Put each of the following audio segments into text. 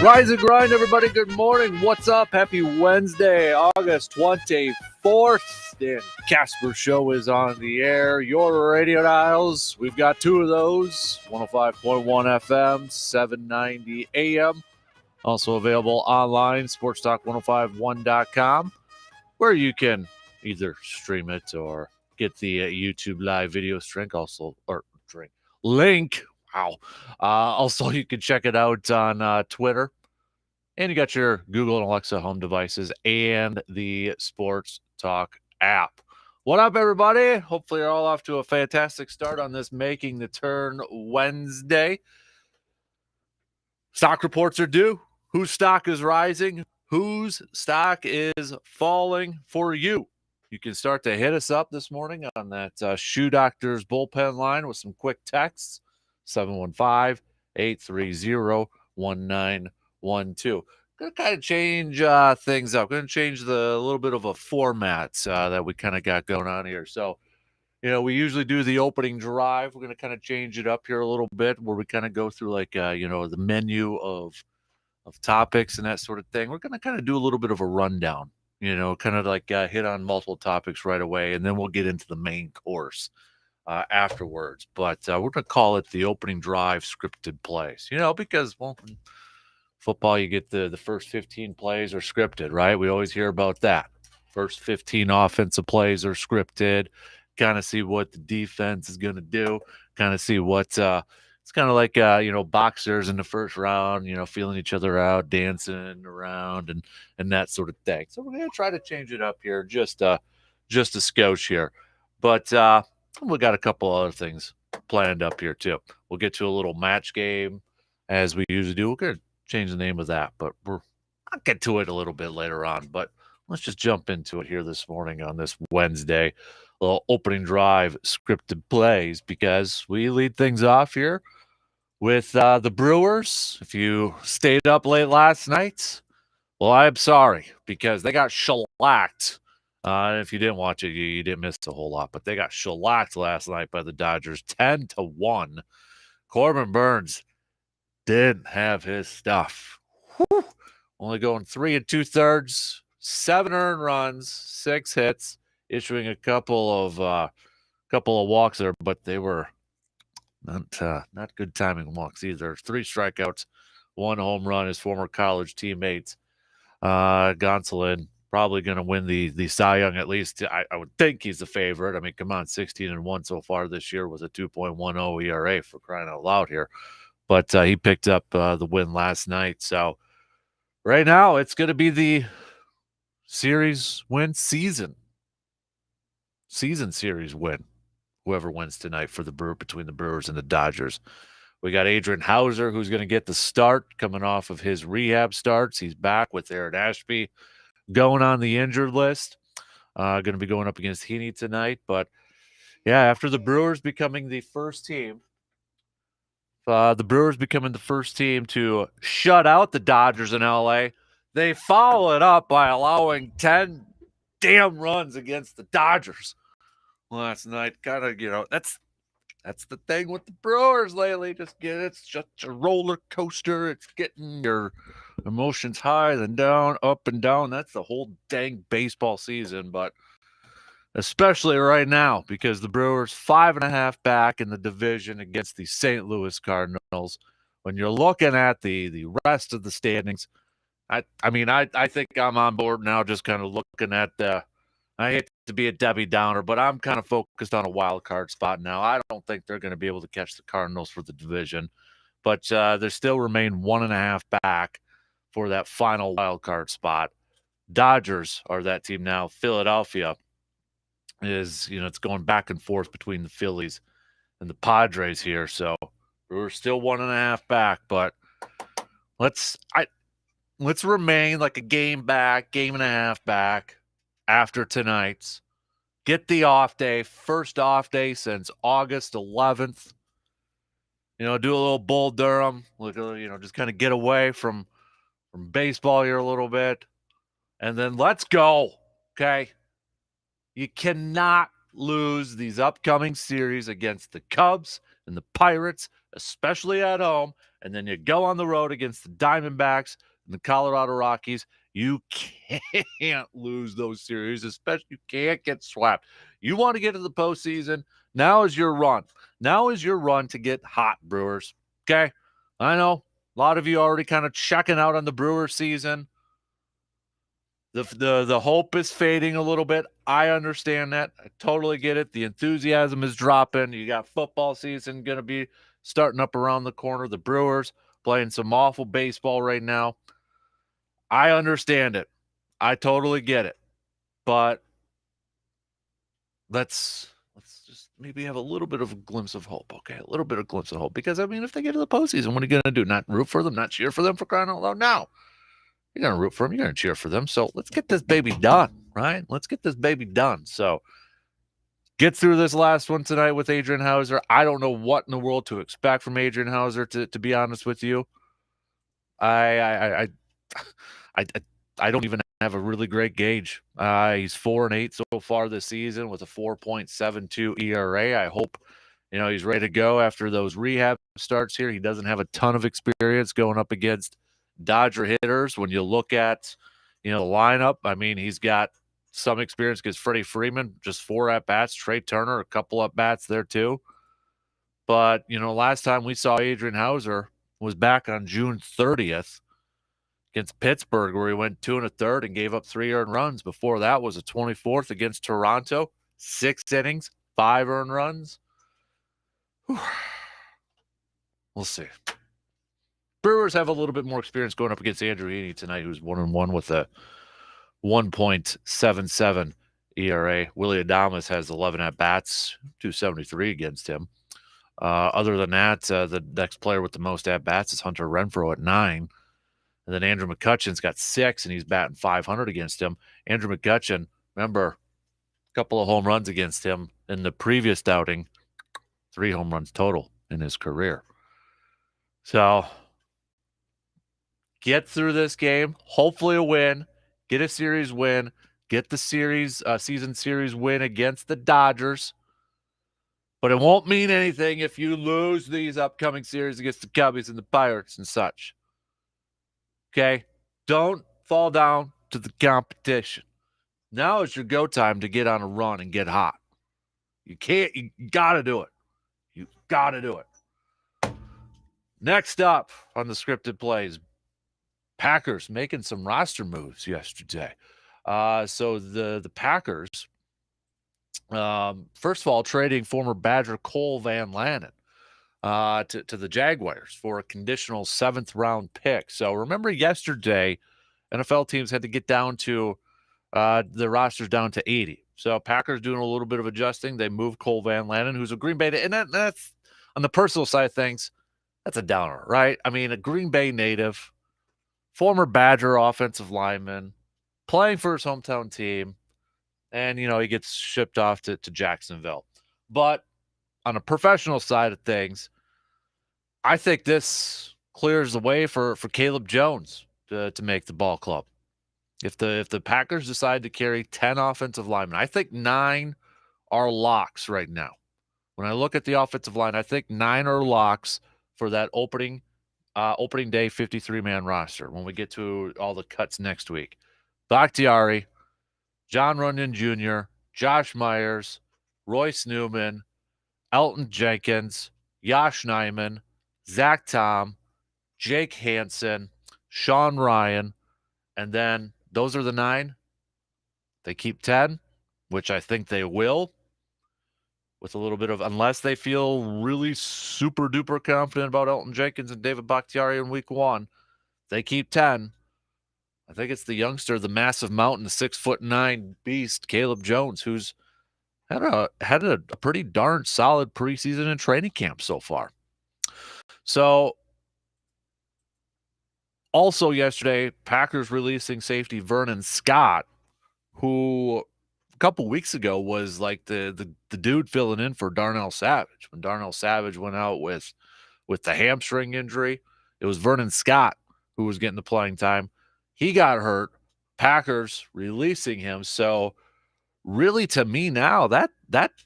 Rise and grind, everybody. Good morning. What's up? Happy Wednesday, August 24th. Dan Kasper Show is on the air. Your radio dials, we've got two of those, 105.1 FM, 790 AM. Also available online, sportstalk1051.com, where you can either stream it or get the YouTube live video link. Wow. Also, you can check it out on Twitter. And you got your Google and Alexa home devices and the Sports Talk app. What up, everybody? Hopefully you're all off to a fantastic start on this Making the Turn Wednesday. Stock reports are due. Whose stock is rising? Whose stock is falling for you? You can start to hit us up this morning on that Shoe Doctor's bullpen line with some quick texts. 715-830-1912. Going to kind of change things up. Going to change the little bit of a format that we kind of got going on here. So, we usually do the opening drive. We're going to kind of change it up here a little bit where we kind of go through like, the menu of topics and that sort of thing. We're going to kind of do a little bit of a rundown, kind of like hit on multiple topics right away. And then we'll get into the main course afterwards. But we're going to call it the opening drive scripted plays, because, well, in football, you get the first 15 plays are scripted, right? We always hear about that. First 15 offensive plays are scripted. Kind of see what the defense is going to do. Kind of see what it's kind of like, boxers in the first round, feeling each other out, dancing around and that sort of thing. So we're going to try to change it up here just a skosh here. But we got a couple other things planned up here too. We'll get to a little match game as we usually do. We're going to change the name of that, but I'll get to it a little bit later on. But let's just jump into it here this morning on this Wednesday. A little opening drive scripted plays, because we lead things off here with the Brewers. If you stayed up late last night, well, I'm sorry, because they got shellacked. If you didn't watch it, you didn't miss a whole lot, but they got shellacked last night by the Dodgers, 10-1. Corbin Burns didn't have his stuff. Whew. Only going 3 2/3, 7 earned runs, 6 hits, issuing a couple of walks there, but they were not good timing walks either. 3 strikeouts, 1 home run. His former college teammate Gonsolin probably going to win the Cy Young. At least I would think he's the favorite. I mean, come on, 16-1 so far this year with a 2.10 ERA, for crying out loud here. But he picked up the win last night. So right now it's going to be the series win season series win. Whoever wins tonight for between the Brewers and the Dodgers. We got Adrian Hauser, who's going to get the start coming off of his rehab starts. He's back with Aaron Ashby going on the injured list. Going to be going up against Heaney tonight. But, yeah, after the Brewers becoming the first team, to shut out the Dodgers in L.A., they follow it up by allowing 10 damn runs against the Dodgers last night. Kind of, that's the thing with the Brewers lately. It's just a roller coaster. It's getting your emotions high, then down, up and down. That's the whole dang baseball season, but especially right now because the Brewers 5.5 back in the division against the St. Louis Cardinals. When you're looking at the rest of the standings, I think I'm on board now, just kind of looking at I hate to be a Debbie Downer, but I'm kind of focused on a wild card spot now. I don't think they're going to be able to catch the Cardinals for the division, but they still remain 1.5 back for that final wild card spot. Dodgers are that team now. Philadelphia is, it's going back and forth between the Phillies and the Padres here. So we're still 1.5 back, but let's remain like a game and a half back after tonight's. Get the off day, first off day since August 11th. Do a little Bull Durham, just kind of get away from baseball here a little bit. And then let's go, okay? You cannot lose these upcoming series against the Cubs and the Pirates, especially at home. And then you go on the road against the Diamondbacks and the Colorado Rockies. You can't lose those series, especially you can't get swept. You want to get to the postseason, now is your run. Now is your run to get hot, Brewers. Okay? I know a lot of you already kind of checking out on the Brewers season. The hope is fading a little bit. I understand that. I totally get it. The enthusiasm is dropping. You got football season going to be starting up around the corner. The Brewers playing some awful baseball right now. I understand it. I totally get it. But let's just maybe have a little bit of a glimpse of hope, okay? A little bit of glimpse of hope. Because, if they get to the postseason, what are you going to do? Not root for them? Not cheer for them, for crying out loud? No. You're going to root for them. You're going to cheer for them. So let's get this baby done, right? Let's get this baby done. So get through this last one tonight with Adrian Hauser. I don't know what in the world to expect from Adrian Hauser, to be honest with you. I don't even have a really great gauge. He's 4-8 so far this season with a 4.72 ERA. I hope, he's ready to go after those rehab starts here. He doesn't have a ton of experience going up against Dodger hitters. When you look at, the lineup, he's got some experience against Freddie Freeman, just 4 at-bats. Trey Turner, a couple at-bats there too. But, last time we saw Adrian Hauser was back on June 30th against Pittsburgh, where he went 2 1/3 and gave up 3 earned runs. Before that was a 24th against Toronto, 6 innings, 5 earned runs. Whew. We'll see. Brewers have a little bit more experience going up against Andrew Heaney tonight, who's 1-1 with a 1.77 ERA. Willie Adames has 11 at-bats, 273 against him. Other than that, the next player with the most at-bats is Hunter Renfroe at 9. And then Andrew McCutcheon's got 6, and he's batting .500 against him. Andrew McCutcheon, remember, a couple of home runs against him in the previous outing, 3 home runs total in his career. So get through this game, hopefully a win, get a series win, get the season series win against the Dodgers. But it won't mean anything if you lose these upcoming series against the Cubbies and the Pirates and such. Okay? Don't fall down to the competition. Now is your go time to get on a run and get hot. You got to do it. You got to do it. Next up on the scripted plays, Packers making some roster moves yesterday. So the Packers, first of all, trading former Badger Cole Van Lannon to the Jaguars for a conditional 7th-round pick. So remember yesterday, NFL teams had to get down to the rosters down to 80. So Packers doing a little bit of adjusting. They moved Cole Van Lannon, who's a Green Bay, and that's on the personal side of things, that's a downer, right? I mean, a Green Bay native, former Badger offensive lineman, playing for his hometown team, and, he gets shipped off to Jacksonville. But on a professional side of things, I think this clears the way for Caleb Jones to make the ball club. If the Packers decide to carry 10 offensive linemen, I think 9 are locks right now. When I look at the offensive line, I think 9 are locks for that opening day 53-man roster when we get to all the cuts next week. Bakhtiari, John Runyon Jr., Josh Myers, Royce Newman, Elton Jenkins, Josh Nijman, Zach Tom, Jake Hansen, Sean Ryan, and then those are the 9. They keep 10, which I think they will, with a little bit of, unless they feel really super duper confident about Elton Jenkins and David Bakhtiari in week 1, they keep 10. I think it's the youngster, the massive mountain, the 6'9" beast, Caleb Jones, who's had a pretty darn solid preseason and training camp so far. So, also yesterday, Packers releasing safety Vernon Scott, who a couple weeks ago was like the dude filling in for Darnell Savage. When Darnell Savage went out with the hamstring injury, it was Vernon Scott who was getting the playing time. He got hurt. Packers releasing him. So really, to me now, that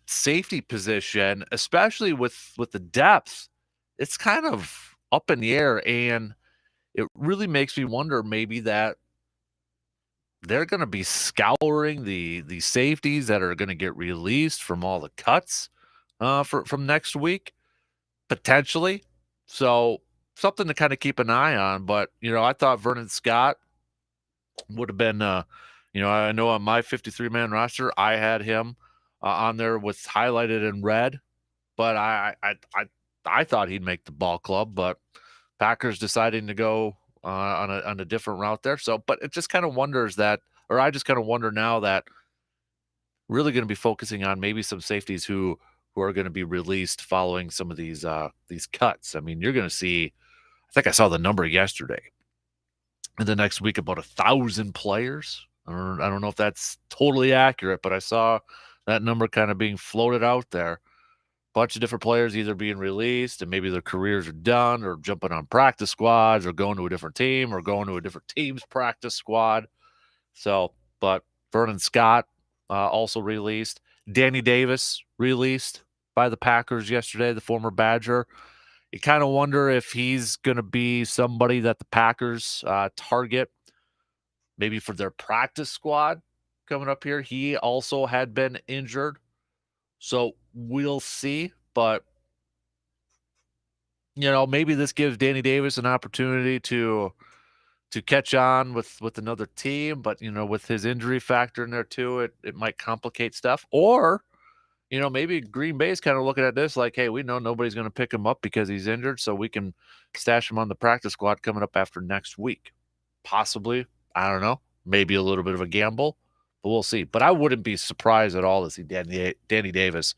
safety position, especially with the depth, it's kind of up in the air, and it really makes me wonder maybe that they're going to be scouring the safeties that are going to get released from all the cuts from next week, potentially. So something to kind of keep an eye on. But, I thought Vernon Scott would have been, I know on my 53-man roster, I had him on there with highlighted in red, but I thought he'd make the ball club, but Packers deciding to go on a different route there. So, but it just kind of wonders that, or I just kind of wonder now that really going to be focusing on maybe some safeties who are going to be released following some of these cuts. I mean, you're going to see, I think I saw the number yesterday, in the next week about 1,000 players. I don't know if that's totally accurate, but I saw that number kind of being floated out there. Bunch of different players either being released and maybe their careers are done, or jumping on practice squads, or going to a different team, or going to a different team's practice squad. So, but Vernon Scott also released. Danny Davis released by the Packers yesterday, the former Badger. You kind of wonder if he's going to be somebody that the Packers target maybe for their practice squad coming up here. He also had been injured. So we'll see, but maybe this gives Danny Davis an opportunity to catch on with another team, but with his injury factor in there too, it might complicate stuff. Or, maybe Green Bay's kind of looking at this like, hey, we know nobody's going to pick him up because he's injured, so we can stash him on the practice squad coming up after next week. Possibly, I don't know, maybe a little bit of a gamble, but we'll see. But I wouldn't be surprised at all to see Danny Davis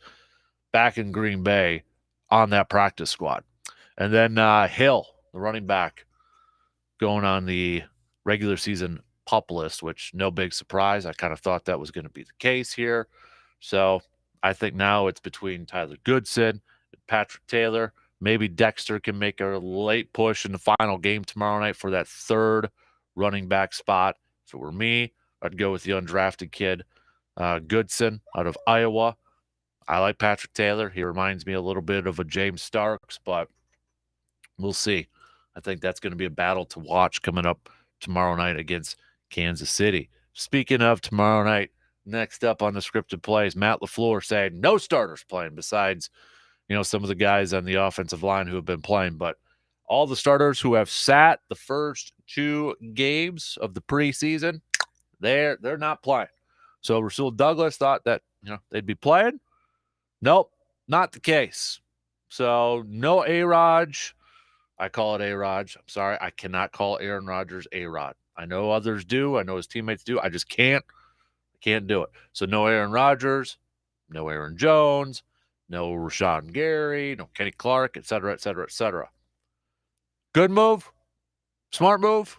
back in Green Bay on that practice squad. And then Hill, the running back, going on the regular season PUP list, which no big surprise. I kind of thought that was going to be the case here. So I think now it's between Tyler Goodson and Patrick Taylor. Maybe Dexter can make a late push in the final game tomorrow night for that 3rd running back spot. If it were me, I'd go with the undrafted kid, Goodson out of Iowa. I like Patrick Taylor. He reminds me a little bit of a James Starks, but we'll see. I think that's going to be a battle to watch coming up tomorrow night against Kansas City. Speaking of tomorrow night, next up on the scripted plays, Matt LaFleur saying no starters playing besides, some of the guys on the offensive line who have been playing, but all the starters who have sat the first 2 games of the preseason, They're not playing. So Rasul Douglas thought that they'd be playing. Nope, not the case. So no A-Rod. I call it A-Rod. I'm sorry, I cannot call Aaron Rodgers A-Rod. I know others do. I know his teammates do. I just can't. I can't do it. So no Aaron Rodgers, no Aaron Jones, no Rashawn Gary, no Kenny Clark, et cetera, et cetera, et cetera. Good move? Smart move?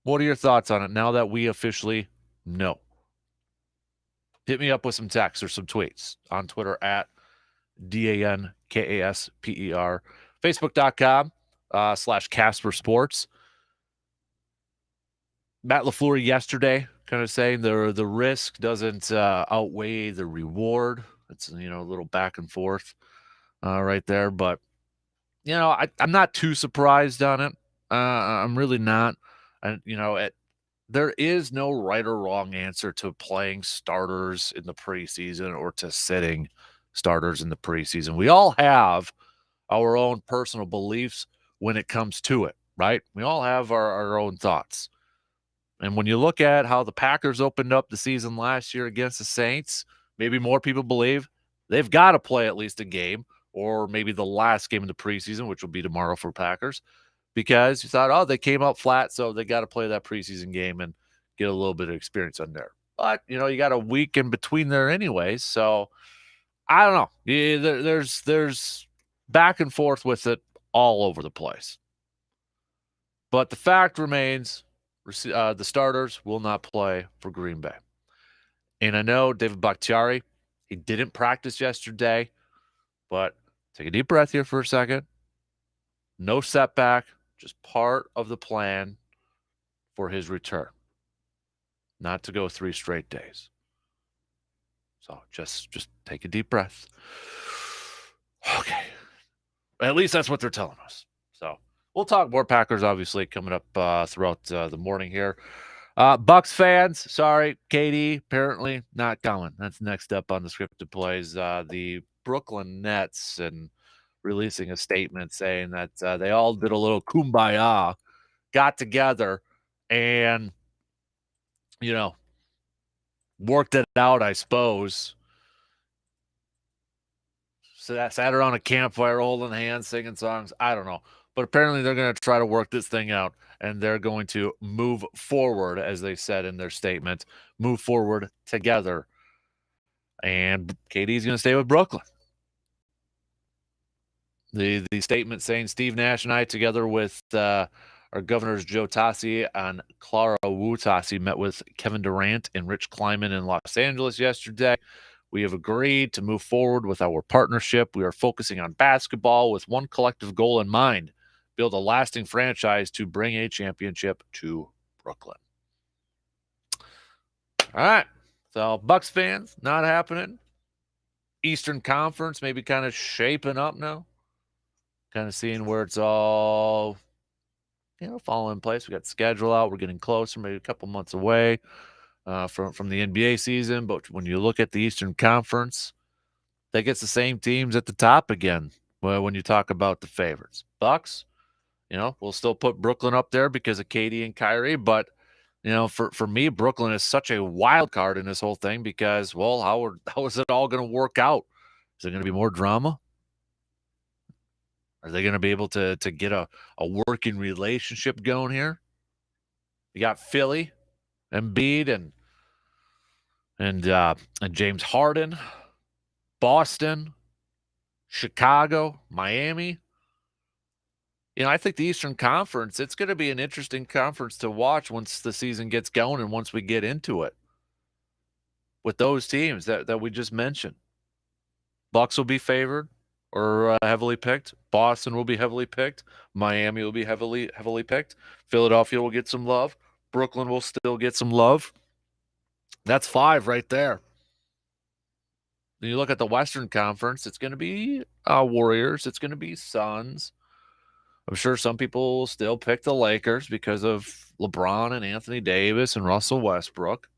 What are your thoughts on it now that we officially know? Hit me up with some texts or some tweets on Twitter at DANKASPER, Facebook.com/Kasper Sports. Matt LaFleur yesterday kind of saying the risk doesn't outweigh the reward. It's a little back and forth right there, but I'm not too surprised on it. I'm really not. And there is no right or wrong answer to playing starters in the preseason or to sitting starters in the preseason. We all have our own personal beliefs when it comes to it, right? We all have our own thoughts. And when you look at how the Packers opened up the season last year against the Saints, maybe more people believe they've got to play at least a game, or maybe the last game of the preseason, which will be tomorrow for Packers, because you thought, oh, they came out flat, so they got to play that preseason game and get a little bit of experience on there. But, you got a week in between there anyways, so I don't know. Yeah, there's back and forth with it all over the place. But the fact remains, the starters will not play for Green Bay. And I know David Bakhtiari, he didn't practice yesterday, but take a deep breath here for a second. No setback, just part of the plan for his return. Not to go 3 straight days. So just take a deep breath. Okay. At least that's what they're telling us. So we'll talk more Packers, obviously, coming up throughout the morning here. Bucks fans, sorry, KD apparently not coming. That's next up on the scripted plays. The Brooklyn Nets and releasing a statement saying that they all did a little kumbaya, got together, and worked it out, I suppose. So that sat around a campfire, holding hands, singing songs. I don't know. But apparently they're going to try to work this thing out, and they're going to move forward, as they said in their statement, move forward together. And KD's going to stay with Brooklyn. The statement saying Steve Nash and I, together with our governors Joe Tassi and Clara Wu Tassi, met with Kevin Durant and Rich Kleiman in Los Angeles yesterday. We have agreed to move forward with our partnership. We are focusing on basketball with one collective goal in mind: build a lasting franchise to bring a championship to Brooklyn. All right. So Bucks fans, not happening. Eastern Conference maybe kind of shaping up now. Kind of seeing where it's all, falling in place. We got the schedule out. We're getting closer, maybe a couple months away from the NBA season. But when you look at the Eastern Conference, they get the same teams at the top again. Well, when you talk about the favorites, Bucks, we'll still put Brooklyn up there because of KD and Kyrie. But for me, Brooklyn is such a wild card in this whole thing because, well, how is it all going to work out? Is there going to be more drama? Are they going to be able to get a working relationship going here? You got Philly, Embiid, and James Harden, Boston, Chicago, Miami. I think the Eastern Conference, it's going to be an interesting conference to watch once the season gets going and once we get into it. With those teams that we just mentioned. Bucks will be favored or heavily picked. Boston will be heavily picked. Miami will be heavily picked. Philadelphia will get some love. Brooklyn will still get some love. That's 5 right there. Then you look at the Western Conference, it's going to be Warriors. It's going to be Suns. I'm sure some people will still pick the Lakers because of LeBron and Anthony Davis and Russell Westbrook.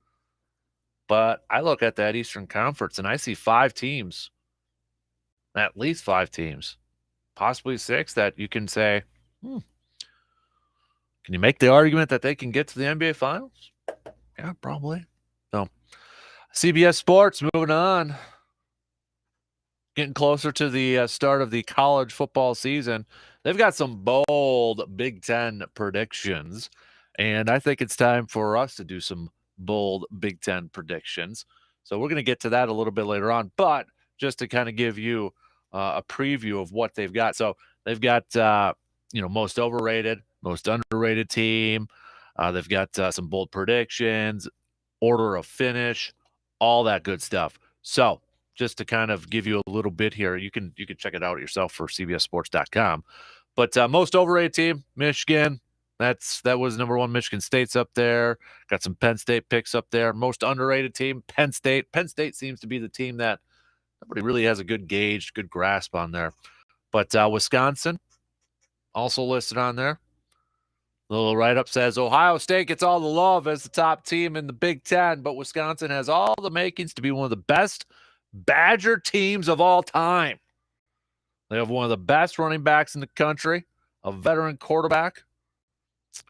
But I look at that Eastern Conference and I see 5 teams, at least 5 teams, possibly 6 that you can say, can you make the argument that they can get to the NBA Finals? Yeah, probably. So, CBS Sports, moving on. Getting closer to the start of the college football season. They've got some bold Big Ten predictions, and I think it's time for us to do some bold Big Ten predictions. So we're going to get to that a little bit later on, but just to kind of give you a preview of what they've got. So they've got, most overrated, most underrated team. They've got some bold predictions, order of finish, all that good stuff. So just to kind of give you a little bit here, you can check it out yourself for cbssports.com. But most overrated team, Michigan. That was number one. Michigan State's up there. Got some Penn State picks up there. Most underrated team, Penn State. Penn State seems to be the team that nobody really has a good gauge, good grasp on there. But Wisconsin also listed on there. The little write-up says Ohio State gets all the love as the top team in the Big Ten, but Wisconsin has all the makings to be one of the best Badger teams of all time. They have one of the best running backs in the country, a veteran quarterback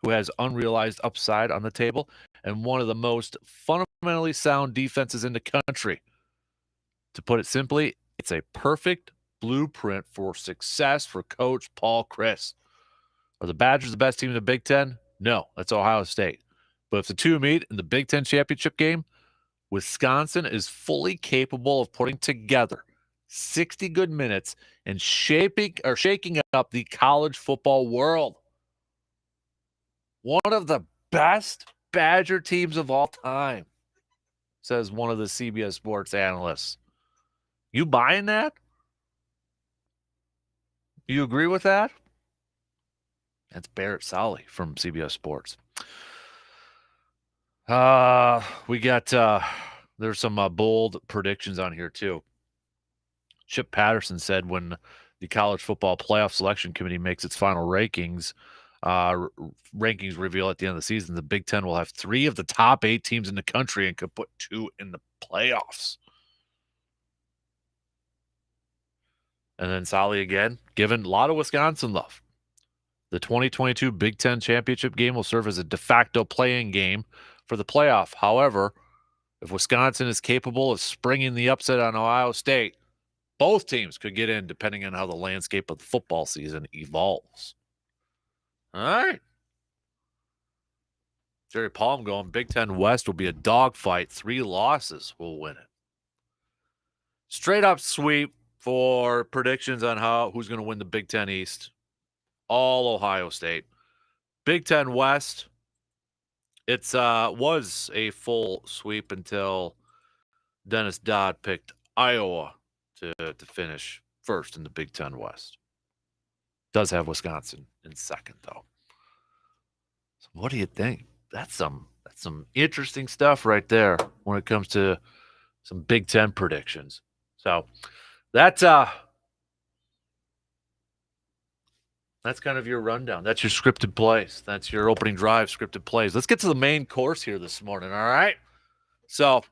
who has unrealized upside on the table, and one of the most fundamentally sound defenses in the country. To put it simply, it's a perfect blueprint for success for Coach Paul Chryst. Are the Badgers the best team in the Big Ten? No, that's Ohio State. But if the two meet in the Big Ten championship game, Wisconsin is fully capable of putting together 60 good minutes and shaking up the college football world. One of the best Badger teams of all time, says one of the CBS Sports analysts. You buying that? You agree with that? That's Barrett Solly from CBS Sports. We got there's some bold predictions on here too. Chip Patterson said when the college football playoff selection committee makes its final rankings reveal at the end of the season, the Big Ten will have 3 of the top 8 teams in the country and could put 2 in the playoffs. And then Solly again, given a lot of Wisconsin love. The 2022 Big Ten championship game will serve as a de facto playing game for the playoff. However, if Wisconsin is capable of springing the upset on Ohio State, both teams could get in depending on how the landscape of the football season evolves. All right. Jerry Palm going, Big Ten West will be a dogfight. 3 losses will win it. Straight up sweep for predictions on who's going to win the Big Ten East. All Ohio State. Big Ten West, it's was a full sweep until Dennis Dodd picked Iowa to finish first in the Big Ten West. Does have Wisconsin in second, though. So what do you think? That's some interesting stuff right there when it comes to some Big Ten predictions. So that's kind of your rundown. That's your scripted plays. That's your opening drive scripted plays. Let's get to the main course here this morning, all right? So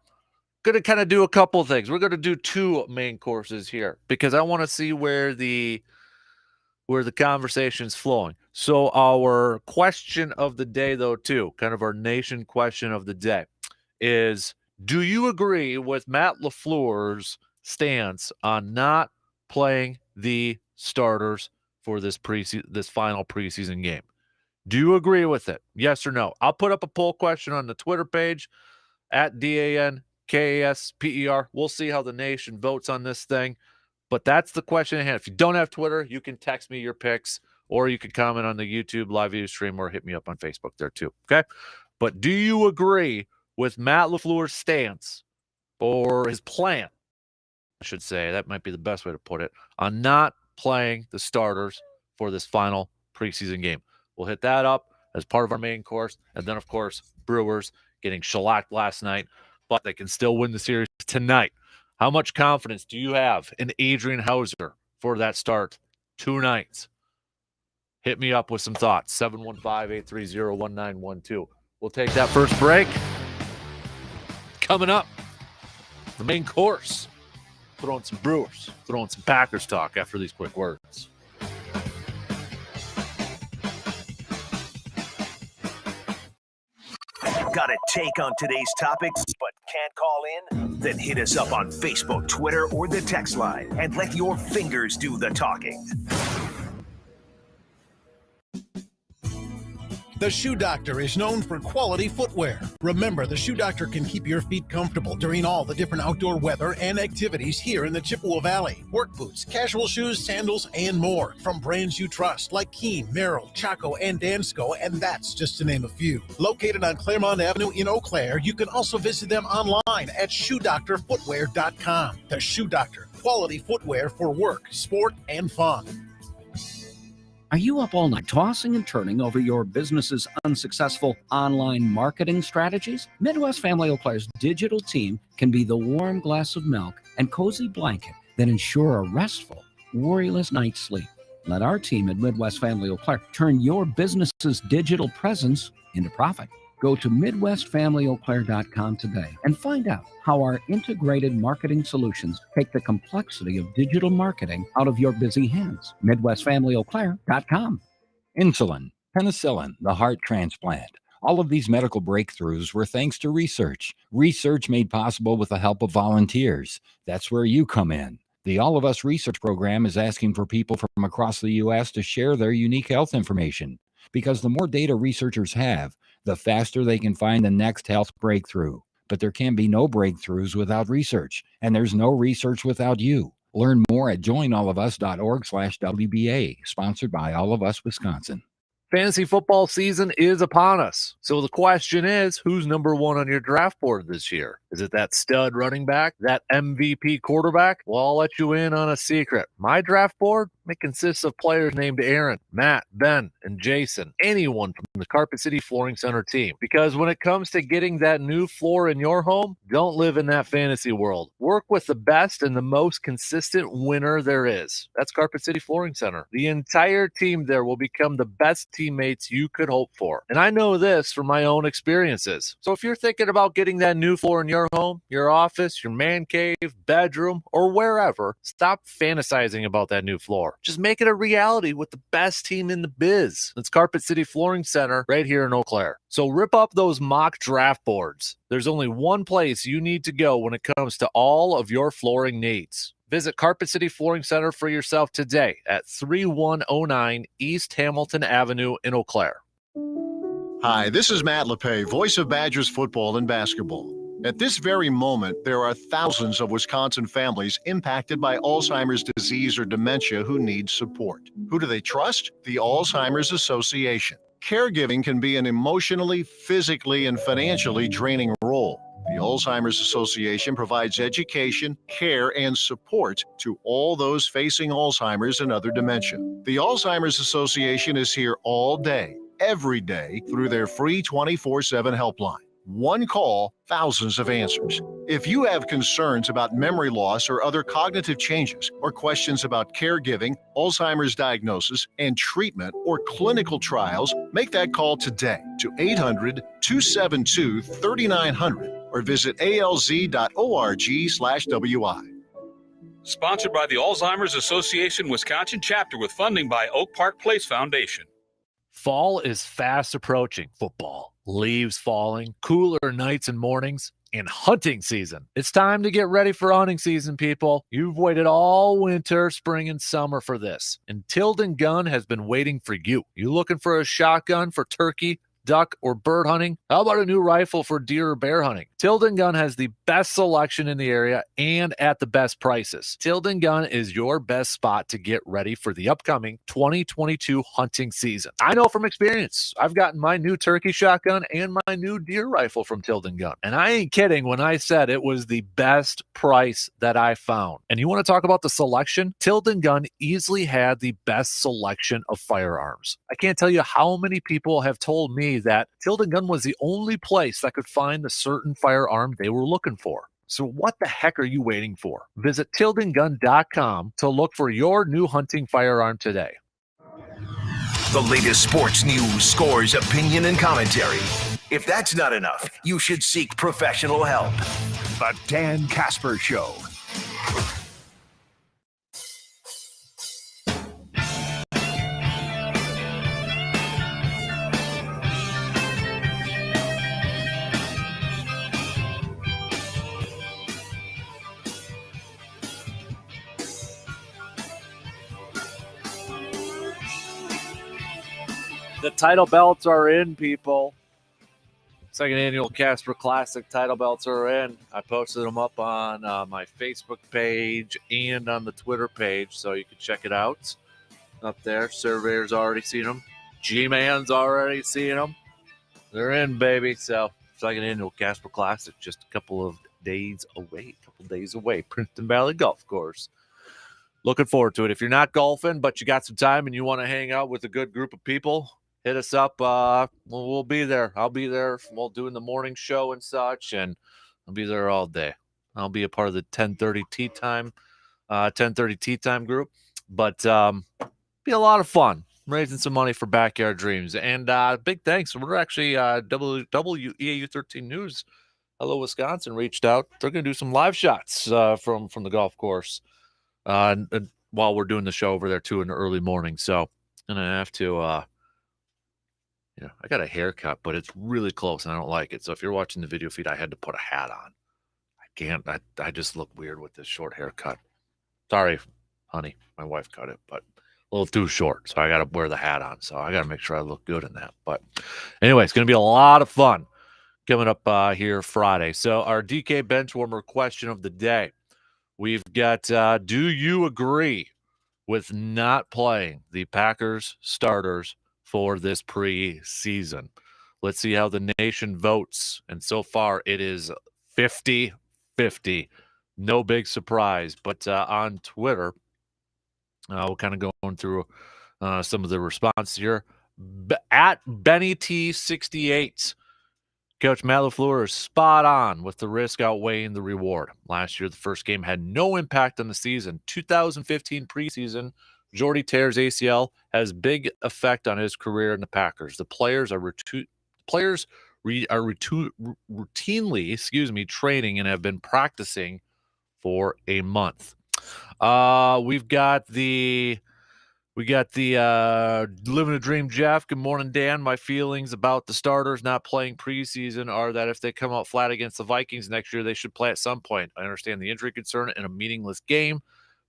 going to kind of do a couple of things. We're going to do 2 main courses here because I want to see where the conversation's flowing. So our question of the day, though, too, kind of our nation question of the day is, do you agree with Matt LaFleur's stance on not playing the starters for this final preseason game? Do you agree with it? Yes or no? I'll put up a poll question on the Twitter page at DANKASPER. We'll see how the nation votes on this thing. But that's the question at hand. If you don't have Twitter, you can text me your picks, or you can comment on the YouTube live video stream, or hit me up on Facebook there too. Okay? But do you agree with Matt LaFleur's stance, or his plan, I should say, that might be the best way to put it, on not playing the starters for this final preseason game? We'll hit that up as part of our main course. And then, of course, Brewers getting shellacked last night, but they can still win the series tonight. How much confidence do you have in Adrian Hauser for that start tonight? Hit me up with some thoughts. 715-830-1912. We'll take that first break. Coming up, the main course. Throw in some Brewers. Throw in some Packers talk after these quick words. Got a take on today's topics but can't call in? Then hit us up on Facebook, Twitter, or the text line and let your fingers do the talking. The Shoe Doctor is known for quality footwear. Remember, the Shoe Doctor can keep your feet comfortable during all the different outdoor weather and activities here in the Chippewa Valley. Work boots, casual shoes, sandals, and more from brands you trust like Keen, Merrill, Chaco, and Dansko, and that's just to name a few. Located on Claremont Avenue in Eau Claire, you can also visit them online at shoedoctorfootwear.com. The Shoe Doctor, quality footwear for work, sport, and fun. Are you up all night tossing and turning over your business's unsuccessful online marketing strategies? Midwest Family Eau Claire's digital team can be the warm glass of milk and cozy blanket that ensure a restful, worryless night's sleep. Let our team at Midwest Family Eau Claire turn your business's digital presence into profit. Go to MidwestFamilyEauClaire.com today and find out how our integrated marketing solutions take the complexity of digital marketing out of your busy hands. MidwestFamilyEauClaire.com. Insulin, penicillin, the heart transplant. All of these medical breakthroughs were thanks to research. Research made possible with the help of volunteers. That's where you come in. The All of Us Research Program is asking for people from across the U.S. to share their unique health information. Because the more data researchers have, the faster they can find the next health breakthrough. But there can be no breakthroughs without research, and there's no research without you. Learn more at joinallofus.org/WBA, sponsored by All of Us Wisconsin. Fantasy football season is upon us. So the question is, who's number one on your draft board this year? Is it that stud running back, that MVP quarterback? Well, I'll let you in on a secret. My draft board, it consists of players named Aaron, Matt, Ben, and Jason. Anyone from the Carpet City Flooring Center team. Because when it comes to getting that new floor in your home, don't live in that fantasy world. Work with the best and the most consistent winner there is. That's Carpet City Flooring Center. The entire team there will become the best teammates you could hope for. And I know this from my own experiences. So if you're thinking about getting that new floor in your home, your office, your man cave, bedroom, or wherever, stop fantasizing about that new floor. Just make it a reality with the best team in the biz. It's Carpet City Flooring Center right here in Eau Claire. So rip up those mock draft boards. There's only one place you need to go when it comes to all of your flooring needs. Visit Carpet City Flooring Center for yourself today at 3109 East Hamilton Avenue in Eau Claire. Hi, this is Matt LePay, voice of Badgers football and basketball. At this very moment, there are thousands of Wisconsin families impacted by Alzheimer's disease or dementia who need support. Who do they trust? The Alzheimer's Association. Caregiving can be an emotionally, physically, and financially draining role. The Alzheimer's Association provides education, care, and support to all those facing Alzheimer's and other dementia. The Alzheimer's Association is here all day, every day, through their free 24/7 helpline. One call, thousands of answers. If you have concerns about memory loss or other cognitive changes, or questions about caregiving, Alzheimer's diagnosis, and treatment or clinical trials, make that call today to 800-272-3900 or visit alz.org/WI. Sponsored by the Alzheimer's Association Wisconsin chapter with funding by Oak Park Place Foundation. Fall is fast approaching. Football, leaves falling, cooler nights and mornings, and hunting season. It's time to get ready for hunting season, people. You've waited all winter, spring, and summer for this. And Tilden Gun has been waiting for you. You looking for a shotgun for turkey, duck, or bird hunting? How about a new rifle for deer or bear hunting? Tilden Gun has the best selection in the area and at the best prices. Tilden Gun is your best spot to get ready for the upcoming 2022 hunting season. I know from experience. I've gotten my new turkey shotgun and my new deer rifle from Tilden Gun. And I ain't kidding when I said it was the best price that I found. And you want to talk about the selection? Tilden Gun easily had the best selection of firearms. I can't tell you how many people have told me that Tilden Gun was the only place that could find the certain firearm they were looking for. So what the heck are you waiting for? Visit tildengun.com to look for your new hunting firearm today. The latest sports news, scores, opinion, and commentary. If that's not enough, you should seek professional help. The Dan Kasper Show. The title belts are in, people. Second annual Kasper Classic title belts are in. I posted them up on my Facebook page and on the Twitter page, so you can check it out up there. Surveyor's already seen them. G-Man's already seen them. They're in, baby. So, second annual Kasper Classic, just a couple of days away. Princeton Valley Golf Course. Looking forward to it. If you're not golfing, but you got some time and you want to hang out with a good group of people, hit us up. We'll be there. I'll be there. We'll doing the morning show and such, and I'll be there all day. I'll be a part of the 10:30 tea time group. But be a lot of fun raising some money for Backyard Dreams. And big thanks. We're actually WEAU 13 News. Hello, Wisconsin reached out. They're going to do some live shots from the golf course and while we're doing the show over there too in the early morning. So I'm gonna have to. I got a haircut, but it's really close and I don't like it. So if you're watching the video feed, I had to put a hat on. I can't. I just look weird with this short haircut. Sorry, honey. My wife cut it, but a little too short. So I got to wear the hat on. So I got to make sure I look good in that. But anyway, it's going to be a lot of fun coming up here Friday. So our DK Benchwarmer question of the day. We've got, do you agree with not playing the Packers starters for this preseason? Let's see how the nation votes. And so far, it is 50-50. No big surprise. But on Twitter, we're kind of going through some of the responses here. At Benny T68, Coach Matt LaFleur is spot on with the risk outweighing the reward. Last year, the first game had no impact on the season. 2015 preseason, Jordy tears ACL, has big effect on his career in the Packers. The players are routinely, training and have been practicing for a month. We got the Living a Dream Jeff. Good morning, Dan. My feelings about the starters not playing preseason are that if they come out flat against the Vikings next year, they should play at some point. I understand the injury concern in a meaningless game,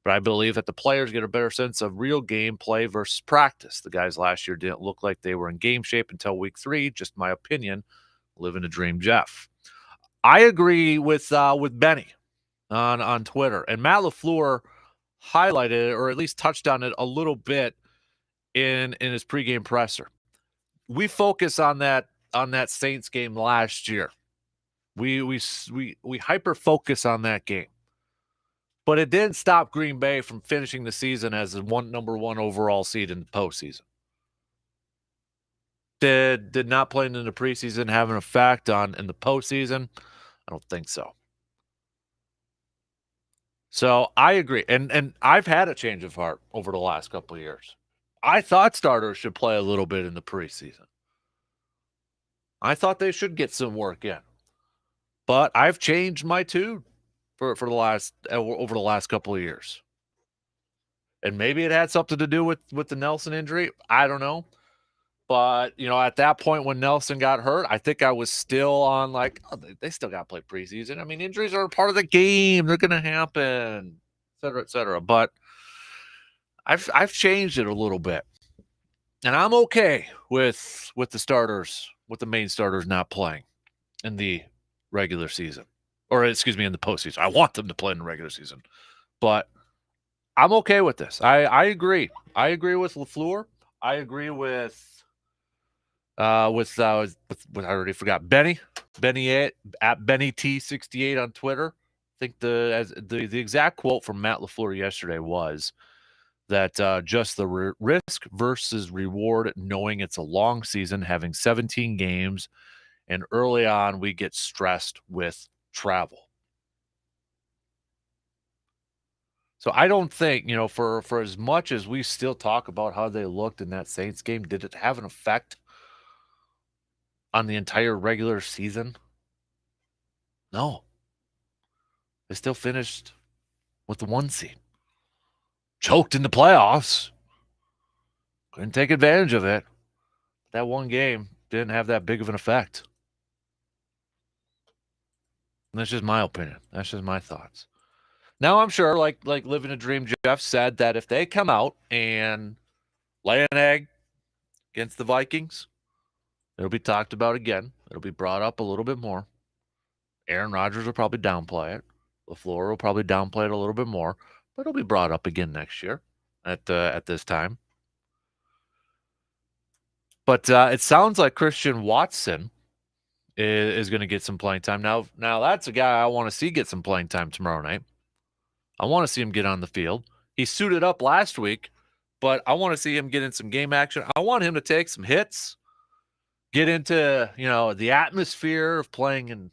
but I believe that the players get a better sense of real game play versus practice. The guys last year didn't look like they were in game shape until week 3. Just my opinion. Living a Dream Jeff. I agree with Benny on Twitter. And Matt LaFleur highlighted it, or at least touched on it a little bit in his pregame presser. We focus on that Saints game last year. We hyper focus on that game, but it didn't stop Green Bay from finishing the season as the number one overall seed in the postseason. Did not playing in the preseason have an effect in the postseason? I don't think so. So I agree. And I've had a change of heart over the last couple of years. I thought starters should play a little bit in the preseason. I thought they should get some work in. But I've changed my tune for the last over the last couple of years. And maybe it had something to do with the Nelson injury. I don't know. But, at that point when Nelson got hurt, I think I was still on they still got to play preseason. I mean, injuries are a part of the game. They're going to happen, et cetera, et cetera. But I've changed it a little bit. And I'm okay with the starters, with the main starters not playing in the regular season. Or, excuse me, in the postseason. I want them to play in the regular season. But I'm okay with this. I agree. I agree with LaFleur. I agree with I already forgot Benny at Benny T68 on Twitter. I think the exact quote from Matt LaFleur yesterday was that just the risk versus reward, knowing it's a long season, having 17 games, and early on we get stressed with travel. So I don't think, for as much as we still talk about how they looked in that Saints game, did it have an effect on the entire regular season? No. They still finished with the 1 seed. Choked in the playoffs. Couldn't take advantage of it. That one game didn't have that big of an effect. And that's just my opinion. That's just my thoughts. Now I'm sure, like Living a Dream Jeff said, that if they come out and lay an egg, against the Vikings. It'll be talked about again. It'll be brought up a little bit more. Aaron Rodgers will probably downplay it. LaFleur will probably downplay it a little bit more, but it'll be brought up again next year at this time. But it sounds like Christian Watson is going to get some playing time. Now that's a guy I want to see get some playing time tomorrow night. I want to see him get on the field. He suited up last week, but I want to see him get in some game action. I want him to take some hits, get into, the atmosphere of playing in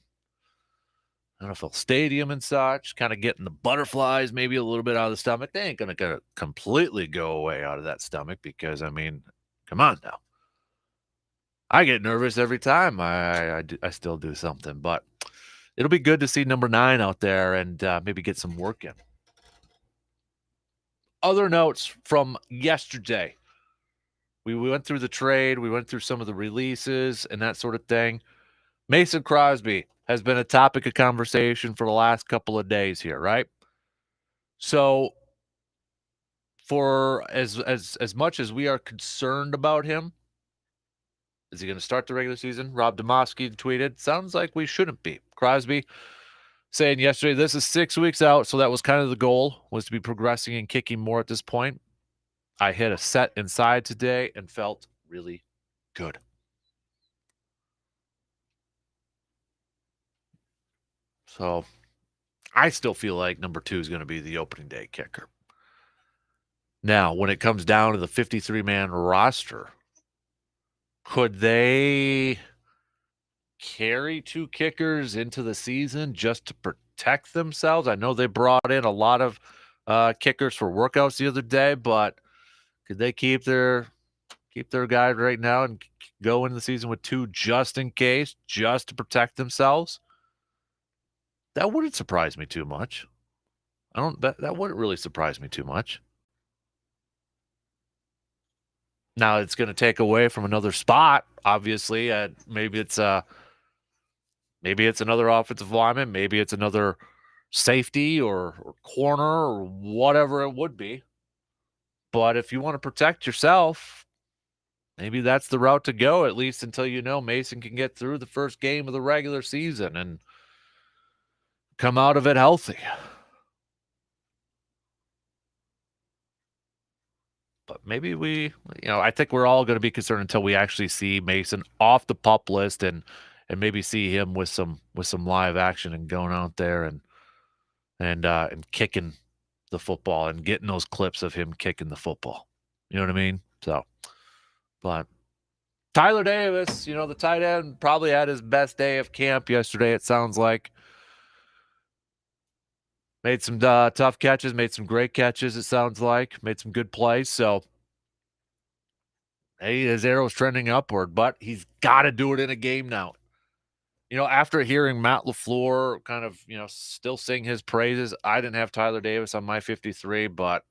NFL Stadium and such, kind of getting the butterflies maybe a little bit out of the stomach. They ain't going to completely go away out of that stomach because, come on now. I get nervous every time I still do something, but it'll be good to see number 9 out there and maybe get some work in. Other notes from yesterday. We went through the trade. We went through some of the releases and that sort of thing. Mason Crosby has been a topic of conversation for the last couple of days here, right? So for as much as we are concerned about him, is he going to start the regular season? Rob Demoski tweeted, sounds like we shouldn't be. Crosby saying yesterday, this is 6 weeks out, so that was kind of the goal, was to be progressing and kicking more at this point. I hit a set inside today and felt really good. So I still feel like number 2 is going to be the opening day kicker. Now, when it comes down to the 53-man roster, could they carry 2 kickers into the season just to protect themselves? I know they brought in a lot of kickers for workouts the other day, but could they keep their guy right now and go into the season with 2 just in case, just to protect themselves? That wouldn't surprise me too much. That wouldn't really surprise me too much. Now it's going to take away from another spot, obviously. Maybe it's another offensive lineman, maybe it's another safety or corner or whatever it would be. But if you want to protect yourself, maybe that's the route to go, at least until Mason can get through the first game of the regular season and come out of it healthy. But maybe I think we're all going to be concerned until we actually see Mason off the PUP list and maybe see him with some live action and going out there and kicking the football and getting those clips of him kicking the football. You know what I mean? So, but Tyler Davis, the tight end, probably had his best day of camp yesterday, it sounds like. Made some tough catches, made some great catches, it sounds like. Made some good plays. So, hey, his arrow's trending upward, but he's got to do it in a game now. After hearing Matt LaFleur kind of, still sing his praises, I didn't have Tyler Davis on my 53, but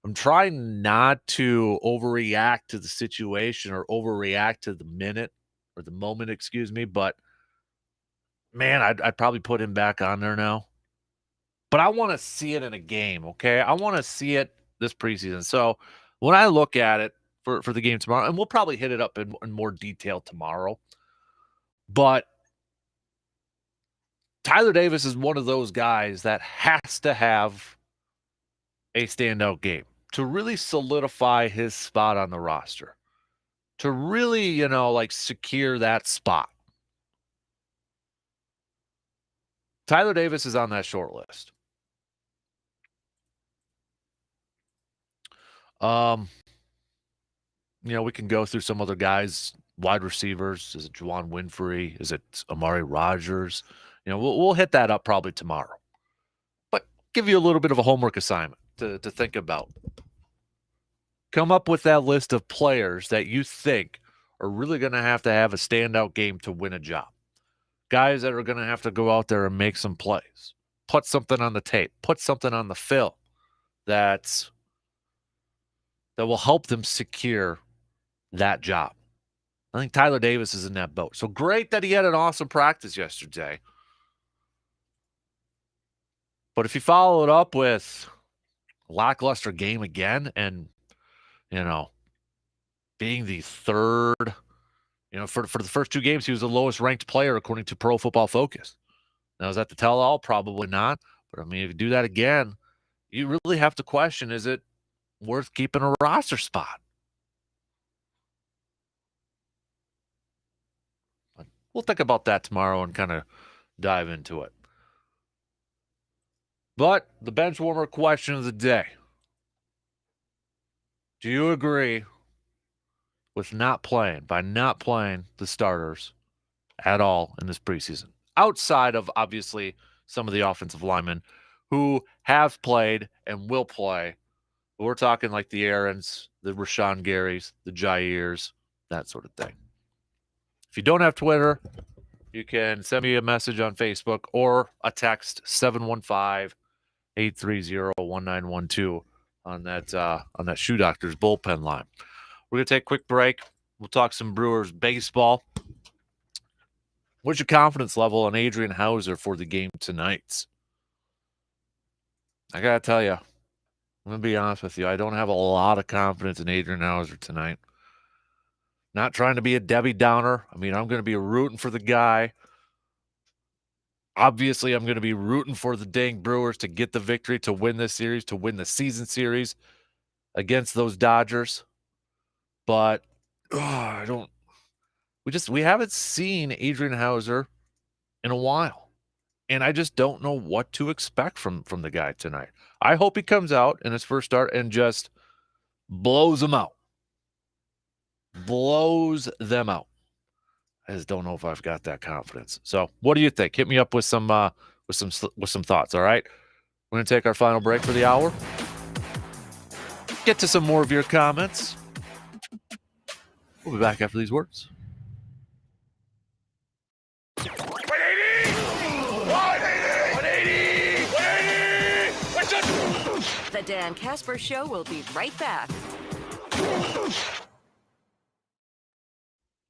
I'm trying not to overreact to the situation or overreact to the minute or the moment, excuse me. But, man, I'd probably put him back on there now. But I want to see it in a game, okay? I want to see it this preseason. So when I look at it for the game tomorrow, and we'll probably hit it up in more detail tomorrow, but Tyler Davis is one of those guys that has to have a standout game to really solidify his spot on the roster, to really, secure that spot. Tyler Davis is on that short list. We can go through some other guys, wide receivers. Is it Juwan Winfrey? Is it Amari Rogers? We'll hit that up probably tomorrow. But give you a little bit of a homework assignment to think about. Come up with that list of players that you think are really going to have a standout game to win a job. Guys that are going to have to go out there and make some plays. Put something on the tape. Put something on the film that will help them secure that job. I think Tyler Davis is in that boat. So great that he had an awesome practice yesterday. But if you follow it up with a lackluster game again and, being the third, for the first two games, he was the lowest ranked player according to Pro Football Focus. Now, is that the tell-all? Probably not. But, I mean, if you do that again, you really have to question, is it worth keeping a roster spot? But we'll think about that tomorrow and kind of dive into it. But the bench warmer question of the day. Do you agree with not playing the starters at all in this preseason? Outside of, obviously, some of the offensive linemen who have played and will play. But we're talking like the Aarons, the Rashawn Garys, the Jairs, that sort of thing. If you don't have Twitter, you can send me a message on Facebook or a text 715-830-1912 on that Shoe Doctor's bullpen line. We're going to take a quick break. We'll talk some Brewers baseball. What's your confidence level on Adrian Hauser for the game tonight? I got to tell you, I'm going to be honest with you. I don't have a lot of confidence in Adrian Hauser tonight. Not trying to be a Debbie Downer. I mean, I'm going to be rooting for the guy. Obviously, I'm going to be rooting for the dang Brewers to get the victory, to win this series, to win the season series against those Dodgers. But we haven't seen Adrian Hauser in a while. And I just don't know what to expect from the guy tonight. I hope he comes out in his first start and just blows them out. Blows them out. I just don't know if I've got that confidence. So, what do you think? Hit me up with some thoughts. All right, we're gonna take our final break for the hour. Get to some more of your comments. We'll be back after these words. The Dan Kasper Show will be right back.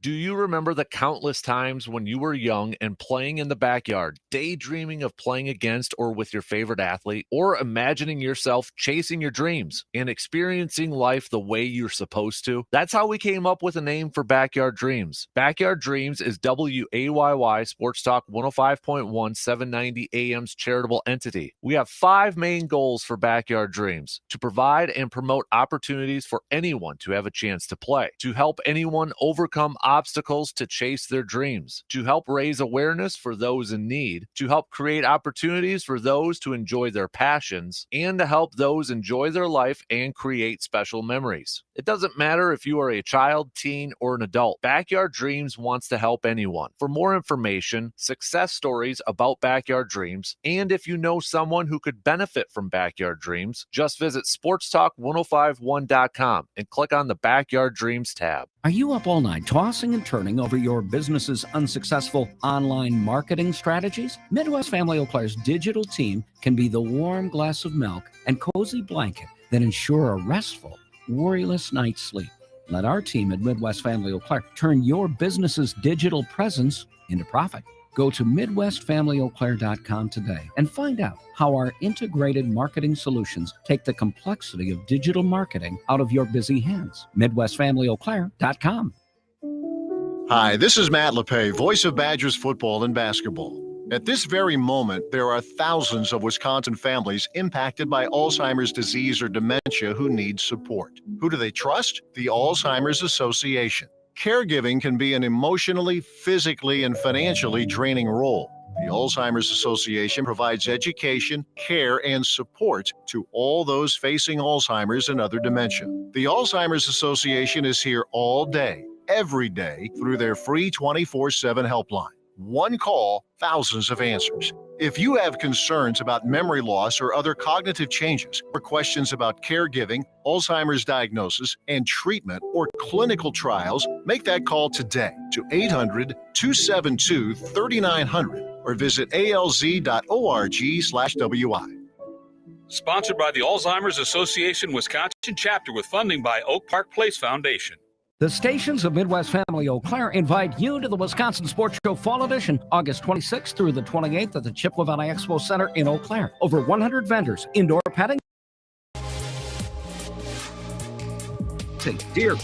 Do you remember the countless times when you were young and playing in the backyard, daydreaming of playing against or with your favorite athlete, or imagining yourself chasing your dreams and experiencing life the way you're supposed to? That's how we came up with a name for Backyard Dreams. Backyard Dreams is WAYY Sports Talk 105.1 790 AM's charitable entity. We have 5 main goals for Backyard Dreams: to provide and promote opportunities for anyone to have a chance to play, to help anyone overcome obstacles to chase their dreams, to help raise awareness for those in need, to help create opportunities for those to enjoy their passions, and to help those enjoy their life and create special memories. It doesn't matter if you are a child, teen, or an adult. Backyard Dreams wants to help anyone. For more information, success stories about Backyard Dreams, and if you know someone who could benefit from Backyard Dreams, just visit sportstalk1051.com and click on the Backyard Dreams tab. Are you up all night tossing and turning over your business's unsuccessful online marketing strategies? Midwest Family Eau Claire's digital team can be the warm glass of milk and cozy blanket that ensure a restful, worryless night's sleep. Let our team at Midwest Family Eau Claire turn your business's digital presence into profit. Go to MidwestFamilyEauClaire.com today and find out how our integrated marketing solutions take the complexity of digital marketing out of your busy hands. MidwestFamilyEauClaire.com. Hi, this is Matt LePay, voice of Badgers football and basketball. At this very moment, there are thousands of Wisconsin families impacted by Alzheimer's disease or dementia who need support. Who do they trust? The Alzheimer's Association. Caregiving can be an emotionally, physically, and financially draining role. The Alzheimer's Association provides education, care, and support to all those facing Alzheimer's and other dementia. The Alzheimer's Association is here all day, every day, through their free 24/7 helpline. One call, thousands of answers. If you have concerns about memory loss or other cognitive changes, or questions about caregiving, Alzheimer's diagnosis and treatment, or clinical trials, make that call today to 800-272-3900 or visit alz.org/WI. Sponsored by the Alzheimer's Association Wisconsin Chapter with funding by Oak Park Place Foundation. The stations of Midwest Family Eau Claire invite you to the Wisconsin Sports Show Fall Edition, August 26th through the 28th at the Chippewa Valley Expo Center in Eau Claire. Over 100 vendors, indoor petting, deer,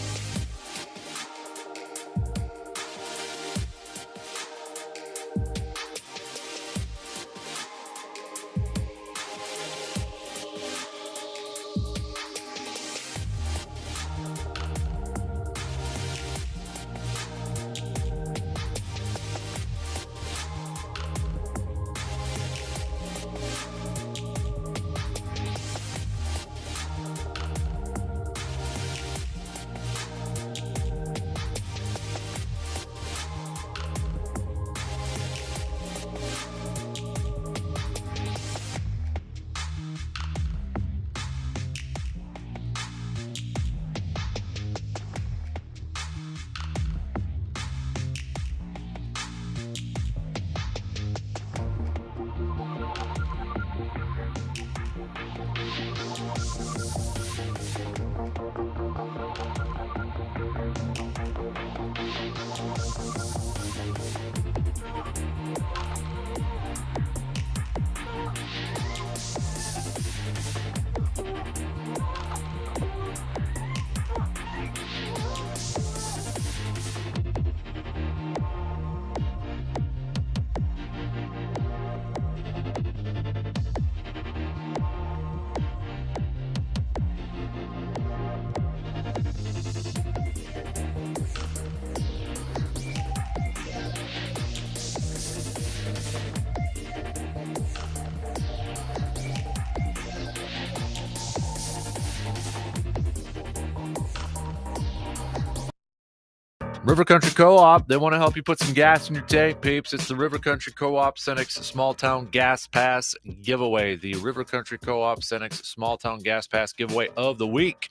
River Country Co-op, they want to help you put some gas in your tank, peeps. It's the River Country Co-op Cenex Small Town Gas Pass giveaway. The River Country Co-op Cenex Small Town Gas Pass giveaway of the week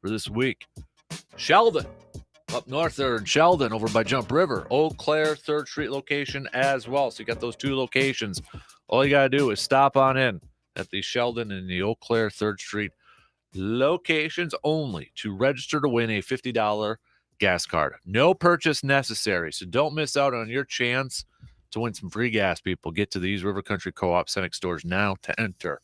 for this week. Sheldon, up north there in Sheldon over by Jump River. Eau Claire 3rd Street location as well. So you got those two locations. All you got to do is stop on in at the Sheldon and the Eau Claire 3rd Street locations only to register to win a $50 gas card. No purchase necessary, so don't miss out on your chance to win some free gas, people. Get to these River Country Co-op Cenex stores now to enter.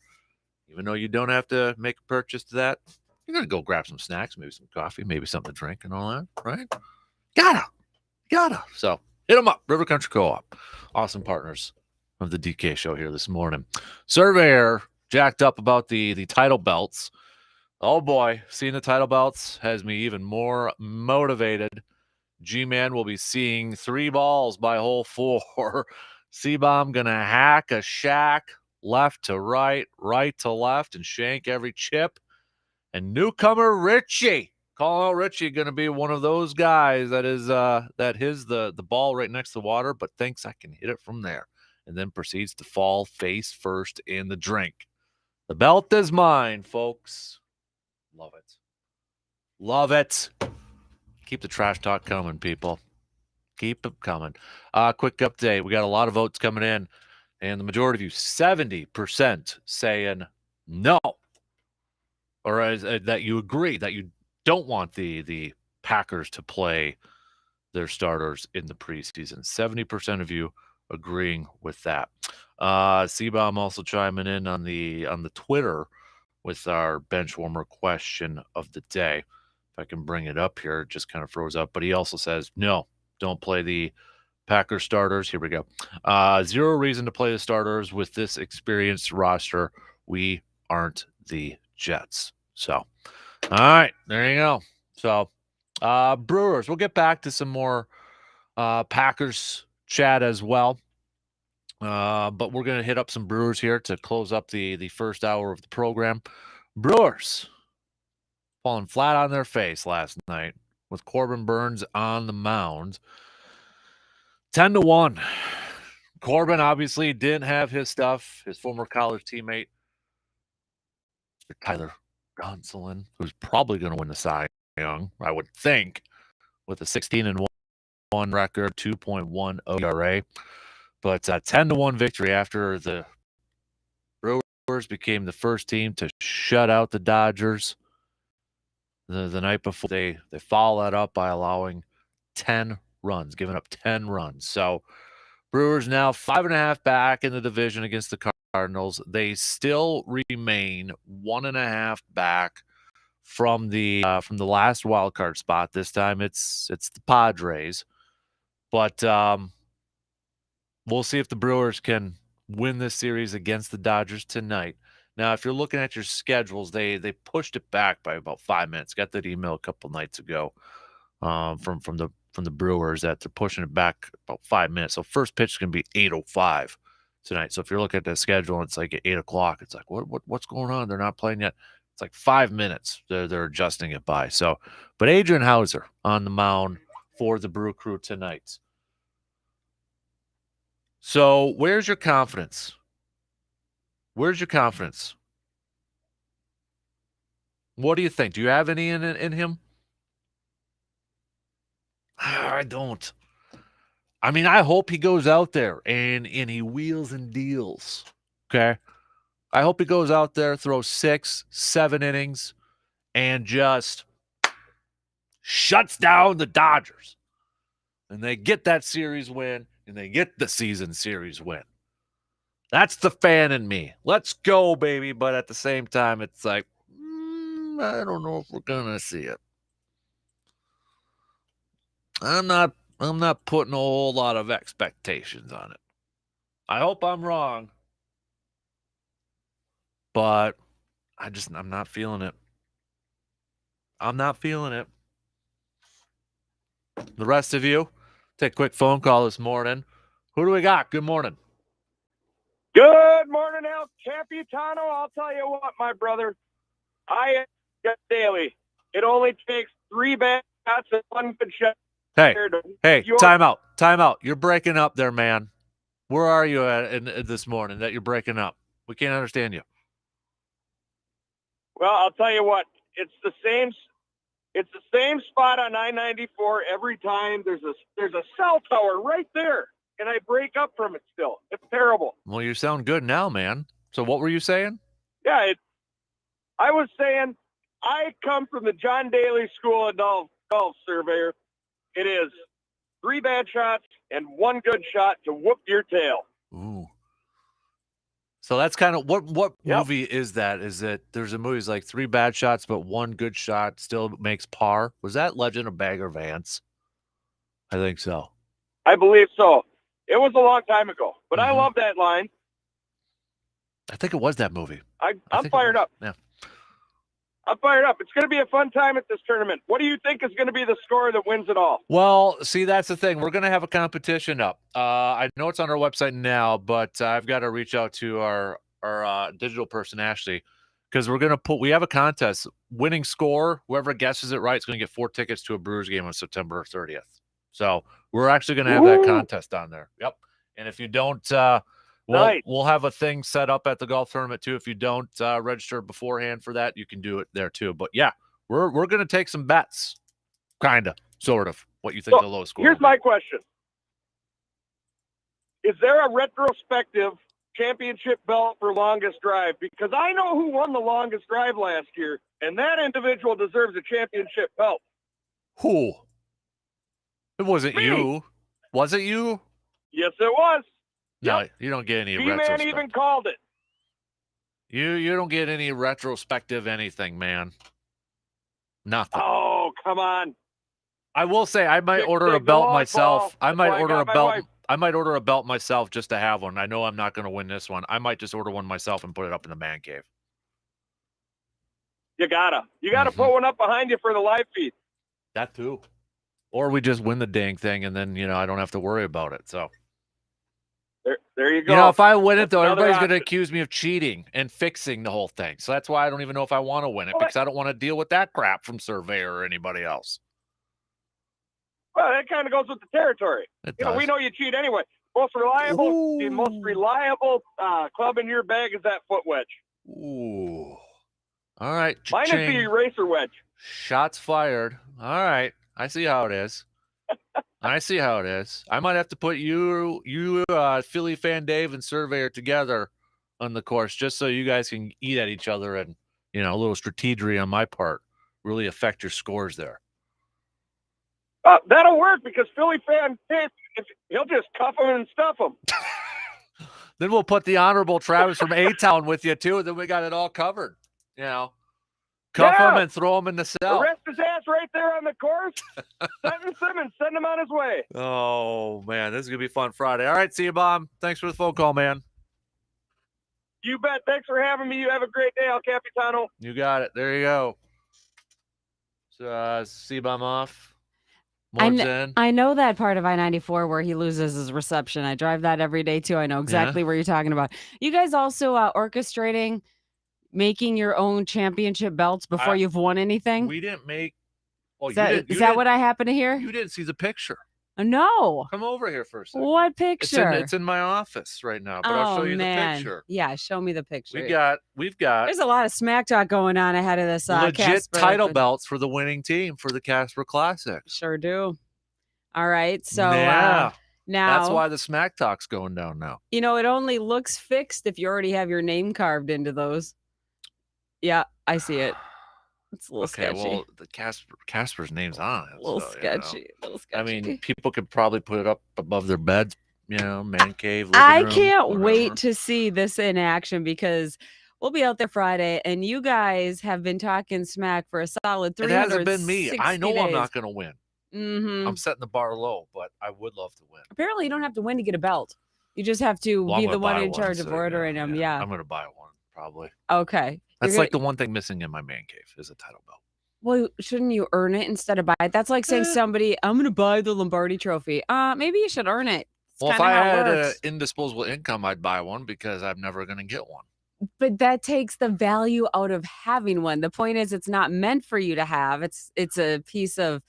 Even though you don't have to make a purchase to that, you're going to go grab some snacks, maybe some coffee, maybe something to drink and all that, right? Gotta. So hit them up, River Country Co-op. Awesome partners of the DK show here this morning. Surveyor jacked up about the title belts. Oh boy, seeing the title belts has me even more motivated. G-Man will be seeing 3 balls by hole 4. C-Bomb gonna hack a shack left to right, right to left, and shank every chip. And newcomer Richie, call out Richie, gonna be one of those guys that is the ball right next to the water, but thinks I can hit it from there, and then proceeds to fall face first in the drink. The belt is mine, folks. Love it. Love it. Keep the trash talk coming, people. Keep it coming. Quick update. We got a lot of votes coming in, and the majority of you, 70%, saying no. Or that you agree, that you don't want the Packers to play their starters in the preseason. 70% of you agreeing with that. C-Bomb also chiming in on the Twitter with our bench warmer question of the day. If I can bring it up here, it just kind of froze up. But he also says, no, don't play the Packers starters. Here we go. Zero reason to play the starters with this experienced roster. We aren't the Jets. So, all right, there you go. So, Brewers, we'll get back to some more Packers chat as well. But we're going to hit up some Brewers here to close up the first hour of the program. Brewers falling flat on their face last night with Corbin Burnes on the mound. 10-1. Corbin obviously didn't have his stuff. His former college teammate, Tyler Gonsolin, who's probably going to win the Cy Young, I would think, with a 16-1 record, 2.1 ERA. But 10-1 victory after the Brewers became the first team to shut out the Dodgers the night before. They followed that up by allowing 10 runs, giving up 10 runs. So Brewers now 5.5 back in the division against the Cardinals. They still remain 1.5 back from the last wild card spot. This time it's the Padres, but we'll see if the Brewers can win this series against the Dodgers tonight. Now, if you're looking at your schedules, they pushed it back by about 5 minutes. Got that email a couple nights ago from the Brewers that they're pushing it back about 5 minutes. So first pitch is going to be 8:05 tonight. So if you're looking at the schedule, and it's like at 8 o'clock. It's like what's going on? They're not playing yet. It's like 5 minutes. They're adjusting it by. So, but Adrian Hauser on the mound for the Brew Crew tonight. So where's your confidence? Where's your confidence? What do you think? Do you have any in him? I don't. I mean, I hope he goes out there and he wheels and deals. Okay? I hope he goes out there, throws 6-7 innings, and just shuts down the Dodgers. And they get that series win, and they get the season series win. That's the fan in me. Let's go, baby. But at the same time, it's like, I don't know if we're gonna see it. I'm not putting a whole lot of expectations on it. I hope I'm wrong, but I'm not feeling it. I'm not feeling it. The rest of you, take a quick phone call this morning. Who do we got? Good morning. Good morning, El Capitano. I'll tell you what, my brother. I get daily. It only takes 3 bats and 1 good shot Hey, Hey, time out. You're breaking up there, man. Where are you at this morning that you're breaking up? We can't understand you. Well, I'll tell you what. It's the same spot on I-94 every time. There's a cell tower right there, and I break up from it still. It's terrible. Well, you sound good now, man. So what were you saying? Yeah, I was saying I come from the John Daly School of Golf Surveyor. It is 3 bad shots and 1 good shot to whoop your tail. Ooh. So that's kind of what Yep. movie is that? Is it there's a movie like 3 bad shots but 1 good shot still makes par? Was that Legend of Bagger Vance? I think so. I believe so. It was a long time ago, but I love that line. I think it was that movie. I'm fired up. Yeah. I'm fired up. It's going to be a fun time at this tournament. What do you think is going to be the score that wins it all? Well, see, that's the thing. We're going to have a competition up. I know it's on our website now, but I've got to reach out to our digital person, Ashley, because we have a contest. Winning score, whoever guesses it right is going to get 4 tickets to a Brewers game on September 30th. So we're actually going to have that contest on there. Yep. And if you don't, we'll have a thing set up at the golf tournament too. If you don't register beforehand for that, you can do it there too. But yeah, we're going to take some bets, kind of, sort of, what you think the lowest score. Here's my question. Is there a retrospective championship belt for longest drive? Because I know who won the longest drive last year, and that individual deserves a championship belt. Who? It wasn't you. Was it you? Yes, it was. No, you don't get any B-Man even called it. You don't get any retrospective anything, man. Nothing. Oh, come on. I will say I might order a belt myself. I might order a belt. I might order a belt myself just to have one. I know I'm not going to win this one. I might just order one myself and put it up in the man cave. You gotta put one up behind you for the live feed. That too. Or we just win the dang thing, and then I don't have to worry about it. So there you go. If I win it though, everybody's going to accuse me of cheating and fixing the whole thing. So that's why I don't even know if I want to win it, because I don't want to deal with that crap from Surveyor or anybody else. Well, that kind of goes with the territory. We know you cheat anyway. The most reliable club in your bag is that foot wedge. Ooh. All right. Mine is the eraser wedge. Shots fired. All right. I see how it is. I might have to put you, Philly fan Dave, and Surveyor together on the course just so you guys can eat at each other and, a little strategery on my part really affect your scores there. That'll work because Philly fan Dave, he'll just cuff them and stuff them. Then we'll put the Honorable Travis from A-Town with you, too, and then we got it all covered. Cuff him and throw him in the cell. Arrest his ass right there on the course. Simmons, send him on his way. Oh, man, this is going to be fun Friday. All right, see you, Bob. Thanks for the phone call, man. You bet. Thanks for having me. You have a great day, El Capitano. You got it. There you go. So, C-Bomb off. I know that part of I-94 where he loses his reception. I drive that every day, too. I know exactly where you're talking about. You guys also orchestrating making your own championship belts before you've won anything? We didn't make. Oh, is that what I happen to hear? You didn't see the picture. No. Come over here for a second. What picture? It's in my office right now, but I'll show you the picture. Yeah, show me the picture. We've got. There's a lot of smack talk going on ahead of this. Legit title belts for the winning team for the Kasper Classic. Sure do. All right, so now that's why the smack talk's going down now. It only looks fixed if you already have your name carved into those. Yeah, I see it. It's a little sketchy. Well, the Kasper's name's on it. A little sketchy. I mean, people could probably put it up above their beds, man cave. I room, can't whatever. wait to see this in action because we'll be out there Friday, and you guys have been talking smack for a solid 360 It hasn't been me. I know days. I'm not going to win. Mm-hmm. I'm setting the bar low, but I would love to win. Apparently, you don't have to win to get a belt. You just have to be the one in charge of ordering them. Yeah. I'm going to buy one, probably. Okay. That's like the one thing missing in my man cave is a title belt. Well, shouldn't you earn it instead of buy it? That's like saying somebody, I'm going to buy the Lombardi trophy. Maybe you should earn it. Well, if I had an indisposable income, I'd buy one because I'm never going to get one. But that takes the value out of having one. The point is, it's not meant for you to have. It's a piece of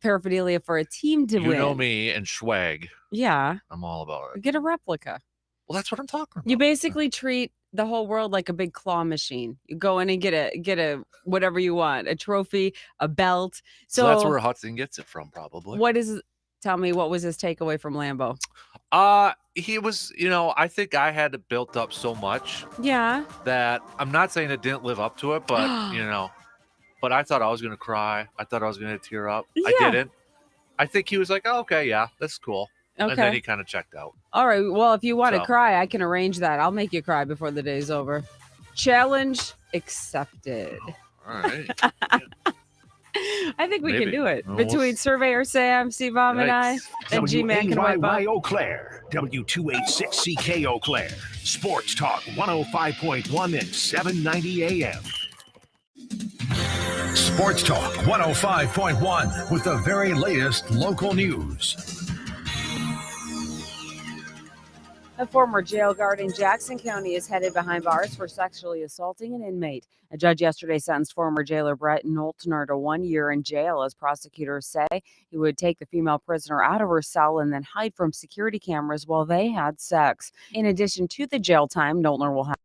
paraphernalia for a team to win. You know me and swag. Yeah. I'm all about it. Get a replica. Well, that's what I'm talking about. You basically treat the whole world like a big claw machine. You go in and get a whatever you want, a trophy, a belt. So that's where Hudson gets it from, probably. Tell me, what was his takeaway from Lambeau? He was, I think I had it built up so much. Yeah. That I'm not saying it didn't live up to it, but but I thought I was gonna cry. I thought I was gonna tear up. Yeah. I didn't. I think he was like, oh, okay, yeah, that's cool. Okay. And then he kind of checked out. All right. Well, if you want to cry, I can arrange that. I'll make you cry before the day's over. Challenge accepted. All right. I think we can do it. Between Surveyor Sam, C-Bomb, and I, and G-Man can wipe up. Eau Claire, W286CK Eau Claire, Sports Talk 105.1 and 790 AM. Sports Talk 105.1 with the very latest local news. A former jail guard in Jackson County is headed behind bars for sexually assaulting an inmate. A judge yesterday sentenced former jailer Brett Knowltner to 1 year in jail, as prosecutors say. He would take the female prisoner out of her cell and then hide from security cameras while they had sex. In addition to the jail time, Knowltner will have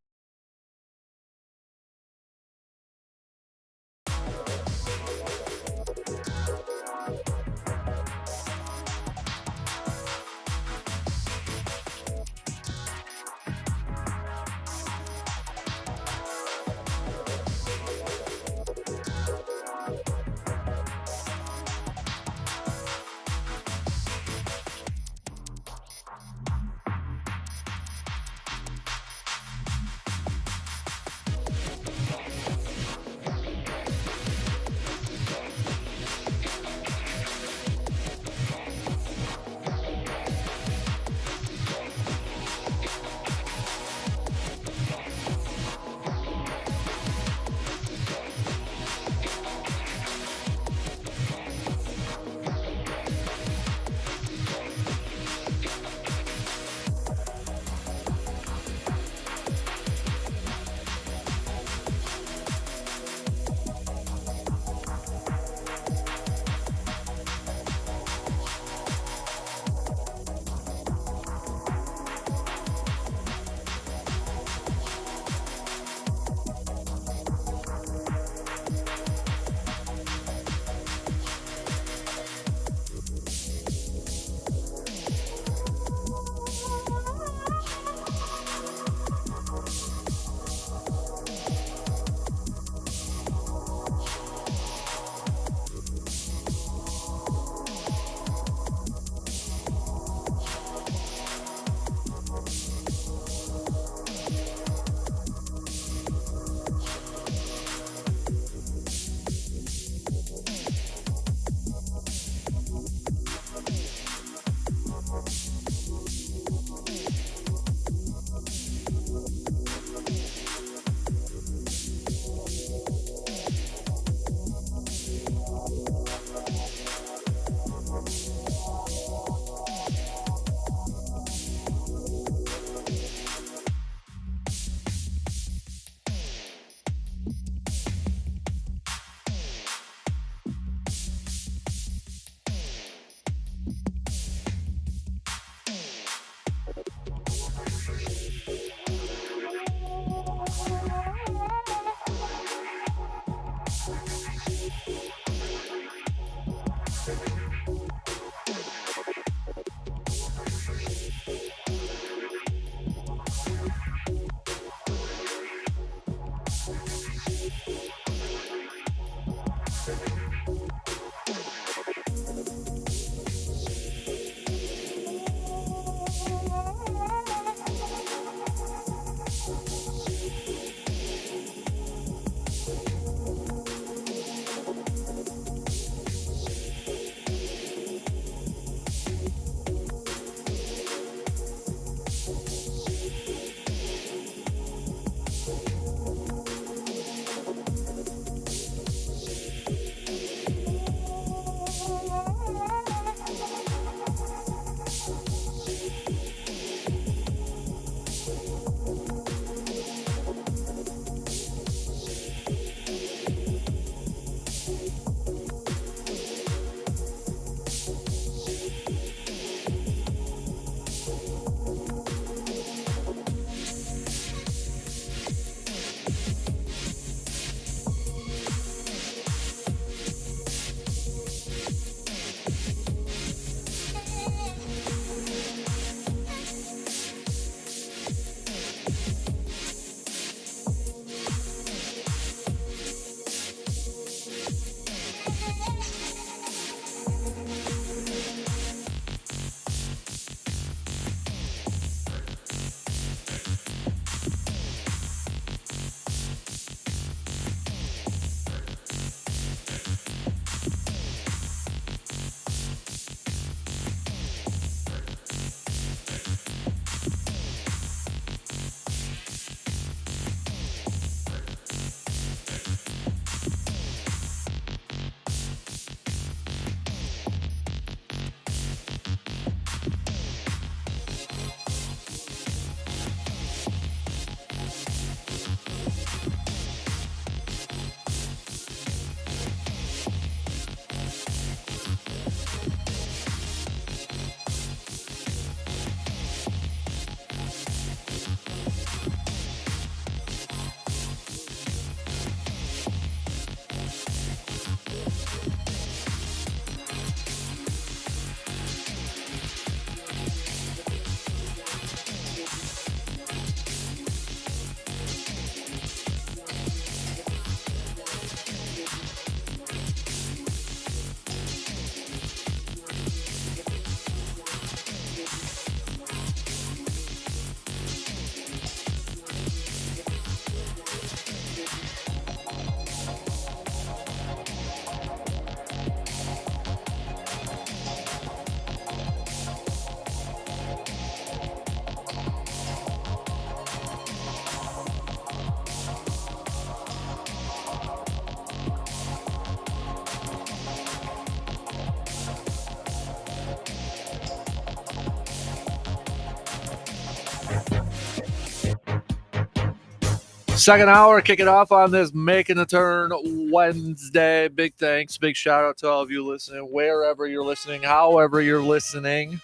Second hour, kicking off on this Making a Turn Wednesday. Big thanks, big shout out to all of you listening, wherever you're listening, however you're listening.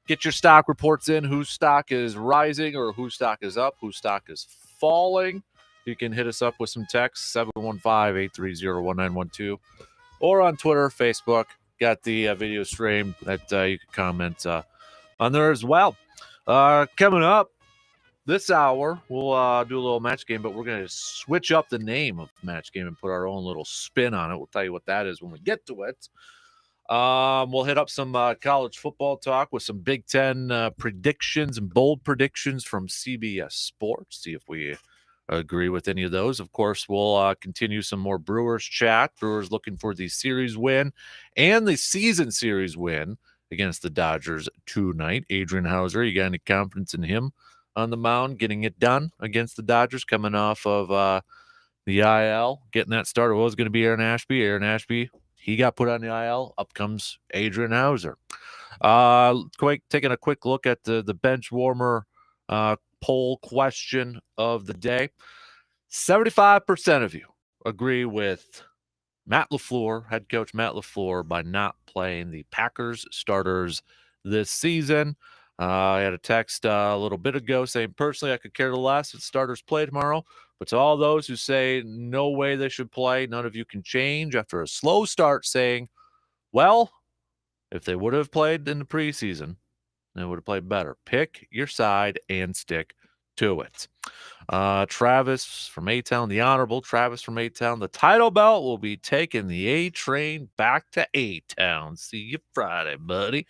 Get your stock reports in, whose stock is rising or whose stock is up, whose stock is falling. You can hit us up with some text, 715-830-1912, or on Twitter, Facebook. Got the video stream that you can comment on there as well. Coming up this hour, we'll do a little match game, but we're going to switch up the name of the match game and put our own little spin on it. We'll tell you what that is when we get to it. We'll hit up some college football talk with some Big Ten predictions and bold predictions from CBS Sports. See if we agree with any of those. Of course, we'll continue some more Brewers chat. Brewers looking for the series win and the season series win against the Dodgers tonight. Adrian Hauser, you got any confidence in him on the mound, getting it done against the Dodgers, coming off of the IL, getting that started? Well, it was going to be Aaron Ashby. Aaron Ashby, he got put on the IL. Up comes Adrian Hauser. Taking a quick look at the bench warmer poll question of the day. 75% of you agree with Matt LaFleur, head coach Matt LaFleur, by not playing the Packers starters this season. I had a text a little bit ago saying, personally, I could care less if starters play tomorrow. But to all those who say no way they should play, none of you can change, after a slow start, saying, well, if they would have played in the preseason, they would have played better. Pick your side and stick to it. Travis from A-Town, the Honorable Travis from A-Town, the title belt will be taking the A-Train back to A-Town. See you Friday, buddy.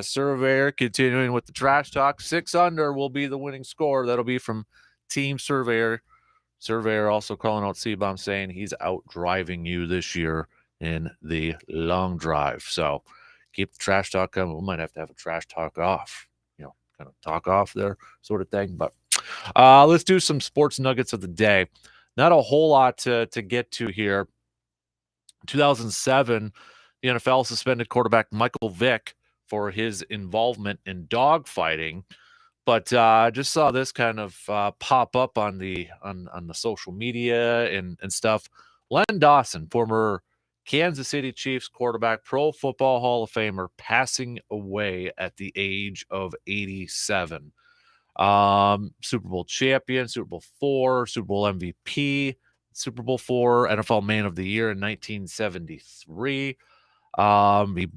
Surveyor continuing with the trash talk. 6 under will be the winning score. That'll be from Team Surveyor. Surveyor also calling out C-Bomb, saying he's out driving you this year in the long drive. So keep the trash talk coming. We might have to have a trash talk off, kind of talk off there sort of thing. But let's do some sports nuggets of the day. Not a whole lot to get to here. 2007, the NFL suspended quarterback Michael Vick for his involvement in dogfighting. But I just saw this kind of pop up on the social media and stuff. Len Dawson, former Kansas City Chiefs quarterback, Pro Football Hall of Famer, passing away at the age of 87. Super Bowl champion, Super Bowl IV, Super Bowl MVP, Super Bowl IV, NFL Man of the Year in 1973. He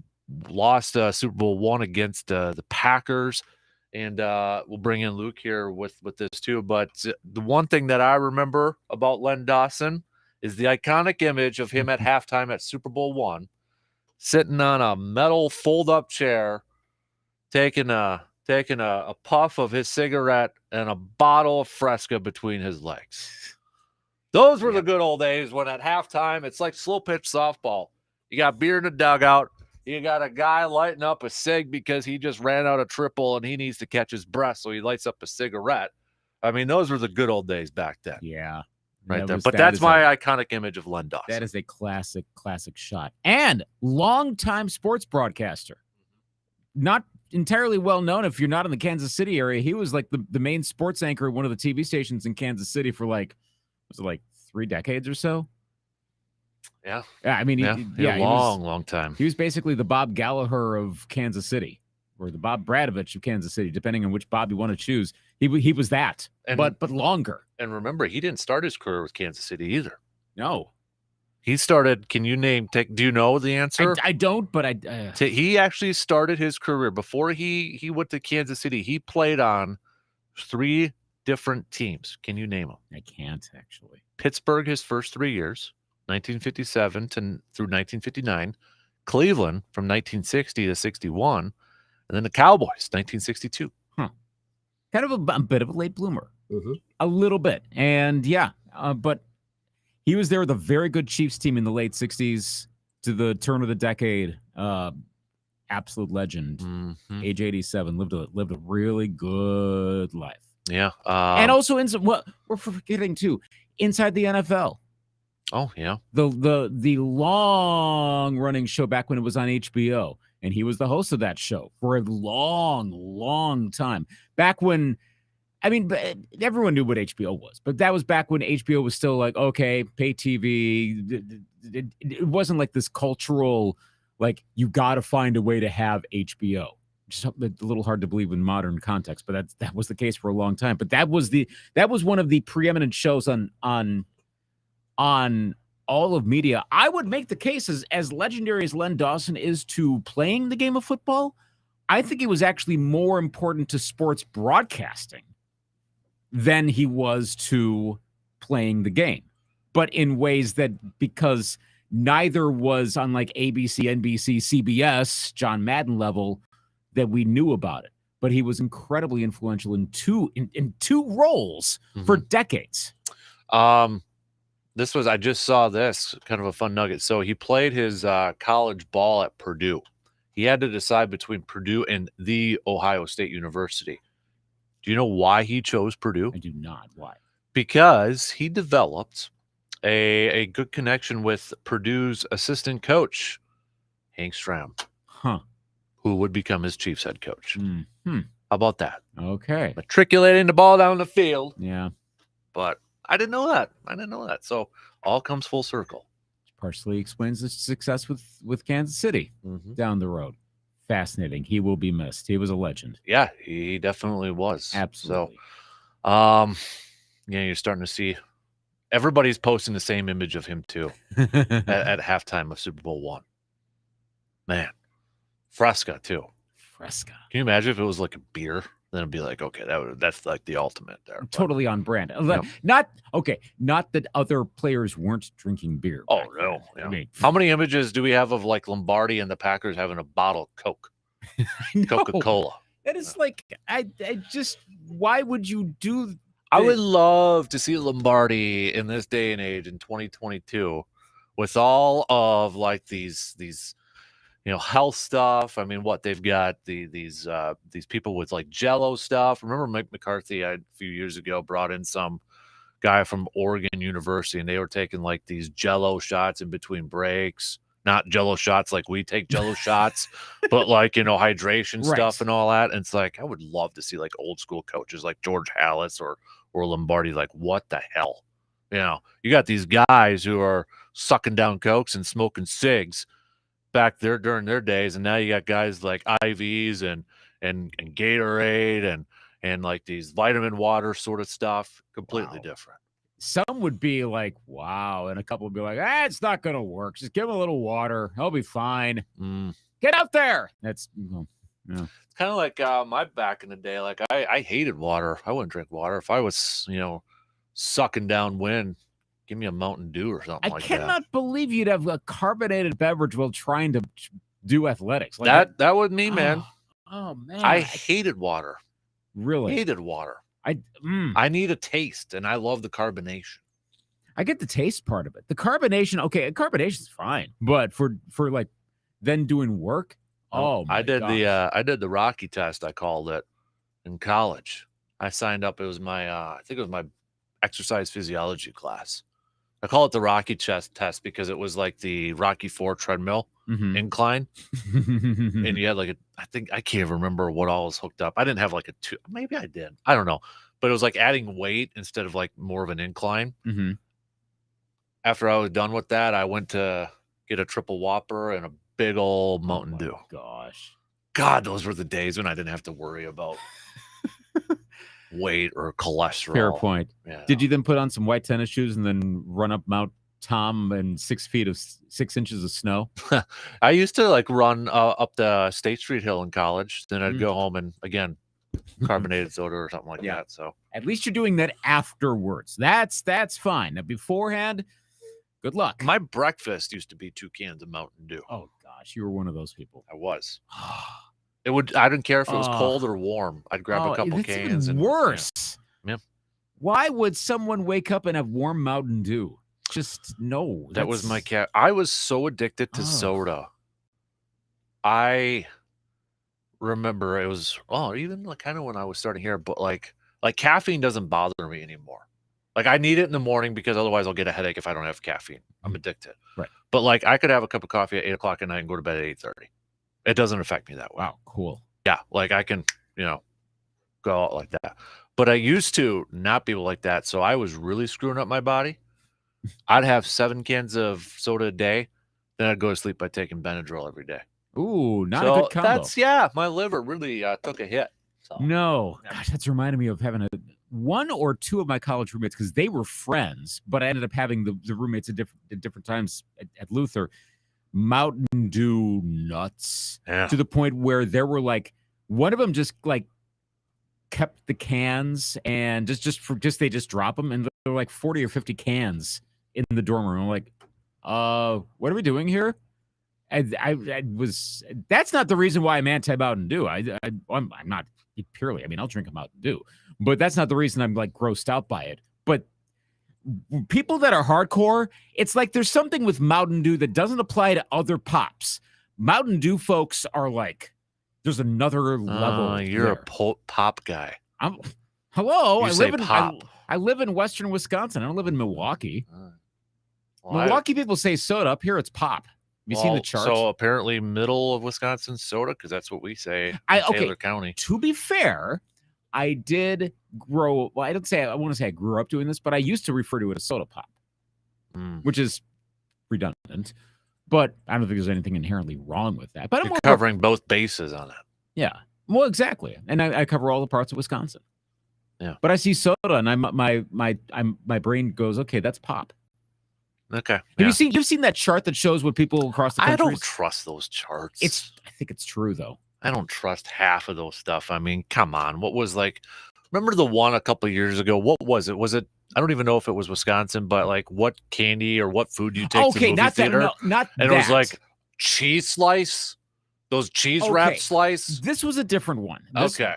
lost Super Bowl I against the Packers. And we'll bring in Luke here with this too. But the one thing that I remember about Len Dawson is the iconic image of him at halftime at Super Bowl I, sitting on a metal fold-up chair, taking a puff of his cigarette and a bottle of Fresca between his legs. Those were the good old days when at halftime, it's like slow pitch softball. You got beer in the dugout. You got a guy lighting up a cig because he just ran out of triple and he needs to catch his breath, so he lights up a cigarette. I mean, those were the good old days back then. Yeah. Right there. But that's my iconic image of Len Dawson. That is a classic shot. And longtime sports broadcaster. Not entirely well known if you're not in the Kansas City area. He was like the main sports anchor at one of the TV stations in Kansas City for was it 3 decades or so? Yeah. I mean, long time. He was basically the Bob Gallagher of Kansas City, or the Bob Bradovich of Kansas City, depending on which Bob you want to choose. He was that, but longer. And remember, he didn't start his career with Kansas City either. No. He started, can you name, do you know the answer? I don't, but he actually started his career, before he went to Kansas City, he played on 3 different teams. Can you name them? I can't, actually. Pittsburgh, his first 3 years. 1957 through 1959, Cleveland from 1960 to 61, and then the Cowboys, 1962. Kind of a bit of a late bloomer, a little bit, and but he was there with a very good Chiefs team in the late 60s to the turn of the decade. Absolute legend. Age 87, lived a really good life. Yeah, and also what we're forgetting too, inside the NFL. Oh, yeah. The long-running show back when it was on HBO, and he was the host of that show for a long, long time. Back when I mean, but everyone knew what HBO was, but that was back when HBO was still like, okay, pay TV. It wasn't like this cultural, like, you got to find a way to have HBO. Just a little hard to believe in modern context, but that was the case for a long time. But that was one of the preeminent shows on all of media. I would make the case as legendary as Len Dawson is to playing the game of football, I think he was actually more important to sports broadcasting than he was to playing the game. But in ways that, because neither was on like ABC, NBC, CBS, John Madden level, that we knew about it. But he was incredibly influential in two roles for decades. I just saw this, kind of a fun nugget. So he played his college ball at Purdue. He had to decide between Purdue and the Ohio State University. Do you know why he chose Purdue? I do not. Why? Because he developed a good connection with Purdue's assistant coach, Hank Stram, who would become his Chiefs head coach. Mm-hmm. How about that? Okay. Matriculating the ball down the field. Yeah. But I didn't know that. So all comes full circle. Partially explains the success with Kansas City down the road. Fascinating. He will be missed. He was a legend. Yeah, he definitely was. Absolutely. So, you're starting to see everybody's posting the same image of him too at halftime of Super Bowl I. Man, Fresca too. Fresca. Can you imagine if it was like a beer? Then it'd be like, okay, that's like the ultimate there. But, totally on brand. Yep. Not that other players weren't drinking beer. Oh no. Yeah. I mean, how many images do we have of like Lombardi and the Packers having a bottle of Coke? Coca-Cola. That is like, I just, why would you do this? I would love to see Lombardi in this day and age in 2022 with all of like these health stuff. I mean, what they've got these people with like Jello stuff. Remember Mike McCarthy a few years ago brought in some guy from Oregon University, and they were taking like these Jello shots in between breaks. Not Jello shots like we take Jello shots, but like, hydration stuff and all that. And it's like, I would love to see like old school coaches like George Halas or Lombardi. Like, what the hell? You got these guys who are sucking down Cokes and smoking cigs back there during their days, and now you got guys like IVs and Gatorade and like these vitamin water sort of stuff. Completely different. Some would be like, wow, and a couple would be like, it's not going to work. Just give him a little water. He'll be fine. Get out there. That's, It's kind of like my back in the day. Like I hated water. I wouldn't drink water. If I was, sucking down wind, give me a Mountain Dew or something like that. I cannot believe you'd have a carbonated beverage while trying to do athletics. Like that was me, man. Oh man. I hated water. Really? Hated water. I need a taste, and I love the carbonation. I get the taste part of it. The carbonation, okay, carbonation's fine, but for like then doing work, I did the Rocky test, I called it, in college. I signed up. It was my I think it was my exercise physiology class. I call it the Rocky test because it was like the Rocky IV treadmill incline. And you had like I can't remember what all was hooked up. I didn't have like a two. Maybe I did. I don't know. But it was like adding weight instead of like more of an incline. After I was done with that, I went to get a triple Whopper and a big old Mountain Dew. Gosh. God, those were the days when I didn't have to worry about weight or cholesterol. Fair point. Yeah. Did you then put on some white tennis shoes and then run up Mount Tom and 6 inches of snow? I used to like run up the State Street Hill in college. Then I'd go home and again, carbonated soda or something like that. So at least you're doing that afterwards. That's fine. Now beforehand, good luck. My breakfast used to be 2 cans of Mountain Dew. Oh gosh, you were one of those people. I was. I didn't care if it was cold or warm. I'd grab a couple cans. Even worse. Yeah. Why would someone wake up and have warm Mountain Dew? Just no. That was my cat. I was so addicted to soda. I remember it was even like kind of when I was starting here, but like caffeine doesn't bother me anymore. Like I need it in the morning because otherwise I'll get a headache if I don't have caffeine. I'm addicted. Right. But like I could have a cup of coffee at 8:00 at night and go to bed at 8:30. It doesn't affect me that way. Wow, cool. Yeah, like I can, go out like that. But I used to not be like that, so I was really screwing up my body. I'd have 7 cans of soda a day, then I'd go to sleep by taking Benadryl every day. Ooh, not a good combo. My liver really took a hit. So. No. Gosh, that's reminded me of having one or two of my college roommates, because they were friends, but I ended up having the roommates at different times at Luther, Mountain Dew nuts, to the point where there were like, one of them just like kept the cans and they just drop them, and there were like 40 or 50 cans in the dorm room. I'm like, what are we doing here? That's not the reason why I'm anti-Mountain Dew. I'm not purely, I'll drink a Mountain Dew, but that's not the reason I'm like grossed out by it. But people that are hardcore, it's like there's something with Mountain Dew that doesn't apply to other pops. Mountain Dew folks are like, there's another level. You're a pop guy. Hello. I live in Western Wisconsin. I don't live in Milwaukee. Milwaukee people say soda. Up here, it's pop. Have you seen the charts? So apparently middle of Wisconsin soda, because that's what we say in Taylor County. To be fair, I did grow. Well, I want to say I grew up doing this, but I used to refer to it as soda pop, which is redundant. But I don't think there's anything inherently wrong with that. But You're covering both bases on it. Yeah. Well, exactly. And I cover all the parts of Wisconsin. Yeah. But I see soda, and my brain goes, okay, that's pop. Okay. You've seen that chart that shows what people across the country? I don't trust those charts. I think it's true though. I don't trust half of those stuff. Come on. What was remember the one a couple of years ago? What was it? Was it, I don't even know if it was Wisconsin, but like what candy or what food you take to the movie theater? It was like cheese slice. Those cheese wrap slice. This was a different one.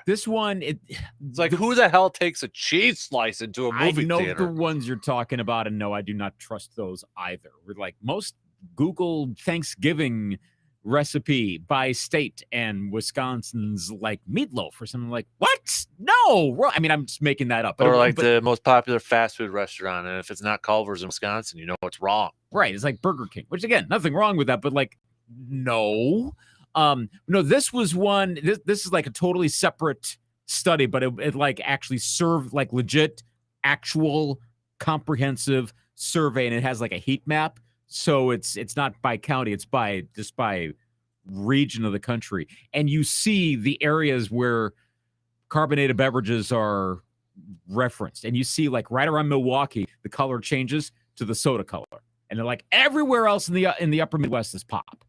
This one, it's like, who the hell takes a cheese slice into a movie theater? I know the ones you're talking about, and no, I do not trust those either. We're like, most Google Thanksgiving recipe by state, and Wisconsin's like meatloaf or something. Like, what? No. I'm just making that up. Or the most popular fast food restaurant, and if it's not Culver's in Wisconsin, you know it's wrong. Right. It's like Burger King, which again, nothing wrong with that, but like, no. No, this was one. This is like a totally separate study, but it like actually served like legit, actual, comprehensive survey, and it has like a heat map. So it's not by county; it's by region of the country, and you see the areas where carbonated beverages are referenced, and you see like right around Milwaukee, the color changes to the soda color, and they're like everywhere else in the upper Midwest is pop.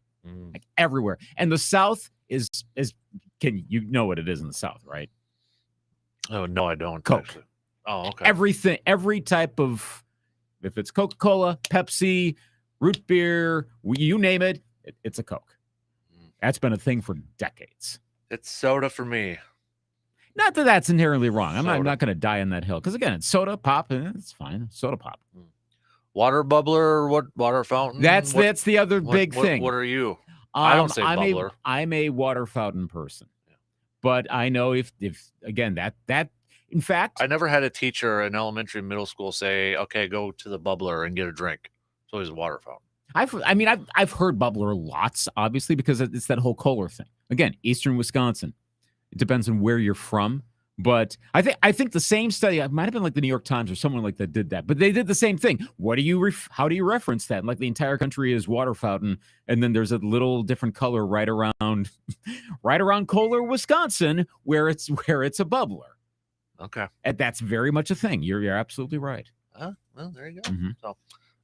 Like everywhere. And the South is you know what it is in the South, right? Oh, no, I don't. Coke. Actually. Oh, okay. Everything, every type of, if it's Coca-Cola, Pepsi, root beer, you name it, it's a Coke. That's been a thing for decades. It's soda for me. Not that that's inherently wrong. I'm not going to die on that hill. Because again, it's soda, pop, and it's fine. Soda pop. Water bubbler, what water fountain? That's the other big thing. What are you? I don't say bubbler. I'm a water fountain person. But I know if again that in fact, I never had a teacher in elementary, middle school say, "Okay, go to the bubbler and get a drink." It's always a water fountain. I've heard bubbler lots, obviously, because it's that whole Kohler thing. Again, Eastern Wisconsin. It depends on where you're from. But I think the same study, it might have been like the New York Times or someone like that did that, but they did the same thing. How do you reference that? Like the entire country is water fountain, and then there's a little different color right around Kohler, Wisconsin, where it's a bubbler. Okay, and that's very much a thing. You're absolutely right. Well, there you go. Mm-hmm. So,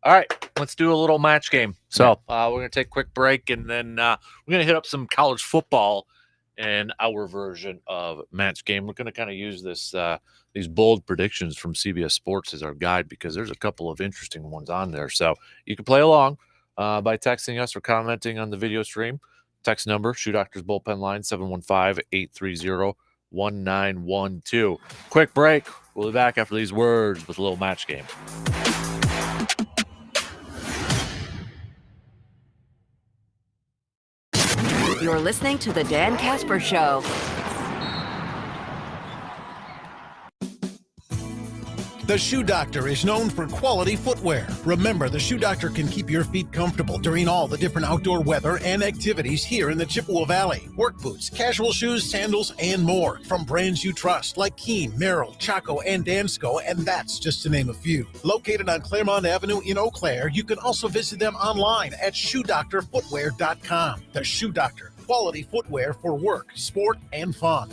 all right, let's do a little match game. So we're gonna take a quick break, and then we're gonna hit up some college football. And our version of match game, we're going to kind of use these bold predictions from CBS Sports as our guide, because there's a couple of interesting ones on there. So you can play along by texting us or commenting on the video stream. Text number, Shoe Doctors Bullpen Line, 715-830-1912. Quick break. We'll be back after these words with a little match game. You're listening to The Dan Kasper Show. The Shoe Doctor is known for quality footwear. Remember, the Shoe Doctor can keep your feet comfortable during all the different outdoor weather and activities here in the Chippewa Valley. Work boots, casual shoes, sandals, and more from brands you trust like Keen, Merrill, Chaco, and Dansko, and that's just to name a few. Located on Claremont Avenue in Eau Claire, you can also visit them online at shoedoctorfootwear.com. The Shoe Doctor, quality footwear for work, sport, and fun.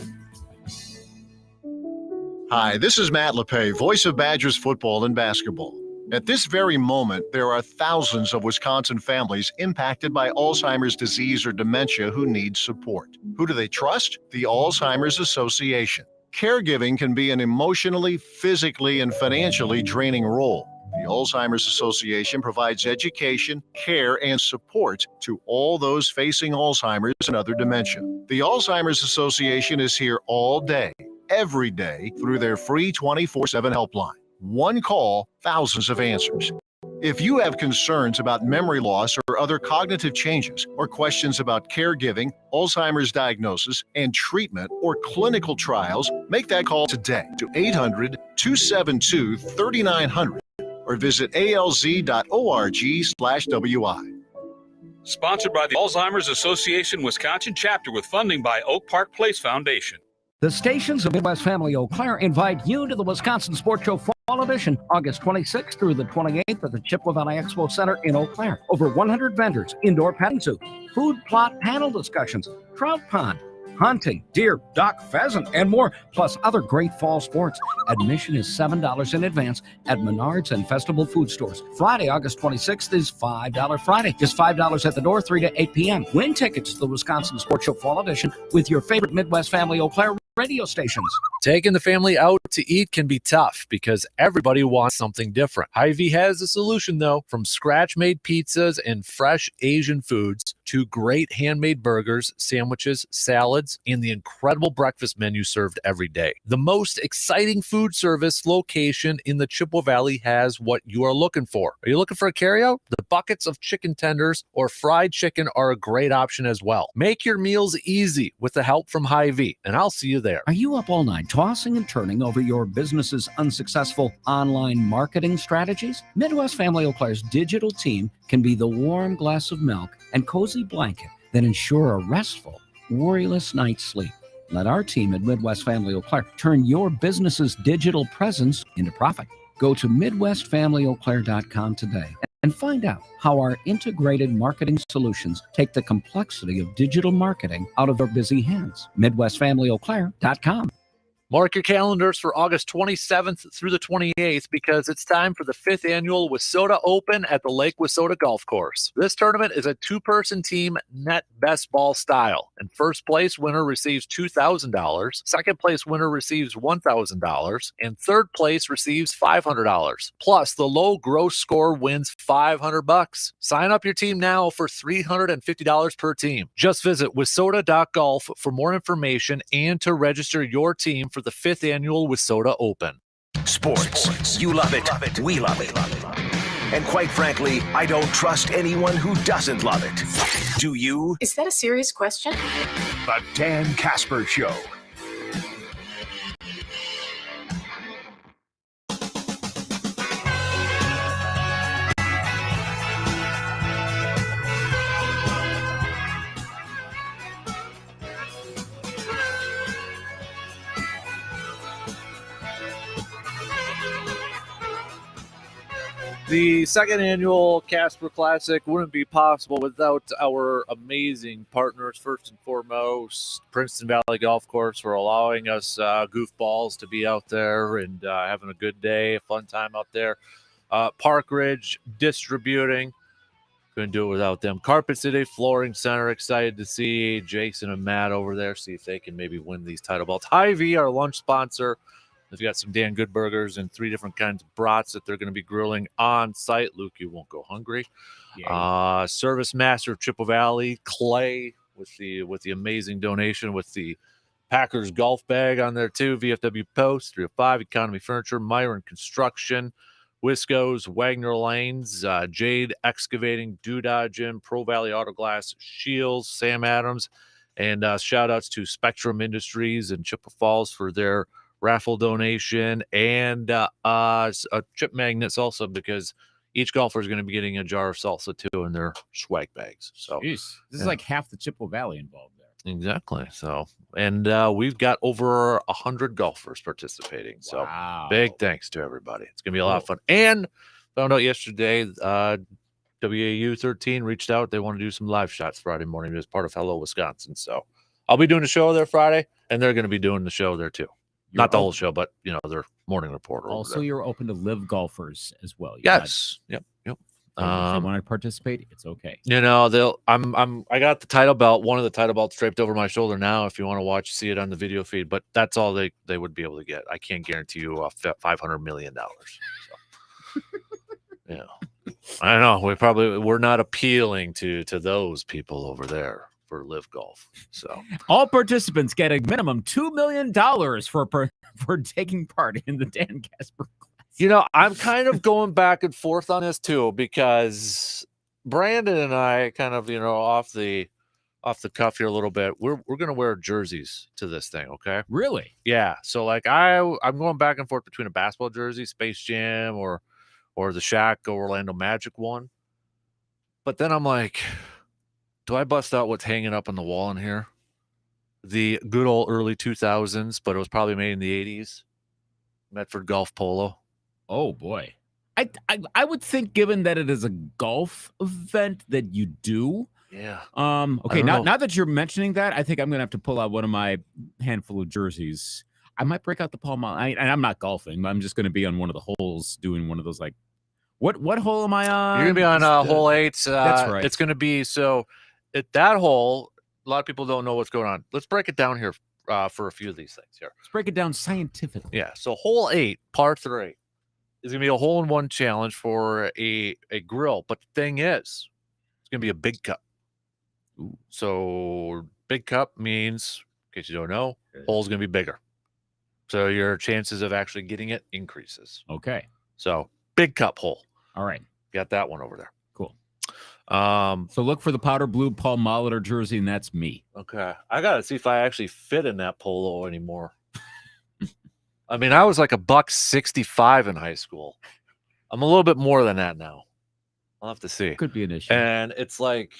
Hi, this is Matt LePay, voice of Badgers football and basketball. At this very moment, there are thousands of Wisconsin families impacted by Alzheimer's disease or dementia who need support. Who do they trust? The Alzheimer's Association. Caregiving can be an emotionally, physically, and financially draining role. The Alzheimer's Association provides education, care, and support to all those facing Alzheimer's and other dementia. The Alzheimer's Association is here all day, every day, through their free 24/7 helpline. One call, thousands of answers. If you have concerns about memory loss or other cognitive changes, or questions about caregiving, Alzheimer's diagnosis and treatment, or clinical trials, make that call today to 800-272-3900 or visit alz.org/WI. Sponsored by the Alzheimer's Association Wisconsin chapter with funding by Oak Park Place Foundation. The stations of Midwest Family Eau Claire invite you to the Wisconsin Sports Show Fall Edition, August 26th through the 28th at the Chippewa Valley Expo Center in Eau Claire. Over 100 vendors, indoor petting zoo, food plot panel discussions, trout pond, hunting, deer, duck, pheasant, and more, plus other great fall sports. Admission is $7 in advance at Menards and Festival Food Stores. Friday, August 26th is $5 Friday. Just $5 at the door, 3 to 8 p.m. Win tickets to the Wisconsin Sports Show Fall Edition with your favorite Midwest Family Eau Claire radio stations. Taking the family out to eat can be tough because everybody wants something different. Hy-Vee has a solution, though. From scratch-made pizzas and fresh Asian foods to great handmade burgers, sandwiches, salads, and the incredible breakfast menu served every day. The most exciting food service location in the Chippewa Valley has what you are looking for. Are you looking for a carryout? The buckets of chicken tenders or fried chicken are a great option as well. Make your meals easy with the help from Hy-Vee, and I'll see you there. Are you up all night tossing and turning over your business's unsuccessful online marketing strategies? Midwest Family Eau Claire's digital team can be the warm glass of milk and cozy blanket that ensure a restful, worryless night's sleep. Let our team at Midwest Family Eau Claire turn your business's digital presence into profit. Go to MidwestFamilyEauClaire.com today and find out how our integrated marketing solutions take the complexity of digital marketing out of our busy hands. MidwestFamilyEauClaire.com. Mark your calendars for August 27th through the 28th because it's time for the 5th annual Wissota Open at the Lake Wissota Golf Course. This tournament is a two-person team net best ball style, and first place winner receives $2,000, second place winner receives $1,000, and third place receives $500. Plus, the low gross score wins $500. Sign up your team now for $350 per team. Just visit wissota.golf for more information and to register your team for the 5th annual Wissota Open. Sports. You love it. We love it. And quite frankly, I don't trust anyone who doesn't love it. Do you? Is that a serious question? The Dan Kasper Show. The second annual Kasper Classic wouldn't be possible without our amazing partners. First and foremost, Princeton Valley Golf Course for allowing us goofballs to be out there and having a good day, a fun time out there. Park Ridge Distributing, couldn't do it without them. Carpet City Flooring Center, excited to see Jason and Matt over there, see if they can maybe win these title belts. Hy-Vee, our lunch sponsor. They've got some Dan Good burgers and 3 different kinds of brats that they're going to be grilling on site. Luke, you won't go hungry. Service Master of Chippewa Valley, Clay, with the amazing donation with the Packers golf bag on there too. VFW Post, 305 Economy Furniture, Myron Construction, Wisco's, Wagner Lanes, Jade Excavating, Doodah Gym, Pro Valley Auto Glass, Shields, Sam Adams, and shout outs to Spectrum Industries and Chippewa Falls for their raffle donation and a chip magnets also, because each golfer is going to be getting a jar of salsa too in their swag bags. So Jeez, this is like half the Chippewa Valley involved there. Exactly. So, and we've got over 100 golfers participating. So big thanks to everybody. It's going to be a lot of fun. And found out yesterday, WAU 13 reached out. They want to do some live shots Friday morning as part of Hello Wisconsin. So I'll be doing a show there Friday, and they're going to be doing the show there too. Not the whole show, but their morning reporter. Also, you're open to live golfers as well. Yes. Yep. If they want to participate, it's okay. I got the title belt, one of the title belts draped over my shoulder now. If you want to see it on the video feed, but that's all they would be able to get. I can't guarantee you $500 million. So, I know we're not appealing to those people over there for live golf. So all participants get a minimum $2 million for taking part in the Dan Kasper class. I'm kind of going back and forth on this too, because Brandon and I kind of, off the cuff here a little bit, we're going to wear jerseys to this thing. Okay. Really? Yeah. So like I'm going back and forth between a basketball jersey, Space Jam, or the Shaq Orlando Magic one. But then I'm like, do I bust out what's hanging up on the wall in here? The good old early 2000s, but it was probably made in the 80s. Medford Golf Polo. Oh boy. I would think, given that it is a golf event, that you do. Yeah. Okay. Now that you're mentioning that, I think I'm gonna have to pull out one of my handful of jerseys. I might break out the Paul Mall. And I'm not golfing. I'm just gonna be on one of the holes doing one of those like. What hole am I on? You're gonna be on hole 8. That's right. It's gonna be at that hole. A lot of people don't know what's going on. Let's break it down here for a few of these things here. Let's break it down scientifically. Yeah. So hole 8, par 3, is gonna be a hole-in-one challenge for a grill. But the thing is, it's gonna be a big cup. Ooh. So big cup means, in case you don't know, hole's gonna be bigger. So your chances of actually getting it increases. Okay. So big cup hole. All right. Got that one over there. Cool. So look for the powder blue Paul Molitor jersey, and that's me. Okay. I got to see if I actually fit in that polo anymore. I mean, I was like $165 in high school. I'm a little bit more than that now. I'll have to see. Could be an issue. And it's like,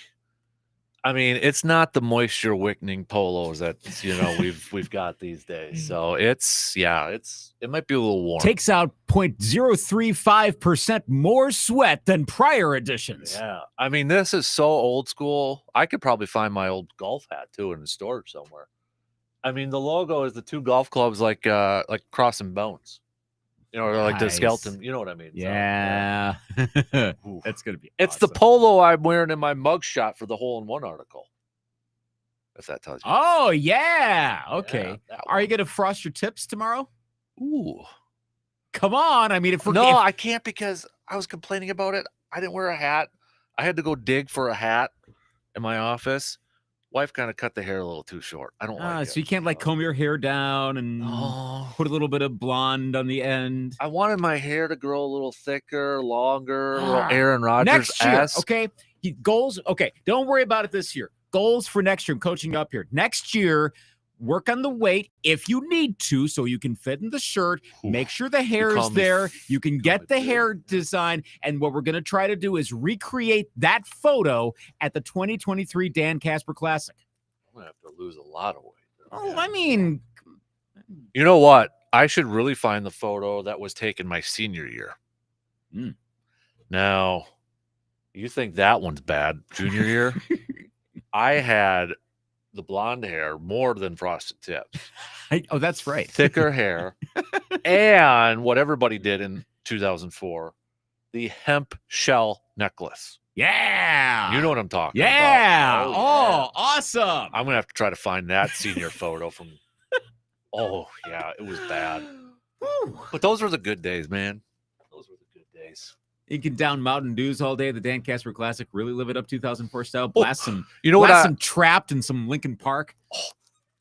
I mean, it's not the moisture wickening polos that we've got these days. So it might be a little warm. Takes out 0.035% more sweat than prior editions. Yeah, I mean, this is so old school. I could probably find my old golf hat too in the storage somewhere. I mean, the logo is the two golf clubs like Cross and Bones. Like the skeleton. You know what I mean? Yeah. So, That's going to be It's awesome. the polo I'm wearing in my mugshot for the hole-in-one article. If that tells you. Oh, yeah. Okay. Yeah, Are you going to frost your tips tomorrow? Ooh. Come on. I mean, I can't, because I was complaining about it. I didn't wear a hat. I had to go dig for a hat in my office. Wife kind of cut the hair a little too short. I don't like it. So you can't comb your hair down and put a little bit of blonde on the end. I wanted my hair to grow a little thicker, longer, a little Aaron Rodgers. Next year, okay? Goals, okay. Don't worry about it this year. Goals for next year. I'm coaching you up here. Next year, work on the weight if you need to, so you can fit in the shirt. Make sure the hair is there. You can get the hair design. And what we're going to try to do is recreate that photo at the 2023 Dan Kasper Classic. I'm going to have to lose a lot of weight. Oh, I mean, you know what? I should really find the photo that was taken my senior year. Now, you think that one's bad? Junior year? I had the blonde hair more than frosted tips. Oh, that's right. Thicker hair. And what everybody did in 2004, the hemp shell necklace. Yeah. You know what I'm talking about. Yeah. Oh, awesome. I'm going to have to try to find that senior photo from. Oh, yeah, it was bad. But those were the good days, man. Those were the good days. You can down Mountain Dews all day. The Dan Kasper Classic, really live it up 2004 style. Blast some, some Trapped and some Linkin Park. Oh,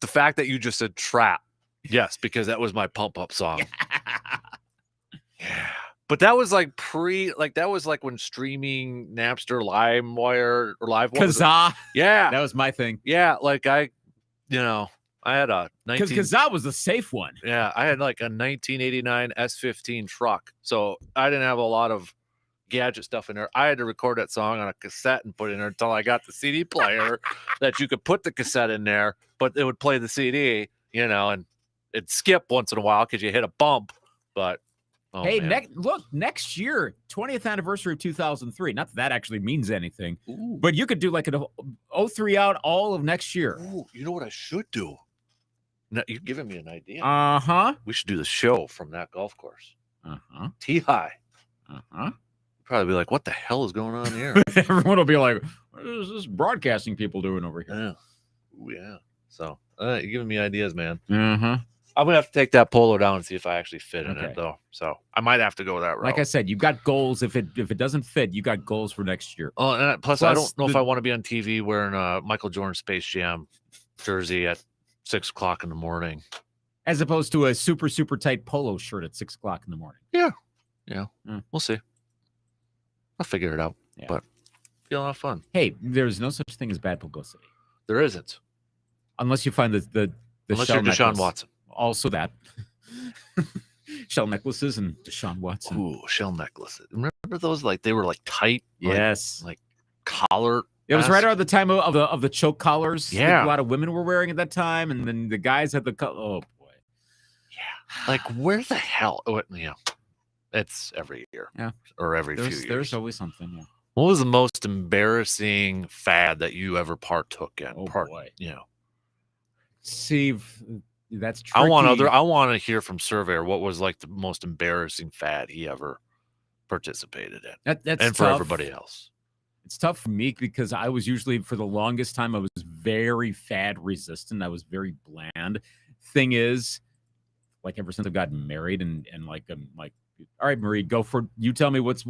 the fact that you just said Trap. Yes, because that was my pump up song. Yeah. But that was like that was like when streaming Napster, LimeWire, or LiveWire. Kazaa. Yeah. That was my thing. Yeah. Like I had a because that was a safe one. Yeah, I had like a 1989 S15 truck, so I didn't have a lot of gadget stuff in there. I had to record that song on a cassette and put it in there until I got the CD player that you could put the cassette in there, but it would play the CD, and it'd skip once in a while because you hit a bump. But next year, 20th anniversary of 2003. Not that actually means anything, but you could do like an 03 out all of next year. Ooh, you know what I should do? No, you're giving me an idea. We should do the show from that golf course. T-High. Probably be like, what the hell is going on here? Everyone will be like, what is this broadcasting people doing over here? Yeah. Ooh, yeah. So you're giving me ideas, man. I'm going to have to take that polo down and see if I actually fit in it, though. So I might have to go that route. Like I said, you've got goals. If it doesn't fit, you got goals for next year. Oh, and plus I don't know if I want to be on TV wearing a Michael Jordan Space Jam jersey at 6 o'clock in the morning. As opposed to a super, super tight polo shirt at 6 o'clock in the morning. Yeah. We'll see. I'll figure it out. Yeah. But be a lot of fun. Hey, there's no such thing as bad publicity. There isn't. Unless you find the Unless shell you're Deshaun necklace. Watson. Also that. Shell necklaces and Deshaun Watson. Ooh, shell necklaces. Remember those? Like they were like tight. Yes. Like collar. It was right around the time of the choke collars. Yeah. That a lot of women were wearing at that time, and then the guys had the oh boy. Yeah. Like where the hell? It's every year. Yeah. Or every few years. There's always something. Yeah. What was the most embarrassing fad that you ever partook in? Oh boy. See, that's tricky. I want to hear from Surveyor what was like the most embarrassing fad he ever participated in. That's and tough. for everybody else. It's tough for me because I was usually, for the longest time, I was very fad resistant. I was very bland. Thing is, like ever since I've gotten married and like I'm like, all right, Marie, go for you. Tell me what's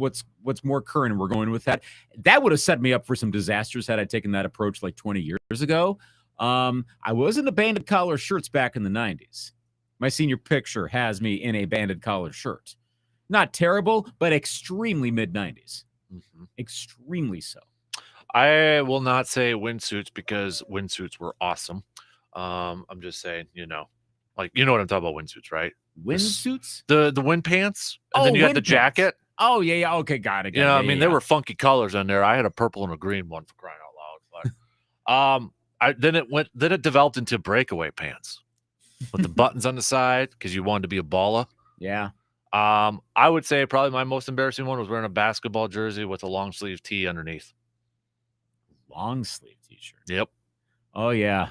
more current, and we're going with that. That would have set me up for some disasters had I taken that approach like 20 years ago. I was in the banded collar shirts back in the 90s. My senior picture has me in a banded collar shirt. Not terrible, but extremely mid-90s. Extremely so. I will not say windsuits because windsuits were awesome. I'm just saying, like you know what I'm talking about, windsuits, right? Windsuits? The wind pants, and then you had the jacket. Oh yeah. Okay, got it. They were funky colors on there. I had a purple and a green one for crying out loud. But then it developed into breakaway pants with the buttons on the side because you wanted to be a baller. Yeah. I would say probably my most embarrassing one was wearing a basketball jersey with a long sleeve tee underneath. Long sleeve t-shirt. Yep. Oh yeah.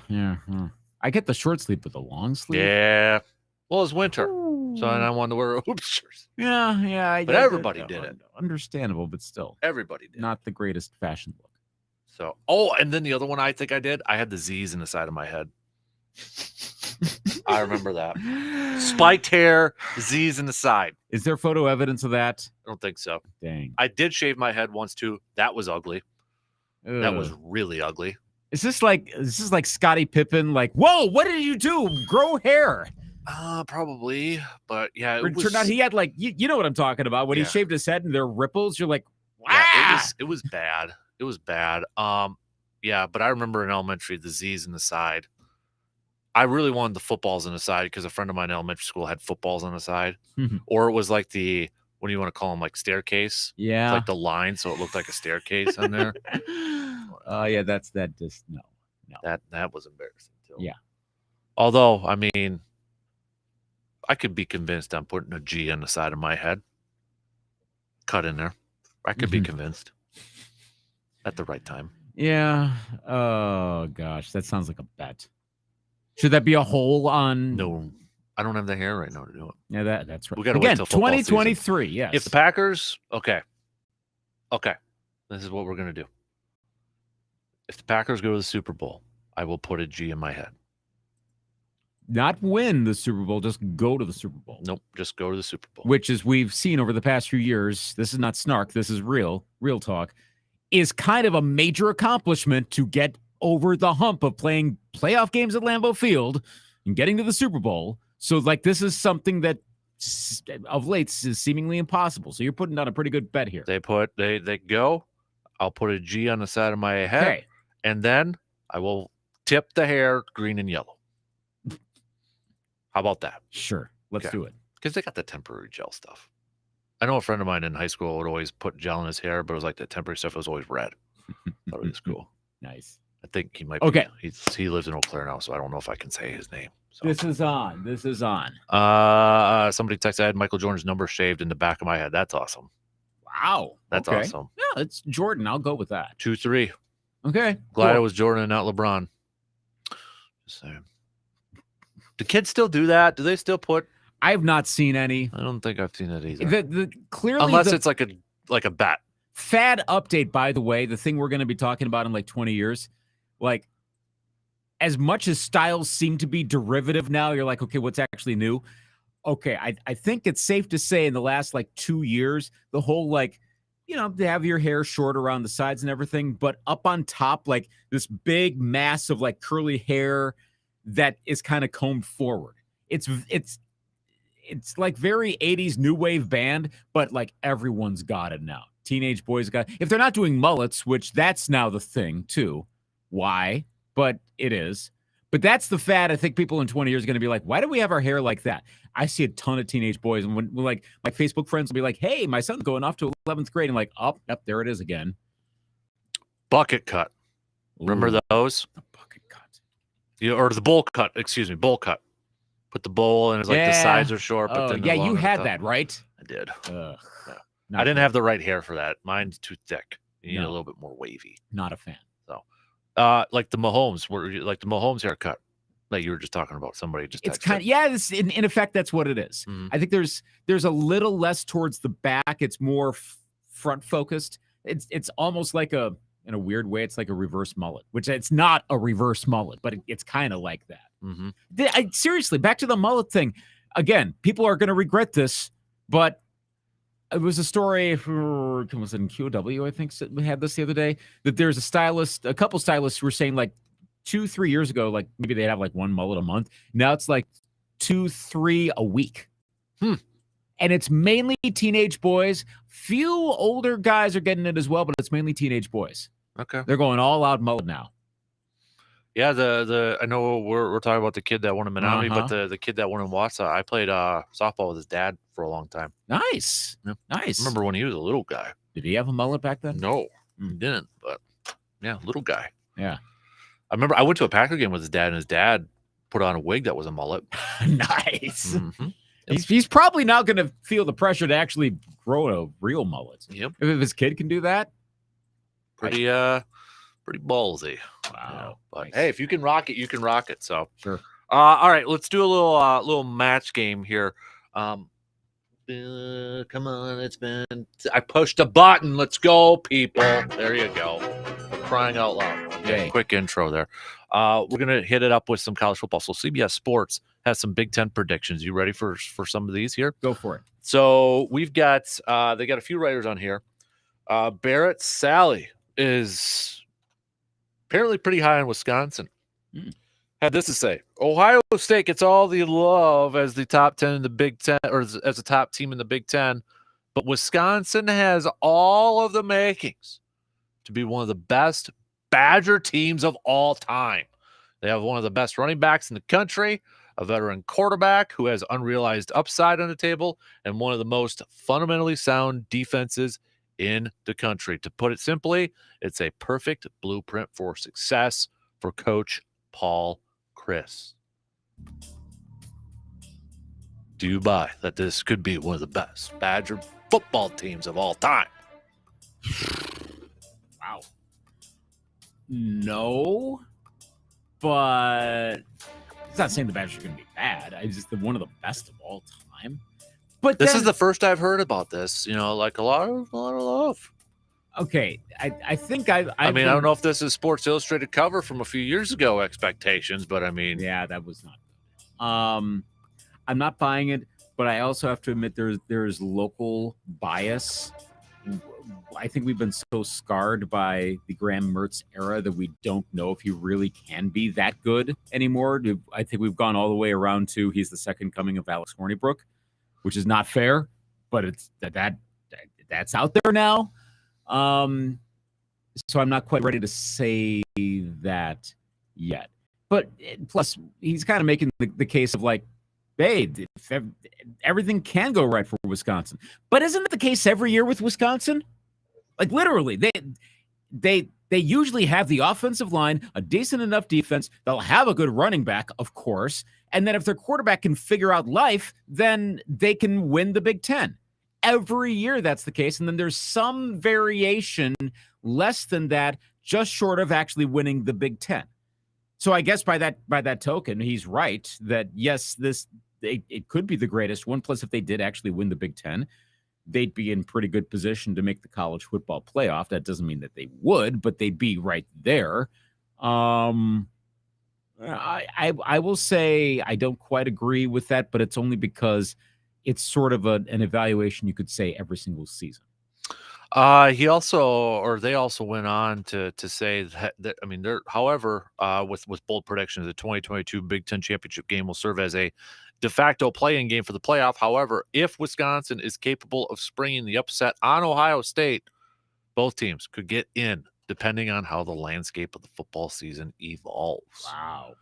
I get the short sleeve with the long sleeve. Yeah. Well, it's winter, so I wanted to wear a hoop shirt. Yeah. But everybody did it. Understandable, but still, everybody did. Not the greatest fashion look. So, and then the other one I think I did, I had the Z's in the side of my head. I remember that. Spiked hair, Z's in the side. Is there photo evidence of that? I don't think so. Dang. I did shave my head once too. That was ugly. Ugh. That was really ugly. Is this like Scottie Pippen? Like, whoa, what did you do? Grow hair? Probably. But yeah, it turned out he had like you know what I'm talking about. When he shaved his head and there are ripples, you're like, wow. Yeah, it was bad. It was bad. Yeah, but I remember in elementary the Z's in the side. I really wanted the footballs on the side because a friend of mine in elementary school had footballs on the side. Or it was like what do you want to call them? Like staircase? Yeah. It's like the line, so it looked like a staircase on there. Oh, yeah, that just no. That was embarrassing too. Yeah. Although, I mean, I could be convinced I'm putting a G on the side of my head. Cut in there. I could be convinced at the right time. Yeah. Oh gosh, that sounds like a bet. Should that be a hole on? No, I don't have the hair right now to do it. Yeah, that's right. We got to wait till 2023. Yes. If the Packers, okay, this is what we're gonna do. If the Packers go to the Super Bowl, I will put a G in my head. Not win the Super Bowl, just go to the Super Bowl. Nope, just go to the Super Bowl. Which, as we've seen over the past few years, this is not snark, this is real talk, is kind of a major accomplishment to get over the hump of playing playoff games at Lambeau Field and getting to the Super Bowl. So, like, this is something that of late is seemingly impossible. So you're putting down a pretty good bet here. They go. I'll put a G on the side of my head, and then I will tip the hair green and yellow. How about that? Sure. Let's do it. Because they got the temporary gel stuff. I know a friend of mine in high school would always put gel in his hair, but it was like the temporary stuff was always red. Thought it was cool. Nice. I think he might be. He lives in Eau Claire now, so I don't know if I can say his name. So. This is on. Somebody texted I had Michael Jordan's number shaved in the back of my head. That's awesome. Wow. That's awesome. Yeah, it's Jordan. I'll go with that. 2-3. Okay. Glad it was Jordan and not LeBron. Just saying. Do kids still do that? Do they still put? I have not seen any. I don't think I've seen it either. Clearly, unless it's like a bet. Fad update, by the way, the thing we're going to be talking about in like 20 years, like as much as styles seem to be derivative now, you're like, okay, what's actually new? Okay, I think it's safe to say in the last like 2 years, the whole like, they have your hair short around the sides and everything, but up on top, like this big mass of like curly hair that is kind of combed forward. It's like very 80s new wave band, but like everyone's got it now. Teenage boys got, if they're not doing mullets, which that's now the thing too. Why? But it is. But that's the fad. I think people in 20 years are going to be like, why do we have our hair like that? I see a ton of teenage boys, and when like my Facebook friends will be like, hey, my son's going off to 11th grade. I'm like, yep, there it is again. Bucket cut. Remember those? The bucket cut. Or the bowl cut. Excuse me, bowl cut. Put the bowl and it's like the sides are short. But then you had that, right? I did. Yeah. I didn't have the right hair for that. Mine's too thick. You need a little bit more wavy. Not a fan. So, like the Mahomes haircut that you were just talking about. Somebody just it's kind of in effect that's what it is. Mm-hmm. I think there's a little less towards the back. It's more front focused. It's almost like in a weird way, it's like a reverse mullet, which it's not a reverse mullet, but it's kind of like that. Mm-hmm. Seriously, back to the mullet thing. Again, people are going to regret this, but it was a story was it in QW, I think we had this the other day, that there's a couple stylists who were saying like 2-3 years ago, like maybe they'd have like one mullet a month. Now it's like 2-3 a week. And it's mainly teenage boys. Few older guys are getting it as well, but it's mainly teenage boys. Okay. They're going all out mullet now. Yeah, I know we're talking about the kid that won in Menominee, but the kid that won in Wausau, I played softball with his dad for a long time. Nice. Yeah. Nice. I remember when he was a little guy. Did he have a mullet back then? No, he didn't, but yeah, little guy. Yeah. I remember I went to a Packer game with his dad, and his dad put on a wig that was a mullet. Nice. Mm-hmm. He's probably not going to feel the pressure to actually grow a real mullet. Yep. If his kid can do that. Pretty ballsy. Wow. But nice. hey, if you can rock it, you can rock it. So sure. All right, let's do a little match game here. Come on, I pushed a button. Let's go, people. There you go. Crying out loud. Okay, quick intro there. We're gonna hit it up with some college football. So CBS Sports has some Big Ten predictions. You ready for some of these here? Go for it. So we've got they got a few writers on here. Barrett Sally is apparently pretty high on Wisconsin. Had this to say: Ohio State gets all the love as the top 10 in the Big Ten, or as a top team in the Big Ten, but Wisconsin has all of the makings to be one of the best Badger teams of all time. They have one of the best running backs in the country, a veteran quarterback who has unrealized upside on the table, and one of the most fundamentally sound defenses in the country. To put it simply, it's a perfect blueprint for success for Coach Paul Chris. Do you buy that this could be one of the best Badger football teams of all time? Wow. No, but it's not saying the Badgers are going to be bad. It's just one of the best of all time. But this is the first I've heard about this. Like a lot of love. Okay, I think I don't know if this is Sports Illustrated cover from a few years ago expectations, but I mean, yeah, that was not good. I'm not buying it, but I also have to admit there's local bias. I think we've been so scarred by the Graham Mertz era that we don't know if he really can be that good anymore. I think we've gone all the way around to he's the second coming of Alex Hornibrook, which is not fair, but it's that's out there now. So I'm not quite ready to say that yet. But plus, he's kind of making the case of like, everything can go right for Wisconsin. But isn't it the case every year with Wisconsin? Like literally, they usually have the offensive line, a decent enough defense. They'll have a good running back, of course. And then if their quarterback can figure out life, then they can win the Big Ten. Every year that's the case. And then there's some variation less than that, just short of actually winning the Big Ten. So I guess by that token, he's right that yes, it could be the greatest one. Plus, if they did actually win the Big Ten, they'd be in pretty good position to make the college football playoff. That doesn't mean that they would, but they'd be right there. I will say I don't quite agree with that, but it's only because it's sort of an evaluation you could say every single season. They also went on to say that I mean, with bold predictions, the 2022 Big Ten championship game will serve as a de facto play-in game for the playoff. However, if Wisconsin is capable of springing the upset on Ohio State, both teams could get in, depending on how the landscape of the football season evolves. Wow.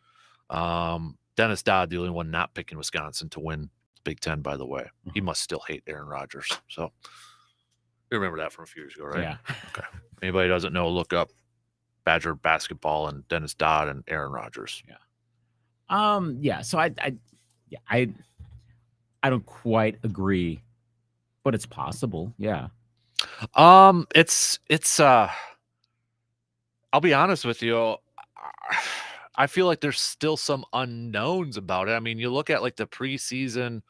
Dennis Dodd, the only one not picking Wisconsin to win Big Ten, by the way. He must still hate Aaron Rodgers. So you remember that from a few years ago, right? Yeah. Okay. Anybody who doesn't know, look up Badger basketball and Dennis Dodd and Aaron Rodgers. Yeah. Yeah. So I don't quite agree, but it's possible. Yeah. It's I'll be honest with you. I feel like there's still some unknowns about it. I mean, you look at like the preseason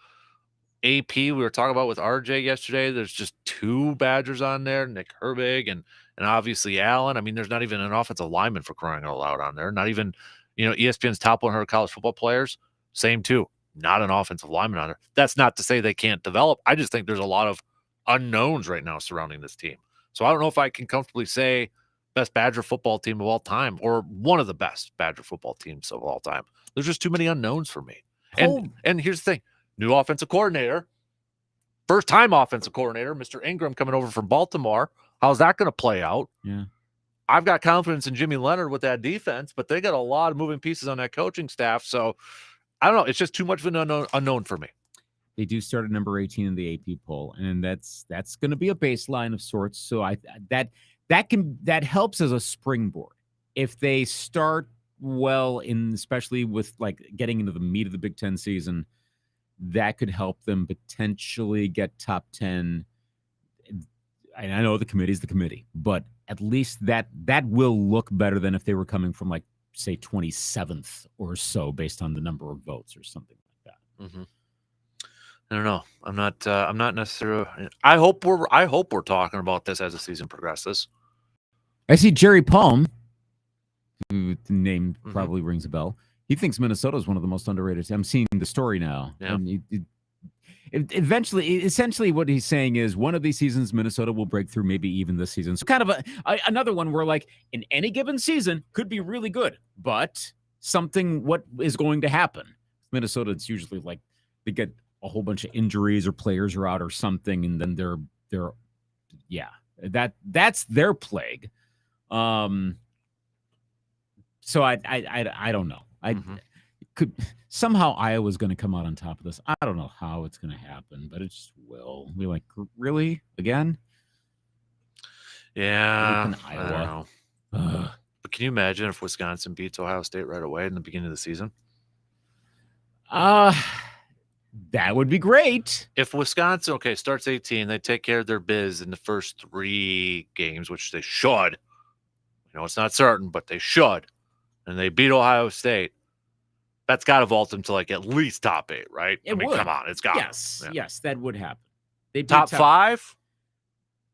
AP we were talking about with RJ yesterday. There's just 2 Badgers on there, Nick Herbig and obviously Allen. I mean, there's not even an offensive lineman for crying out loud on there. Not even, ESPN's top 100 college football players, same 2. Not an offensive lineman on there. That's not to say they can't develop. I just think there's a lot of unknowns right now surrounding this team. So I don't know if I can comfortably say best Badger football team of all time or one of the best Badger football teams of all time. There's just too many unknowns for me. And here's the thing. New offensive coordinator, first-time offensive coordinator, Mr. Ingram coming over from Baltimore. How's that going to play out? Yeah. I've got confidence in Jimmy Leonard with that defense, but they got a lot of moving pieces on that coaching staff. So I don't know. It's just too much of an unknown for me. They do start at number 18 in the AP poll, and that's going to be a baseline of sorts. So that helps as a springboard. If they start well, especially with like getting into the meat of the Big Ten season, that could help them potentially get top 10. And I know the committee's the committee, but at least that will look better than if they were coming from like, say, 27th or so based on the number of votes or something like that. Mm-hmm. I don't know. I'm not necessarily. I hope we're talking about this as the season progresses. I see Jerry Palm, who the name probably rings a bell. He thinks Minnesota is one of the most underrated. I'm seeing the story now. Yeah. And essentially what he's saying is one of these seasons, Minnesota will break through, maybe even this season. So kind of another one where like in any given season could be really good, but what is going to happen? Minnesota, it's usually like they get a whole bunch of injuries or players are out or something. And then that's their plague. So I don't know. Could somehow Iowa's going to come out on top of this. I don't know how it's going to happen, but it just will. We like really again. Yeah, Iowa. I don't know. But can you imagine if Wisconsin beats Ohio State right away in the beginning of the season? That would be great. If Wisconsin, starts 18, they take care of their biz in the first 3 games, which they should. It's not certain, but they should. And they beat Ohio State. That's got to vault them to like at least top 8, right? Come on, it's got to. Yes, that would happen. They top 5?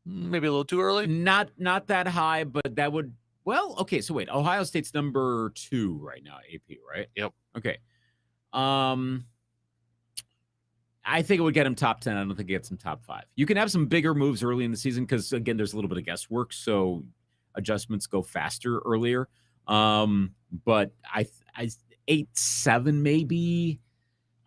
Maybe a little too early. Not that high, but that would. Well, okay. So wait, Ohio State's number 2 right now, AP, right? Yep. Okay. I think it would get them top 10. I don't think it gets them top 5. You can have some bigger moves early in the season because again, there's a little bit of guesswork, so adjustments go faster earlier. But I 8-7 maybe,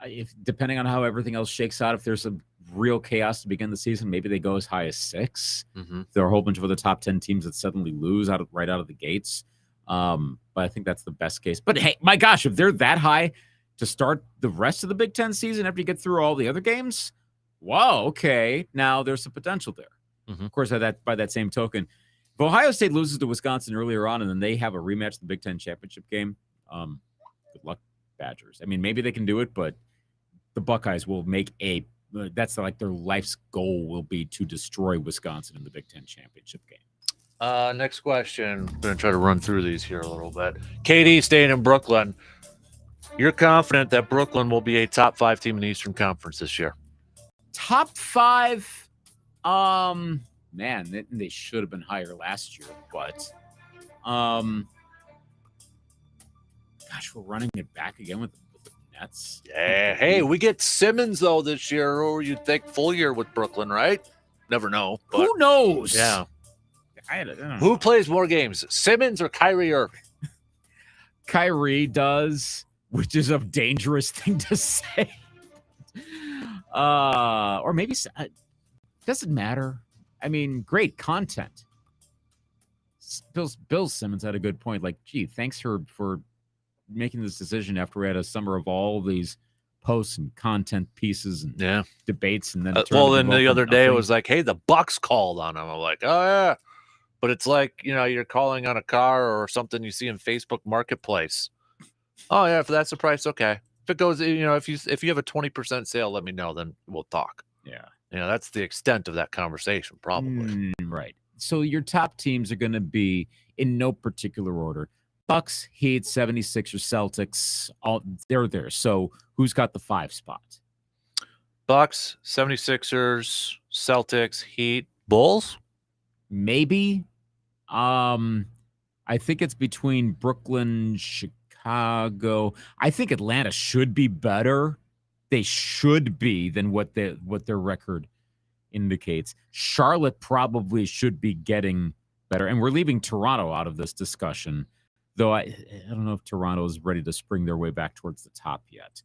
if depending on how everything else shakes out. If there's a real chaos to begin the season, maybe they go as high as 6. There are a whole bunch of other top 10 teams that suddenly lose right out of the gates. But I think that's the best case. But hey, my gosh, if they're that high, to start the rest of the Big Ten season after you get through all the other games. Wow, okay. Now there's some potential there. Mm-hmm. Of course, by that same token, if Ohio State loses to Wisconsin earlier on and then they have a rematch of the Big Ten championship game, good luck, Badgers. I mean, maybe they can do it, but the Buckeyes will make that's like their life's goal will be to destroy Wisconsin in the Big Ten championship game. Next question. I'm going to try to run through these here a little bit. KD staying in Brooklyn. You're confident that Brooklyn will be a top 5 team in the Eastern Conference this year? Top 5, man, they should have been higher last year, but gosh, we're running it back again with the Nets. Yeah. Hey, we get Simmons though this year, or you'd think full year with Brooklyn, right? Never know. But, who knows? Yeah. I don't know. Who plays more games, Simmons or Kyrie Irving? Kyrie does, which is a dangerous thing to say. Or maybe doesn't matter. I mean, great content. Bill Simmons had a good point. Like, gee, thanks for making this decision after we had a summer of all these posts and content pieces and debates, and then the other day it was like, hey, the Bucks called on him. I'm like, oh yeah, but it's like, you know, you're calling on a car or something you see in Facebook Marketplace. Oh yeah, if that's the price, okay. If it goes, you know, if you have a 20% sale, let me know, then we'll talk. Yeah, you know, that's the extent of that conversation, probably. Right. So your top teams are going to be in no particular order: Bucks, Heat, 76ers, Celtics. All they're there. So who's got the 5 spot? Bucks, 76ers, Celtics, Heat, Bulls? Maybe. I think it's between Brooklyn, Chicago. I think Atlanta should be better. They should be than what their record indicates. Charlotte probably should be getting better. And we're leaving Toronto out of this discussion, though I don't know if Toronto is ready to spring their way back towards the top yet.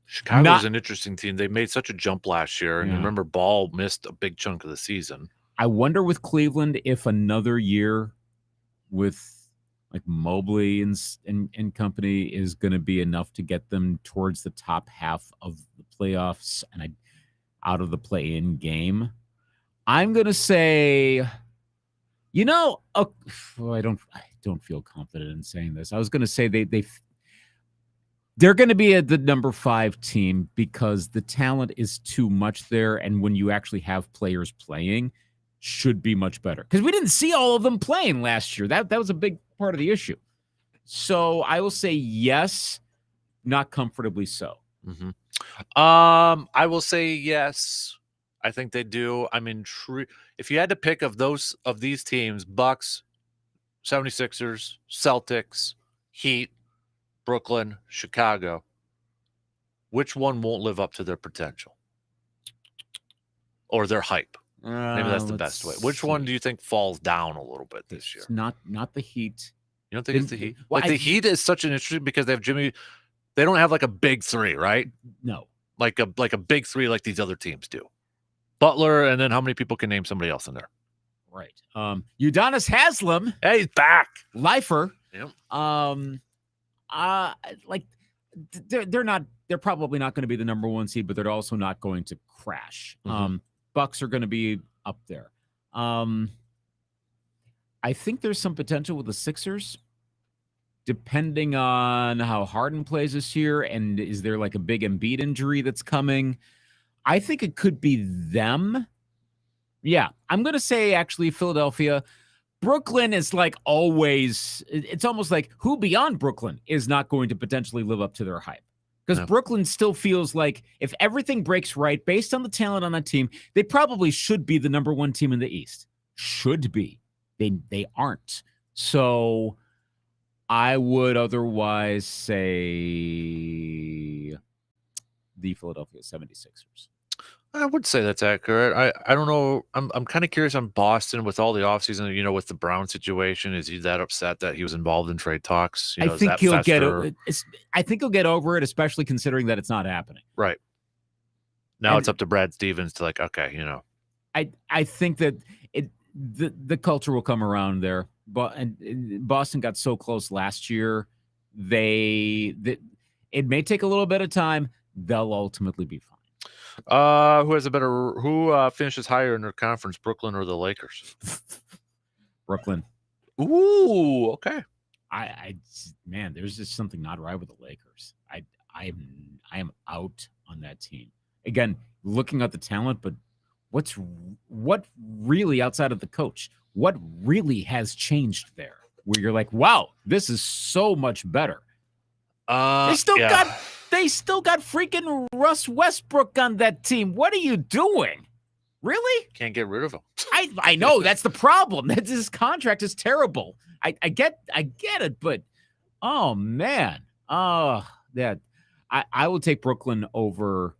Chicago's an interesting team. They made such a jump last year, and you remember Ball missed a big chunk of the season. I wonder with Cleveland if another year with like Mobley and company is going to be enough to get them towards the top half of the playoffs and out of the play-in game. I'm going to say, you know, I don't feel confident in saying this. I was going to say they're going to be the number 5 team because the talent is too much there, and when you actually have players playing, should be much better. Because we didn't see all of them playing last year. That was a big part of the issue. So I will say yes, not comfortably so. Mm-hmm. I will say yes. I think they do. I mean, if you had to pick of these teams, Bucks, 76ers, Celtics, Heat, Brooklyn, Chicago, which one won't live up to their potential or their hype? Maybe that's the best way. Which one do you think falls down a little bit this year? Not the Heat. You don't think it's the Heat? Like the Heat is such an interesting because they have Jimmy. They don't have like a big 3, right? No. Like a big 3 like these other teams do. Butler, and then how many people can name somebody else in there? Right. Udonis Haslem. Hey, he's back. Lifer. Yep. Like they're probably not going to be the number 1 seed, but they're also not going to crash. Mm-hmm. Bucks are going to be up there. I think there's some potential with the Sixers, depending on how Harden plays this year, and is there like a big Embiid injury that's coming? I think it could be them. Yeah, I'm going to say actually Philadelphia. Brooklyn is like always, it's almost like who beyond Brooklyn is not going to potentially live up to their hype. Because Brooklyn still feels like if everything breaks right, based on the talent on that team, they probably should be the number 1 team in the East. Should be. They aren't. So I would otherwise say the Philadelphia 76ers. I would say that's accurate. I don't know. I'm kind of curious on Boston with all the offseason, you know, with the Brown situation. Is he that upset that he was involved in trade talks? You know, I think he'll get over it, especially considering that it's not happening. Right. Now it's up to Brad Stevens to like, okay, you know. I think that the culture will come around there. But Boston got so close last year. It may take a little bit of time. They'll ultimately be fine. Who finishes higher in their conference, Brooklyn or the Lakers? Brooklyn. Ooh, okay. Man, there's just something not right with the Lakers. I am out on that team. Again, looking at the talent, but what really outside of the coach? What really has changed there? Where you're like, wow, this is so much better. They still got freaking Russ Westbrook on that team. What are you doing? Really? Can't get rid of him. I know that's the problem. That his contract is terrible. I get it, but oh man. I will take Brooklyn over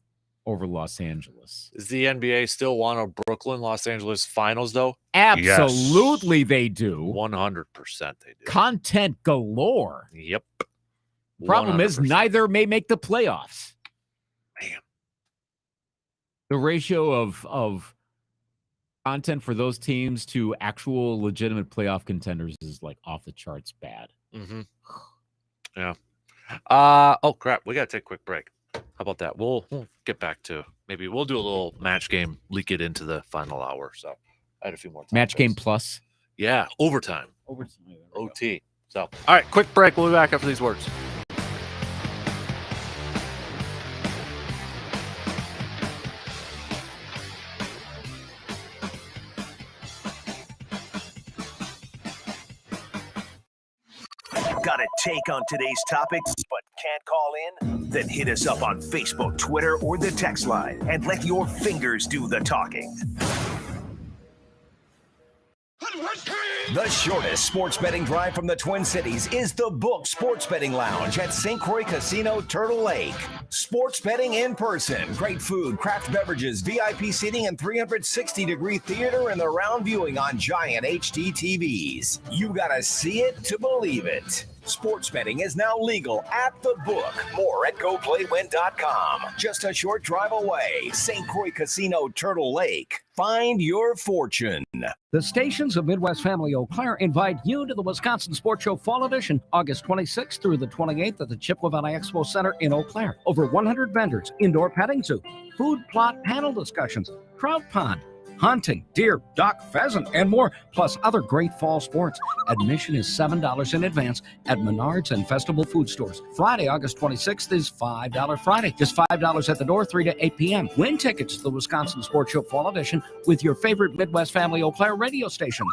Los Angeles. Does the NBA still want a Brooklyn Los Angeles finals though? Absolutely, yes. They do. 100% they do. Content galore. Yep. Problem 100%. Is neither may make the playoffs. Man. The ratio of content for those teams to actual legitimate playoff contenders is like off the charts bad. Mm-hmm. Yeah. Oh crap, we gotta take a quick break. How about that? We'll get back to maybe we'll do a little match game, leak it into the final hour. So I had a few more topics. Match game plus. Yeah, overtime. OT. So all right, quick break. We'll be back after these words. Got a take on today's topics but can't call in? Then hit us up on Facebook, Twitter, or the text line and let your fingers do the talking. The shortest sports betting drive from the Twin Cities is the Book Sports Betting Lounge at St. Croix Casino, Turtle Lake. Sports betting in person, great food, craft beverages, VIP seating, and 360-degree theater and the round viewing on giant HD TVs. You gotta see it to believe it. Sports betting is now legal at the Book. More at GoPlayWin.com. Just a short drive away. St. Croix Casino, Turtle Lake. Find your fortune. The stations of Midwest Family Eau Claire invite you to the Wisconsin Sports Show Fall Edition, August 26th through the 28th at the Chippewa Valley Expo Center in Eau Claire. Over 100 vendors, indoor petting zoo, food plot panel discussions, trout pond, hunting, deer, duck, pheasant, and more, plus other great fall sports. Admission is $7 in advance at Menards and Festival Food Stores. Friday, August 26th is $5 Friday. Just $5 at the door, 3 to 8 p.m. Win tickets to the Wisconsin Sports Show Fall Edition with your favorite Midwest Family Eau Claire radio stations.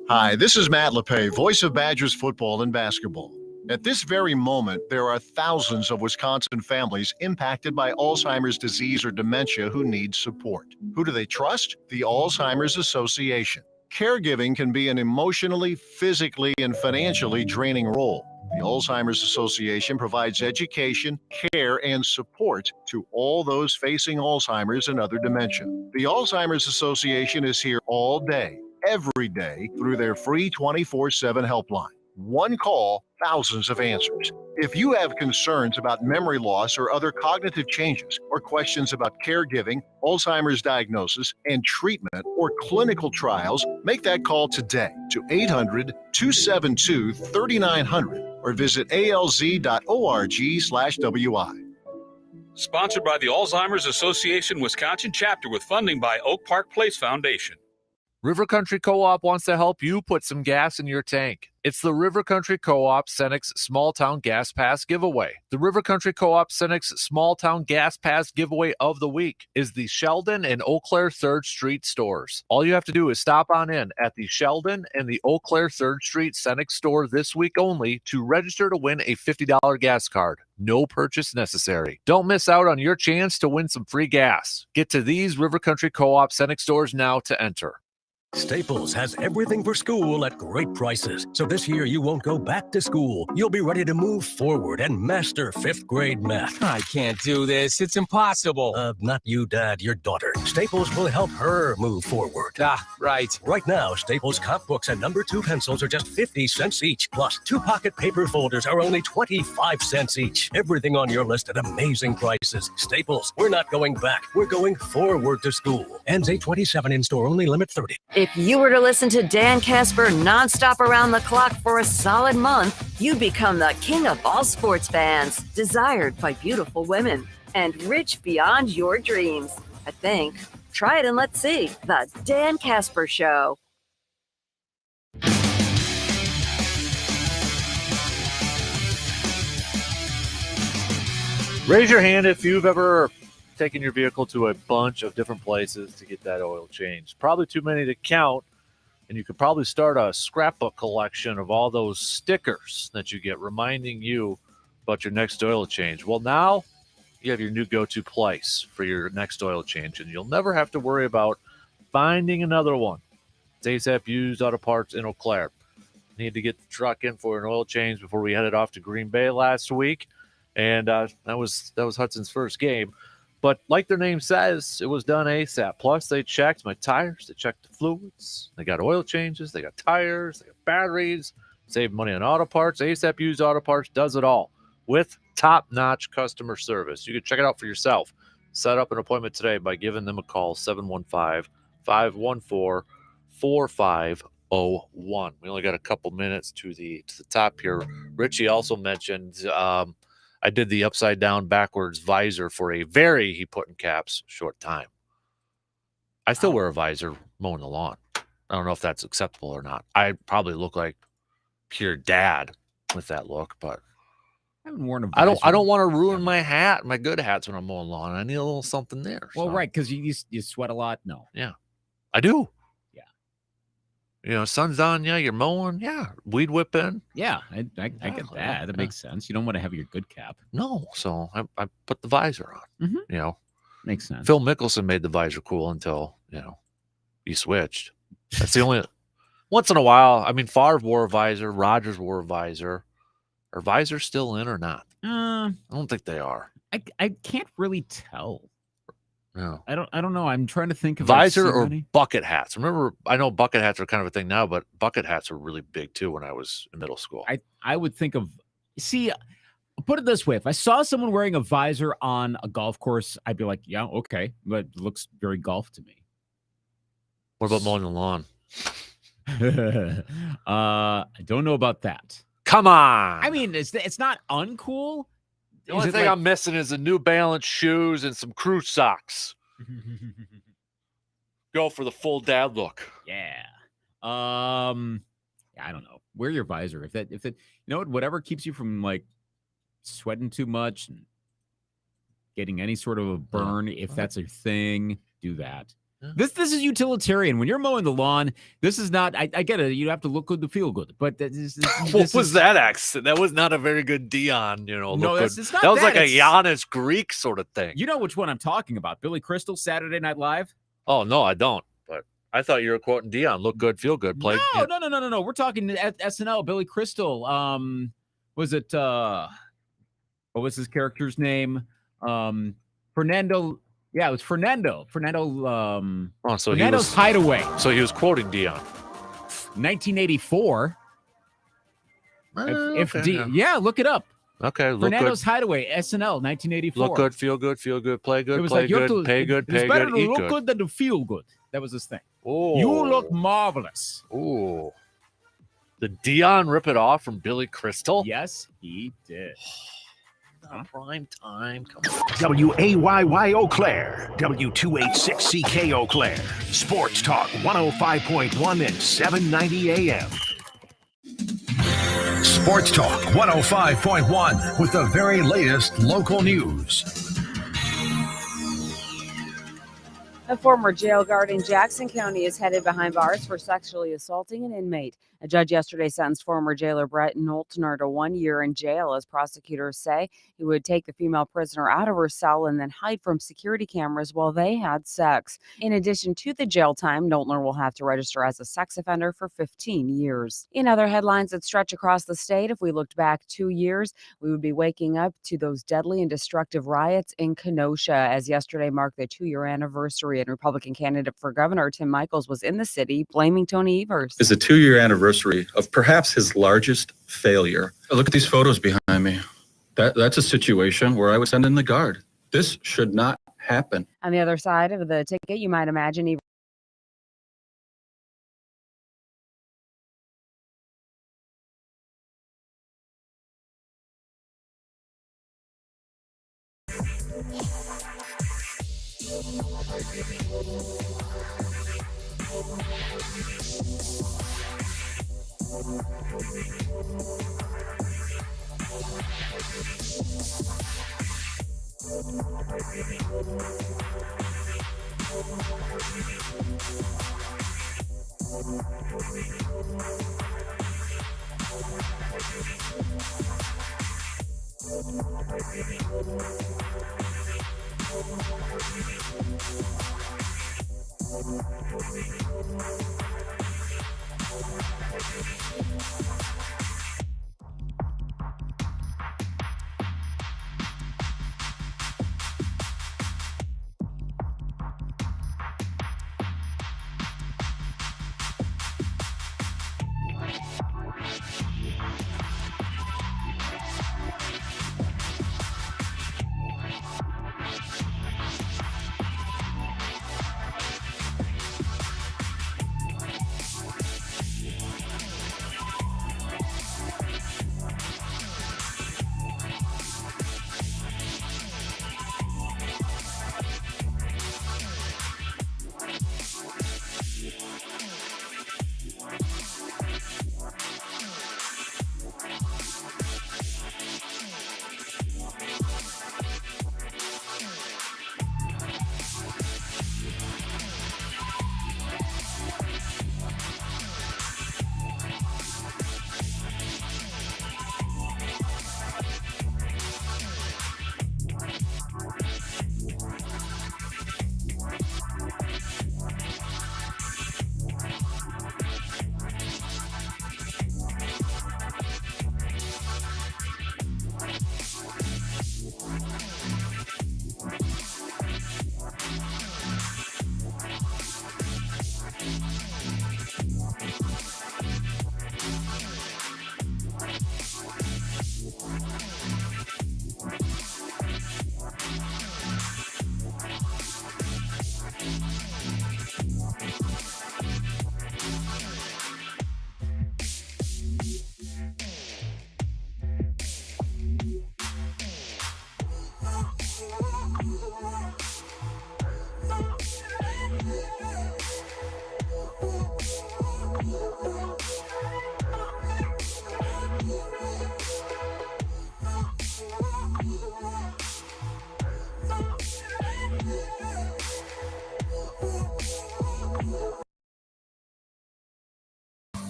Hi, this is Matt LePay, voice of Badgers football and basketball. At this very moment, there are thousands of Wisconsin families impacted by Alzheimer's disease or dementia who need support. Who do they trust? The Alzheimer's Association. Caregiving can be an emotionally, physically, and financially draining role. The Alzheimer's Association provides education, care, and support to all those facing Alzheimer's and other dementia. The Alzheimer's Association is here all day, every day, through their free 24/7 helpline. One call, thousands of answers. If you have concerns about memory loss or other cognitive changes, or questions about caregiving, Alzheimer's diagnosis, and treatment or clinical trials, make that call today to 800-272-3900 or visit alz.org/WI. Sponsored by the Alzheimer's Association Wisconsin chapter with funding by Oak Park Place Foundation. River Country Co-op wants to help you put some gas in your tank. It's the River Country Co-op Cenex Small Town Gas Pass Giveaway. The River Country Co-op Cenex Small Town Gas Pass Giveaway of the week is the Sheldon and Eau Claire 3rd Street stores. All you have to do is stop on in at the Sheldon and the Eau Claire 3rd Street Cenex store this week only to register to win a $50 gas card. No purchase necessary. Don't miss out on your chance to win some free gas. Get to these River Country Co-op Cenex stores now to enter. Staples has everything for school at great prices. So this year you won't go back to school. You'll be ready to move forward and master 5th grade math. I can't do this. It's impossible. Not you, Dad, your daughter. Staples will help her move forward. Right. Right now, Staples comp books and number 2 pencils are just 50 cents each. Plus, 2 pocket paper folders are only 25 cents each. Everything on your list at amazing prices. Staples, we're not going back. We're going forward to school. Ends 8/27 in store only, limit 30. If you were to listen to Dan Kasper nonstop around the clock for a solid month, you'd become the king of all sports fans, desired by beautiful women, and rich beyond your dreams. I think. Try it and let's see. The Dan Kasper Show. Raise your hand if you've ever taken your vehicle to a bunch of different places to get that oil changed. Probably too many to count, and you could probably start a scrapbook collection of all those stickers that you get reminding you about your next oil change. Well, now you have your new go-to place for your next oil change, and you'll never have to worry about finding another one. It's ASAP Used Auto Parts in Eau Claire. Need to get the truck in for an oil change before we headed off to Green Bay last week. And that was Hudson's first game. But like their name says, it was done ASAP. Plus, they checked my tires. They checked the fluids. They got oil changes. They got tires. They got batteries. Save money on auto parts. ASAP Used Auto Parts does it all with top-notch customer service. You can check it out for yourself. Set up an appointment today by giving them a call, 715-514-4501. We only got a couple minutes to the top here. Richie also mentioned I did the upside down backwards visor for a very, he put in caps, short time. I still wear a visor mowing the lawn. I don't know if that's acceptable or not. I probably look like pure dad with that look, but I haven't worn a visor. I don't want to ruin my hat, my good hats when I'm mowing lawn. I need a little something there. Well, right, because you sweat a lot. No. Yeah, I do. Yeah. You know, sun's on you, you're mowing. Yeah, weed whipping. Yeah, I get that. That makes sense. You don't want to have your good cap. No, so I put the visor on. Mm-hmm. You know, makes sense. Phil Mickelson made the visor cool until he switched. That's the only. Once in a while, I mean, Favre wore a visor. Rodgers wore a visor. Are visors still in or not? I don't think they are. I can't really tell. No. I don't know. I'm trying to think of visor or bucket hats. Remember, I know bucket hats are kind of a thing now, but bucket hats were really big too when I was in middle school. I would think of put it this way. If I saw someone wearing a visor on a golf course, I'd be like, yeah, okay. But it looks very golf to me. What about mowing the lawn? I don't know about that. Come on. I mean, it's not uncool. The only thing I'm missing is the New Balance shoes and some crew socks. Go for the full dad look. Yeah. I don't know. Wear your visor. If it you know what, whatever keeps you from like sweating too much and getting any sort of a burn, if that's a thing, do that. Yeah. This is utilitarian. When you're mowing the lawn, this is not. I get it. You have to look good to feel good. But what was that accent? That was not a very good Dion. No, it's not. That was like a Giannis Greek sort of thing. You know which one I'm talking about? Billy Crystal, Saturday Night Live. Oh no, I don't. But I thought you were quoting Dion. Look good, feel good. Play. No. We're talking at SNL. Billy Crystal. Was it? What was his character's name? Fernando. Yeah, it was Fernando. Fernando's Hideaway. So he was quoting Dion. 1984. Yeah, look it up. Okay, look Fernando's good. Hideaway, SNL, 1984. Look good, feel good, play good, play good, pay good, it's pay better good, to eat look good. good than to feel good. That was his thing. Oh, you look marvelous. Oh, did Dion rip it off from Billy Crystal? Yes, he did. Prime time. Come on. WAYY Eau Claire, W286CK Eau Claire, Sports Talk 105.1 and 790 AM. Sports Talk 105.1 with the very latest local news. A former jail guard in Jackson County is headed behind bars for sexually assaulting an inmate. A judge yesterday sentenced former jailer Brett Knowltner to 1 year in jail, as prosecutors say. He would take the female prisoner out of her cell and then hide from security cameras while they had sex. In addition to the jail time, Knowltner will have to register as a sex offender for 15 years. In other headlines that stretch across the state, if we looked back 2 years, we would be waking up to those deadly and destructive riots in Kenosha, as yesterday marked the 2-year anniversary. And Republican candidate for governor Tim Michels was in the city blaming Tony Evers. It's the 2-year anniversary of perhaps his largest failure. Look at these photos behind me. That's a situation where I would send in the guard. This should not happen. On the other side of the ticket, you might imagine Evers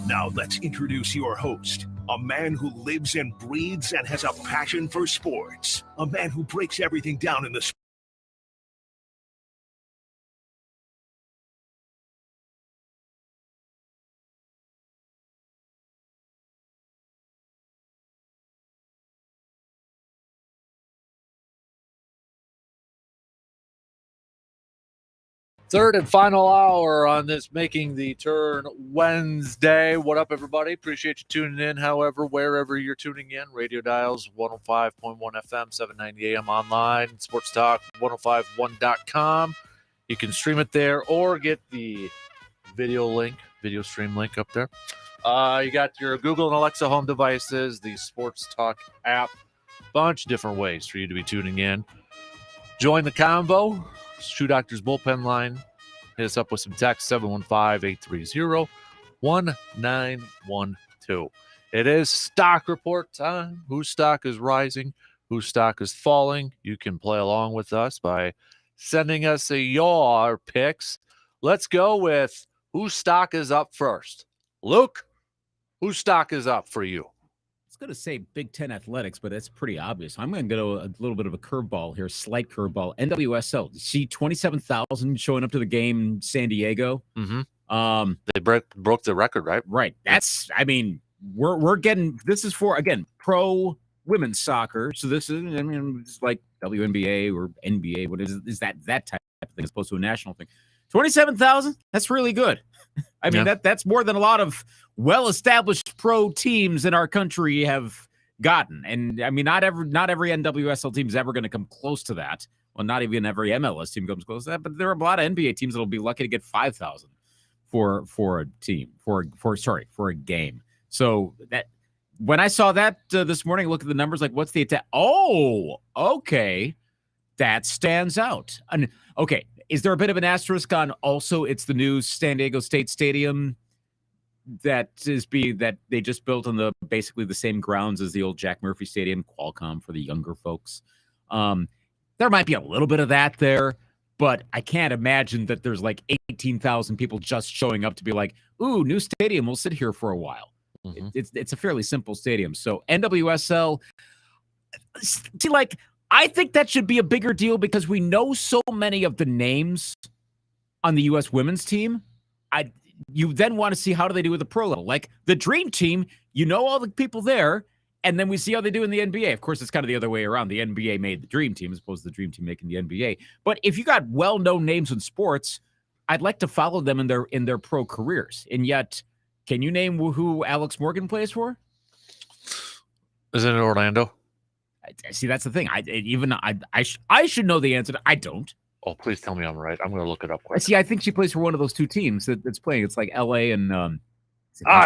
Now let's introduce your host, a man who lives and breathes and has a passion for sports, a man who breaks everything down in the Third and final hour on this Making the Turn Wednesday. What up, everybody? Appreciate you tuning in, however, wherever you're tuning in. Radio dials, 105.1 FM, 790 AM online, Sports Talk, 1051.com. You can stream it there or get the video stream link up there. You got your Google and Alexa home devices, the Sports Talk app, bunch of different ways for you to be tuning in. Join the convo. Shoe Doctor's bullpen line. Hit us up with some text, 715-830-1912. It is stock report time. Whose stock is rising? Whose stock is falling? You can play along with us by sending us your picks. Let's go with whose stock is up first. Luke, whose stock is up for you? Going to say Big Ten athletics, but that's pretty obvious. I'm going to go a little bit of a curveball here, slight curveball. NWSL. See 27,000 showing up to the game in San Diego. Mm-hmm. They broke the record, right? Right. That's. I mean, we're getting. This is for again pro women's soccer. So this is. I mean, it's like WNBA or NBA. What is that type of thing as opposed to a national thing? 27,000. That's really good. I mean, that's more than a lot of well-established pro teams in our country have gotten. And I mean, not every NWSL team is ever going to come close to that. Well, not even every MLS team comes close to that. But there are a lot of NBA teams that'll be lucky to get 5,000 for a team for a game. So that when I saw that this morning, look at the numbers. Like, what's the attack? Oh, okay. That stands out. And okay, is there a bit of an asterisk on also it's the new San Diego State Stadium that they just built on basically the same grounds as the old Jack Murphy Stadium, Qualcomm for the younger folks. There might be a little bit of that there, but I can't imagine that there's like 18,000 people just showing up to be like, ooh, new stadium, we'll sit here for a while. Mm-hmm. It's a fairly simple stadium. So NWSL, see, like, I think that should be a bigger deal because we know so many of the names on the U.S. women's team. You then want to see how do they do with the pro level. Like the Dream Team, you know all the people there, and then we see how they do in the NBA. Of course, it's kind of the other way around. The NBA made the Dream Team as opposed to the Dream Team making the NBA. But if you got well-known names in sports, I'd like to follow them in their pro careers. And yet, can you name who Alex Morgan plays for? Isn't it Orlando? See, that's the thing. I should know the answer. I don't. Oh, please tell me I'm right. I'm going to look it up quick. See, I think she plays for one of those two teams that's playing. It's like L.A. and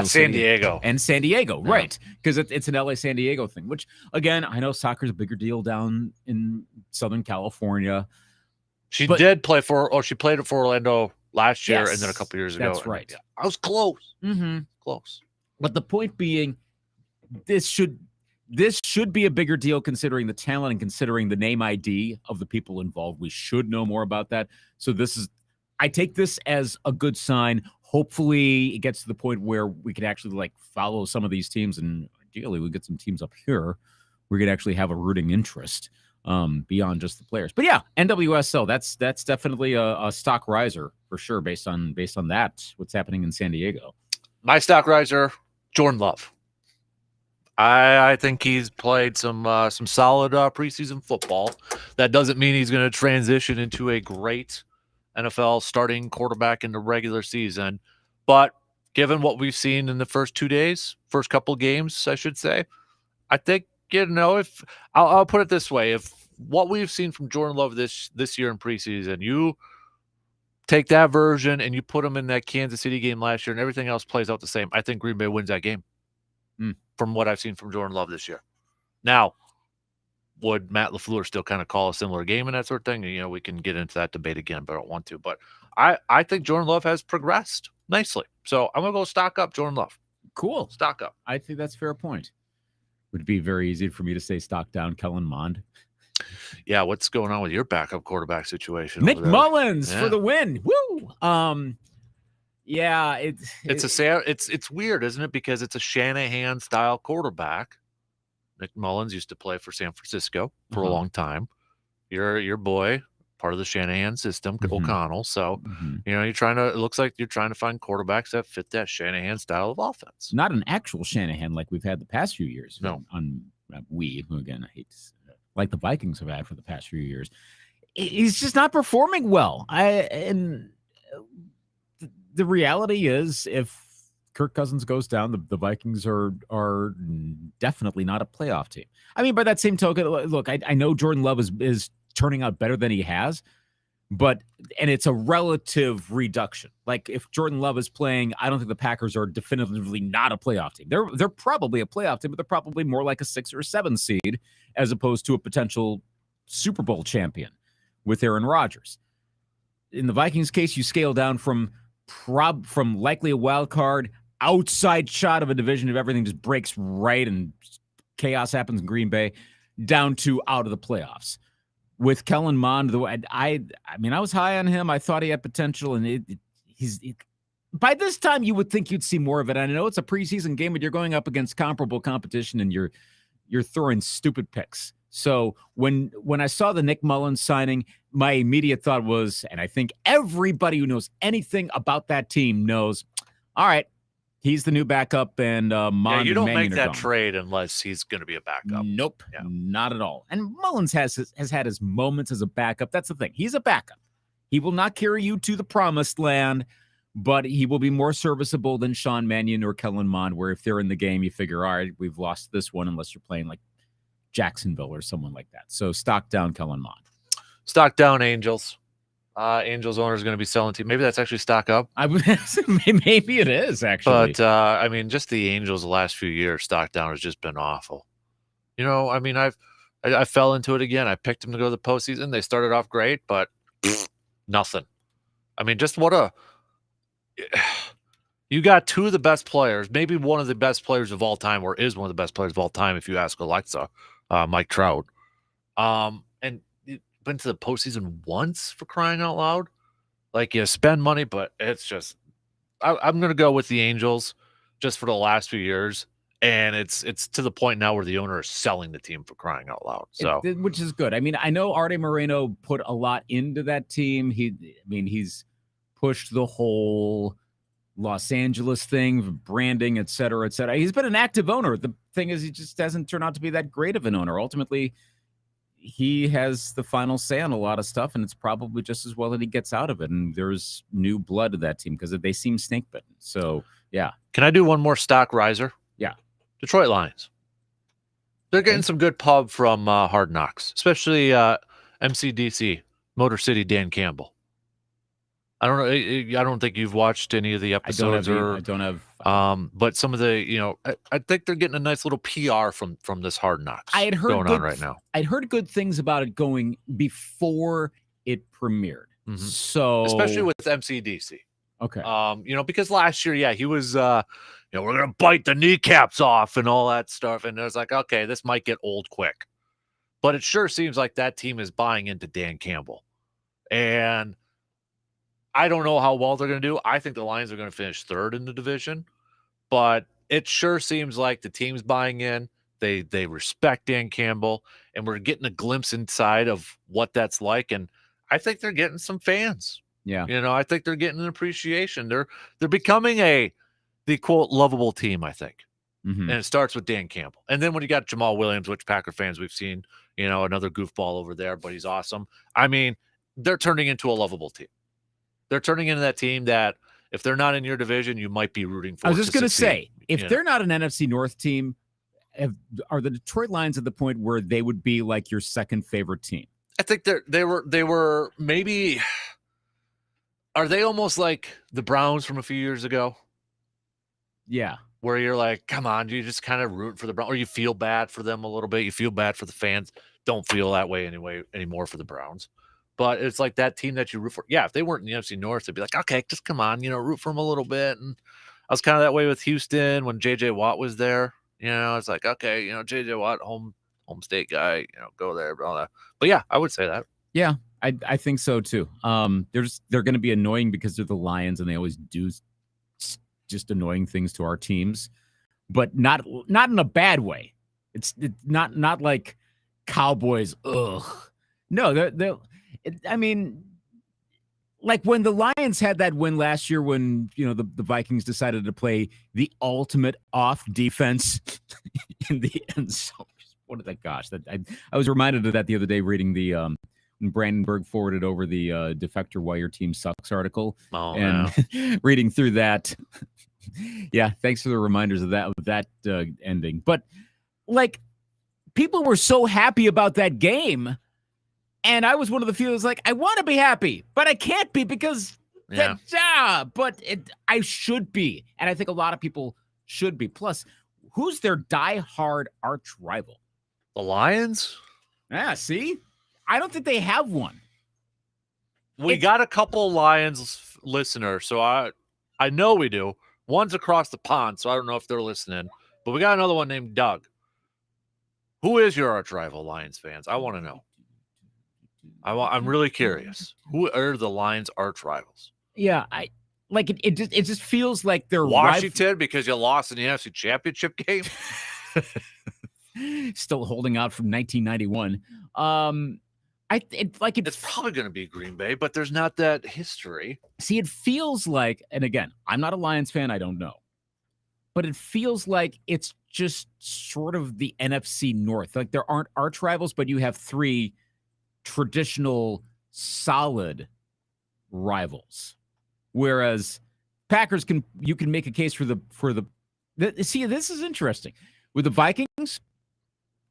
San Diego. And San Diego, yeah. Right? Because it's an L.A. San Diego thing. Which again, I know soccer's a bigger deal down in Southern California. She played for Orlando last year, and then a couple years ago. That's right. Yeah, I was close. Mm-hmm. Close. But the point being, this should be a bigger deal considering the talent and considering the name ID of the people involved. We should know more about that. So I take this as a good sign. Hopefully it gets to the point where we could actually like follow some of these teams, and ideally we get some teams up here. We could actually have a rooting interest beyond just the players. But yeah, NWSL, that's definitely a stock riser for sure based on that, what's happening in San Diego. My stock riser, Jordan Love. I think he's played some solid preseason football. That doesn't mean he's going to transition into a great NFL starting quarterback in the regular season. But given what we've seen in the first couple games, I should say, I think, if I'll put it this way, if what we've seen from Jordan Love this year in preseason, you take that version and you put him in that Kansas City game last year and everything else plays out the same, I think Green Bay wins that game. From what I've seen from Jordan Love this year. Now, would Matt LaFleur still kind of call a similar game and that sort of thing? We can get into that debate again, but I don't want to. But I think Jordan Love has progressed nicely. So I'm going to go stock up Jordan Love. Cool. Stock up. I think that's a fair point. Would it be very easy for me to say stock down Kellen Mond? Yeah, what's going on with your backup quarterback situation? Nick Mullins for the win. Woo! Yeah, it's weird, isn't it? Because it's a Shanahan style quarterback. Nick Mullins used to play for San Francisco for a long time. Your boy, part of the Shanahan system, O'Connell. So it looks like you're trying to find quarterbacks that fit that Shanahan style of offense. Not an actual Shanahan like we've had the past few years. No, who again I hate to say that, like the Vikings have had for the past few years. He's just not performing well. The reality is, if Kirk Cousins goes down, the Vikings are definitely not a playoff team. I mean, by that same token, look, I know Jordan Love is turning out better than he has, and it's a relative reduction. Like if Jordan Love is playing, I don't think the Packers are definitively not a playoff team. They're probably a playoff team, but they're probably more like a 6 or 7 seed as opposed to a potential Super Bowl champion with Aaron Rodgers. In the Vikings case, you scale down from likely a wild card, outside shot of a division if everything just breaks right and chaos happens in Green Bay, down to out of the playoffs. With Kellen Mond, I was high on him. I thought he had potential, and by this time you would think you'd see more of it. I know it's a preseason game, but you're going up against comparable competition, and you're throwing stupid picks. So when I saw the Nick Mullins signing, my immediate thought was, and I think everybody who knows anything about that team knows, all right, he's the new backup, and Mond you don't and make that gone. Trade unless he's going to be a backup. Nope, not at all. And Mullins has had his moments as a backup. That's the thing. He's a backup. He will not carry you to the promised land, but he will be more serviceable than Sean Mannion or Kellen Mond, where if they're in the game, you figure, all right, we've lost this one unless you're playing like Jacksonville or someone like that. So stock down Kellen Mond. Stock down Angels. Angels owner is going to be selling team. Maybe that's actually stock up. Maybe it is actually. But just the Angels the last few years, stock down has just been awful. I've I fell into it again. I picked them to go to the postseason. They started off great, but nothing. I mean, just what a you got two of the best players, maybe one of the best players of all time, or is one of the best players of all time, if you ask Alexa, Mike Trout. And you've been to the postseason once, for crying out loud. Like, you spend money, but it's just I'm going to go with the Angels just for the last few years. And it's to the point now where the owner is selling the team, for crying out loud. So, which is good. I mean, I know Arte Moreno put a lot into that team. He's pushed the whole Los Angeles thing, branding, et cetera, et cetera. He's been an active owner. The thing is, he just hasn't turned out to be that great of an owner. Ultimately, he has the final say on a lot of stuff, and it's probably just as well that he gets out of it. And there's new blood to that team because they seem snake bitten. So, yeah. Can I do one more stock riser? Yeah. Detroit Lions. They're getting some good pub from Hard Knocks, especially MCDC, Motor City Dan Campbell. I don't know. I don't think you've watched any of the episodes. I don't have. But some of the, I think they're getting a nice little PR from this Hard Knocks I had heard going on right now. I'd heard good things about it going before it premiered. Mm-hmm. So, especially with MCDC. Okay. Because last year, he was, we're going to bite the kneecaps off and all that stuff. And it was like, okay, this might get old quick. But it sure seems like that team is buying into Dan Campbell. And I don't know how well they're going to do. I think the Lions are going to finish third in the division. But it sure seems like the team's buying in. They respect Dan Campbell. And we're getting a glimpse inside of what that's like. And I think they're getting some fans. Yeah. I think they're getting an appreciation. They're becoming the quote lovable team, I think. Mm-hmm. And it starts with Dan Campbell. And then when you got Jamal Williams, which Packer fans we've seen, another goofball over there, but he's awesome. I mean, they're turning into a lovable team. They're turning into that team that if they're not in your division, you might be rooting for. I was just going to say, if they're not an NFC North team, are the Detroit Lions at the point where they would be like your second favorite team? I think they were maybe. Are they almost like the Browns from a few years ago? Yeah. Where you're like, come on, you just kind of root for the Browns, or you feel bad for them a little bit. You feel bad for the fans. Don't feel that way anymore for the Browns. But it's like that team that you root for. Yeah, if they weren't in the NFC North, they'd be like, okay, just come on, root for them a little bit. And I was kind of that way with Houston when J.J. Watt was there. It's like, okay, J.J. Watt, home state guy, go there, all that. But yeah, I would say that. Yeah, I think so too. They're going to be annoying because they're the Lions and they always do just annoying things to our teams, but not in a bad way. It's not like Cowboys. Ugh, no, I mean, like when the Lions had that win last year when the Vikings decided to play the ultimate off defense in the end zone. I was reminded of that the other day reading the when Brandenburg forwarded over the Defector Why Your Team Sucks article. Reading through that. Yeah, thanks for the reminders of that ending. But like, people were so happy about that game, and I was one of the few that was like, I want to be happy, but I can't be because I should be, and I think a lot of people should be. Plus, who's their diehard arch rival? The Lions? Yeah, see? I don't think they have one. We got a couple Lions listeners, so I know we do. One's across the pond, so I don't know if they're listening. But we got another one named Doug. Who is your arch rival, Lions fans? I want to know. I'm really curious. Who are the Lions' arch rivals? Yeah, it just feels like they're Washington because you lost in the NFC Championship game. Still holding out from 1991. It's probably going to be Green Bay, but there's not that history. See, it feels like, and again, I'm not a Lions fan. I don't know, but it feels like it's just sort of the NFC North. Like there aren't arch rivals, but you have three traditional solid rivals. Whereas Packers you can make a case for the see, this is interesting. With the Vikings,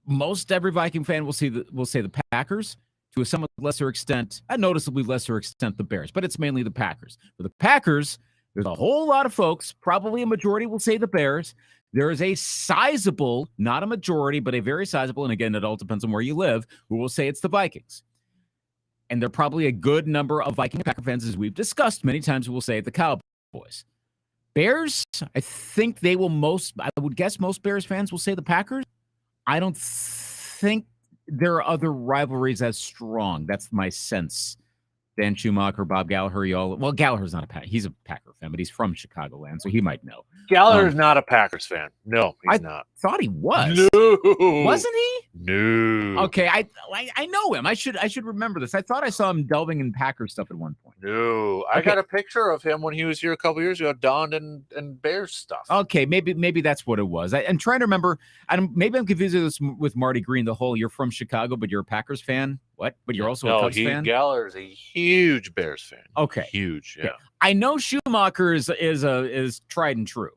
most every Viking fan will say the Packers, to a somewhat lesser extent, a noticeably lesser extent, the Bears, but it's mainly the Packers. For the Packers, there's a whole lot of folks, probably a majority will say the Bears. There is a sizable, not a majority, but a very sizable, and again, it all depends on where you live, who will say it's the Vikings. And there are probably a good number of Viking and Packer fans, as we've discussed many times, who will say the Cowboys. Bears, I think I would guess most Bears fans will say the Packers. I don't think there are other rivalries as strong. That's my sense. Dan Schumacher, Bob Gallagher, Gallagher's not a Packer. He's a Packer fan, but he's from Chicagoland, so he might know. Gallagher's not a Packers fan. No, he's not. Thought he was. No. Wasn't he? No. Okay, I know him. I should remember this. I thought I saw him delving in Packers stuff at one point. No. I got a picture of him when he was here a couple years ago, donned in Bears stuff. Okay, maybe that's what it was. I'm trying to remember. Maybe I'm confusing this with Marty Green, the whole you're from Chicago, but you're a Packers fan. What? But you're also a Cubs fan? Gallagher's a huge Bears fan. Okay. Huge, yeah. Okay. I know Schumacher is tried and true.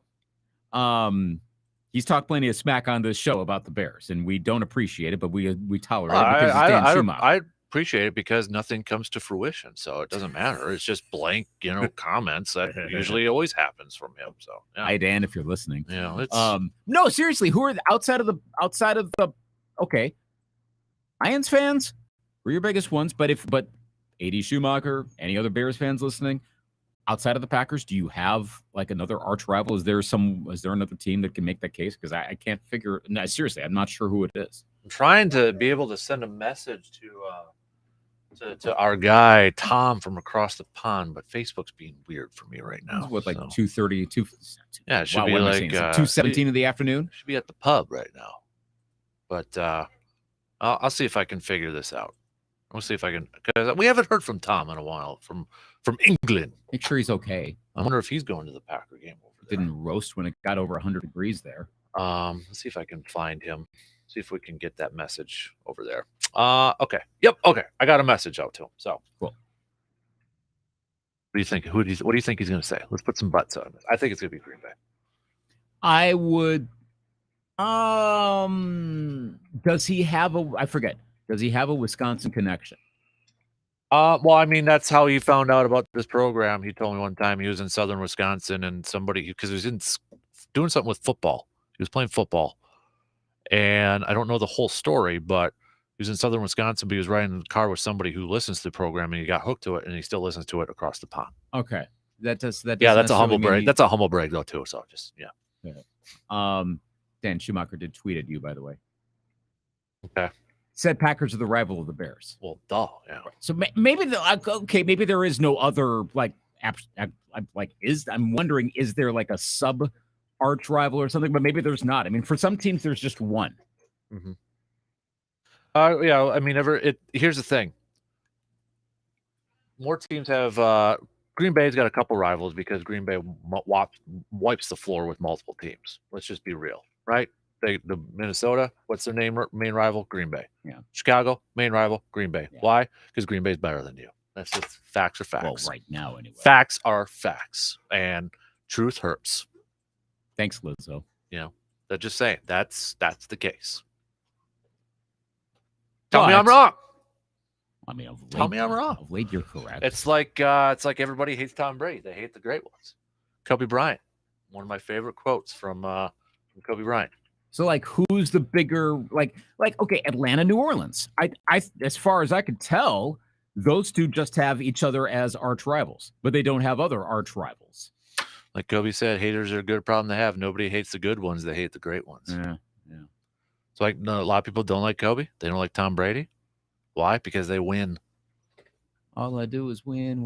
He's talked plenty of smack on this show about the Bears, and we don't appreciate it, but we tolerate it because it's Dan Schumacher. I appreciate it because nothing comes to fruition, so it doesn't matter. It's just blank, comments that usually always happens from him. So, yeah. Hi, Dan, if you're listening. Yeah, it's no, seriously, who are outside of the okay, Lions fans? We're your biggest ones, but A.D. Schumacher, any other Bears fans listening, outside of the Packers, do you have like another arch rival? Is there another team that can make that case? Because I can't figure. No, seriously, I'm not sure who it is. I'm trying to be able to send a message to our guy Tom from across the pond, but Facebook's being weird for me right now. What, like 2:30? Yeah, it should be like 2:17 in the afternoon. Should be at the pub right now, but I'll see if I can figure this out. We'll see if I can, because we haven't heard from Tom in a while from England. Make sure he's okay. I wonder if he's going to the Packer game over there. Didn't roast when it got over 100 degrees there. Let's see if I can find him. See if we can get that message over there. Okay. Yep. Okay. I got a message out to him. So cool. What do you think? What do you think he's going to say? Let's put some butts on this. I think it's going to be Green Bay. I would. Does he have I forget. Does he have a Wisconsin connection? Well, I mean, that's how he found out about this program. He told me one time he was in southern Wisconsin and because he was doing something with football. He was playing football. And I don't know the whole story, but he was in southern Wisconsin, but he was riding in the car with somebody who listens to the program, and he got hooked to it, and he still listens to it across the pond. Okay. That does yeah, that's a humble brag. That's a humble brag, though, too. So just, yeah. Dan Schumacher did tweet at you, by the way. Okay. Said Packers are the rival of the Bears. Well, duh, yeah. So maybe maybe there is no other I'm wondering, is there like a sub arch rival or something? But maybe there's not. I mean, for some teams, there's just one. Mm-hmm. Yeah, I mean, here's the thing. More teams have Green Bay's got a couple rivals because Green Bay wipes the floor with multiple teams. Let's just be real, right? The Minnesota, what's their main rival? Green Bay. Yeah. Chicago, main rival, Green Bay. Yeah. Why? Because Green Bay's better than you. That's just facts are facts. Well, right now, anyway. Facts are facts, and truth hurts. Thanks, Lizzo. They're just saying that's the case. Tell me I'm wrong. I mean, tell me I'm wrong. Of late, you're correct. It's like everybody hates Tom Brady. They hate the great ones. Kobe Bryant, one of my favorite quotes from Kobe Bryant. So, like, who's the bigger, okay, Atlanta, New Orleans. I, as far as I could tell, those two just have each other as arch rivals, but they don't have other arch rivals. Like Kobe said, haters are a good problem to have. Nobody hates the good ones; they hate the great ones. Yeah. So, like, no, a lot of people don't like Kobe. They don't like Tom Brady. Why? Because they win. All I do is win,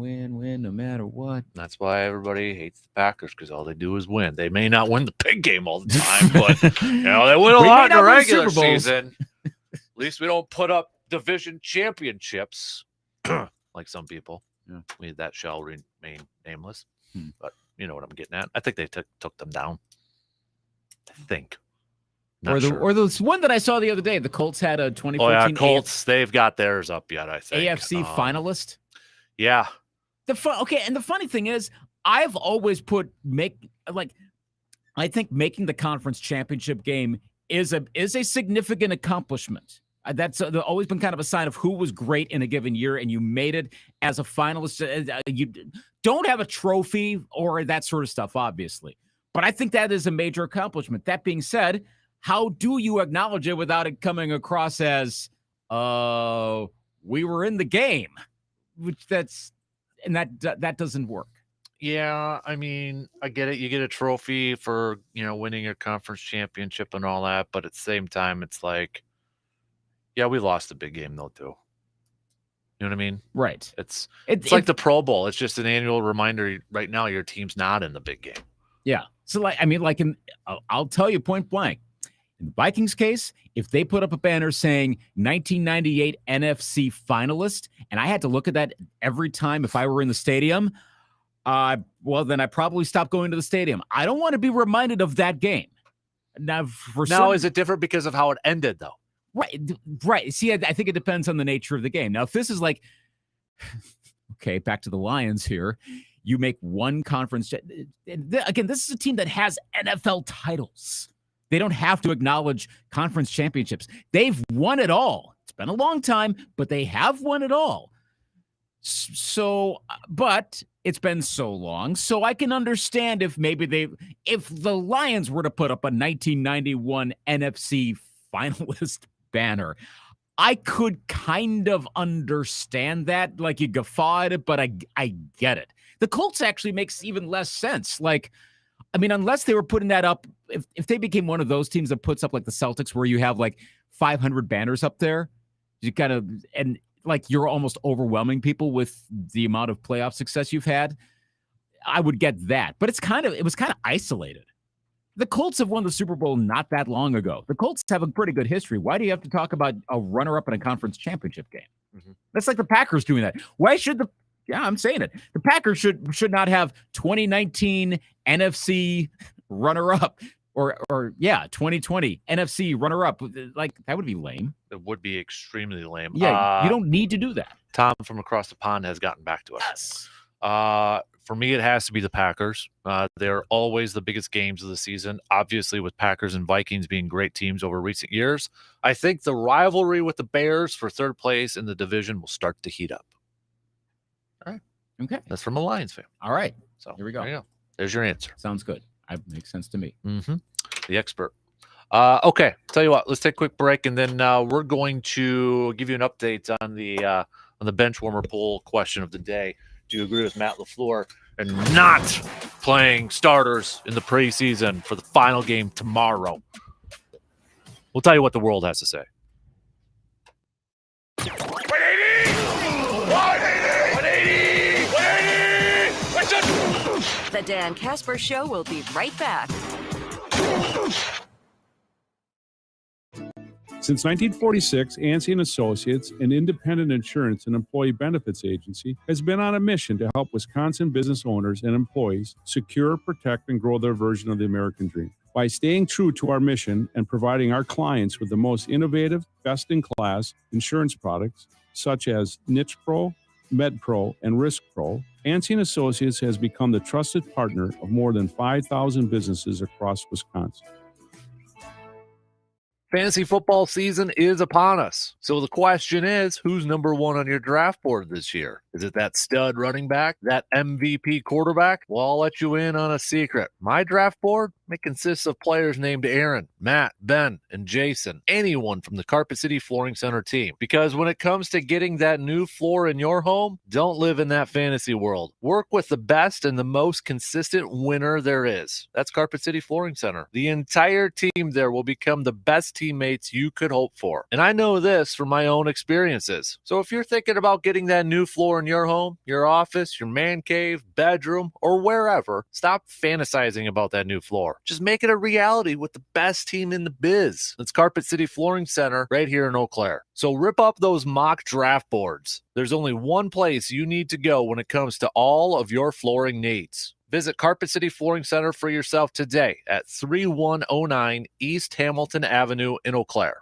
no matter what. That's why everybody hates the Packers, because all they do is win. They may not win the big game all the time, but they win a lot in the regular season. At least we don't put up division championships like some people. Yeah. That shall remain nameless. But you know what I'm getting at. I think they took them down. I think. Or the one that I saw the other day, the Colts had a 2014. Oh yeah, Colts. They've got theirs up yet, I think. AFC finalist. Yeah. And the funny thing is, I've always I think making the conference championship game is a significant accomplishment. That's always been kind of a sign of who was great in a given year, and you made it as a finalist. You don't have a trophy or that sort of stuff, obviously. But I think that is a major accomplishment. That being said, how do you acknowledge it without it coming across as, we were in the game? That doesn't work. Yeah, I mean, I get it. You get a trophy for, winning your conference championship and all that, but at the same time, it's like, yeah, we lost a big game though, too. You know what I mean? Right. It's like the Pro Bowl. It's just an annual reminder right now your team's not in the big game. Yeah. So, I'll tell you point blank. In the Vikings case, if they put up a banner saying 1998 NFC finalist, and I had to look at that every time if I were in the stadium, then I probably stopped going to the stadium. I don't want to be reminded of that game. Now, is it different because of how it ended, though? Right. See, I think it depends on the nature of the game. Now, if this is like, okay, back to the Lions here. You make one conference. Again, this is a team that has NFL titles. They don't have to acknowledge conference championships. They've won it all. It's been a long time, but they have won it all. So, but it's been so long. So I can understand if the Lions were to put up a 1991 NFC finalist banner, I could kind of understand that. Like, you guffaw at it, but I get it. The Colts actually makes even less sense. Unless they were putting that up, if they became one of those teams that puts up like the Celtics, where you have like 500 banners up there, you kind of, and like you're almost overwhelming people with the amount of playoff success you've had, I would get that. But it was kind of isolated. The Colts have won the Super Bowl not that long ago. The Colts have a pretty good history. Why do you have to talk about a runner-up in a conference championship game? Mm-hmm. That's like the Packers doing that. Why should I'm saying it. The Packers should not have 2019 NFC runner-up or 2020 NFC runner-up. Like, that would be lame. It would be extremely lame. Yeah, you don't need to do that. Tom from across the pond has gotten back to us. Yes. For me, it has to be the Packers. They're always the biggest games of the season. Obviously, with Packers and Vikings being great teams over recent years, I think the rivalry with the Bears for third place in the division will start to heat up. All right. Okay. That's from a Lions fan. All right. So here we go. There you go. There's your answer. Sounds good. Makes sense to me. Mm-hmm. The expert. Okay. Tell you what, let's take a quick break, and then we're going to give you an update on the bench warmer poll question of the day. Do you agree with Matt LaFleur and not playing starters in the preseason for the final game tomorrow? We'll tell you what the world has to say. The Dan Kasper Show will be right back. Since 1946, Ansey & Associates, an independent insurance and employee benefits agency, has been on a mission to help Wisconsin business owners and employees secure, protect, and grow their version of the American dream. By staying true to our mission and providing our clients with the most innovative, best-in-class insurance products, such as Niche Pro, MedPro, and Risk Pro, Ansey & Associates has become the trusted partner of more than 5,000 businesses across Wisconsin. Fantasy football season is upon us. So the question is, who's number one on your draft board this year? Is it that stud running back, that MVP quarterback? Well, I'll let you in on a secret. My draft board, it consists of players named Aaron, Matt, Ben, and Jason. Anyone from the Carpet City Flooring Center team. Because when it comes to getting that new floor in your home, don't live in that fantasy world. Work with the best and the most consistent winner there is. That's Carpet City Flooring Center. The entire team there will become the best teammates you could hope for. And I know this from my own experiences. So if you're thinking about getting that new floor in your home, your office, your man cave, bedroom, or wherever, stop fantasizing about that new floor. Just make it a reality with the best team in the biz. It's Carpet City Flooring Center right here in Eau Claire. So rip up those mock draft boards. There's only one place you need to go when it comes to all of your flooring needs. Visit Carpet City Flooring Center for yourself today at 3109 East Hamilton Avenue in Eau Claire.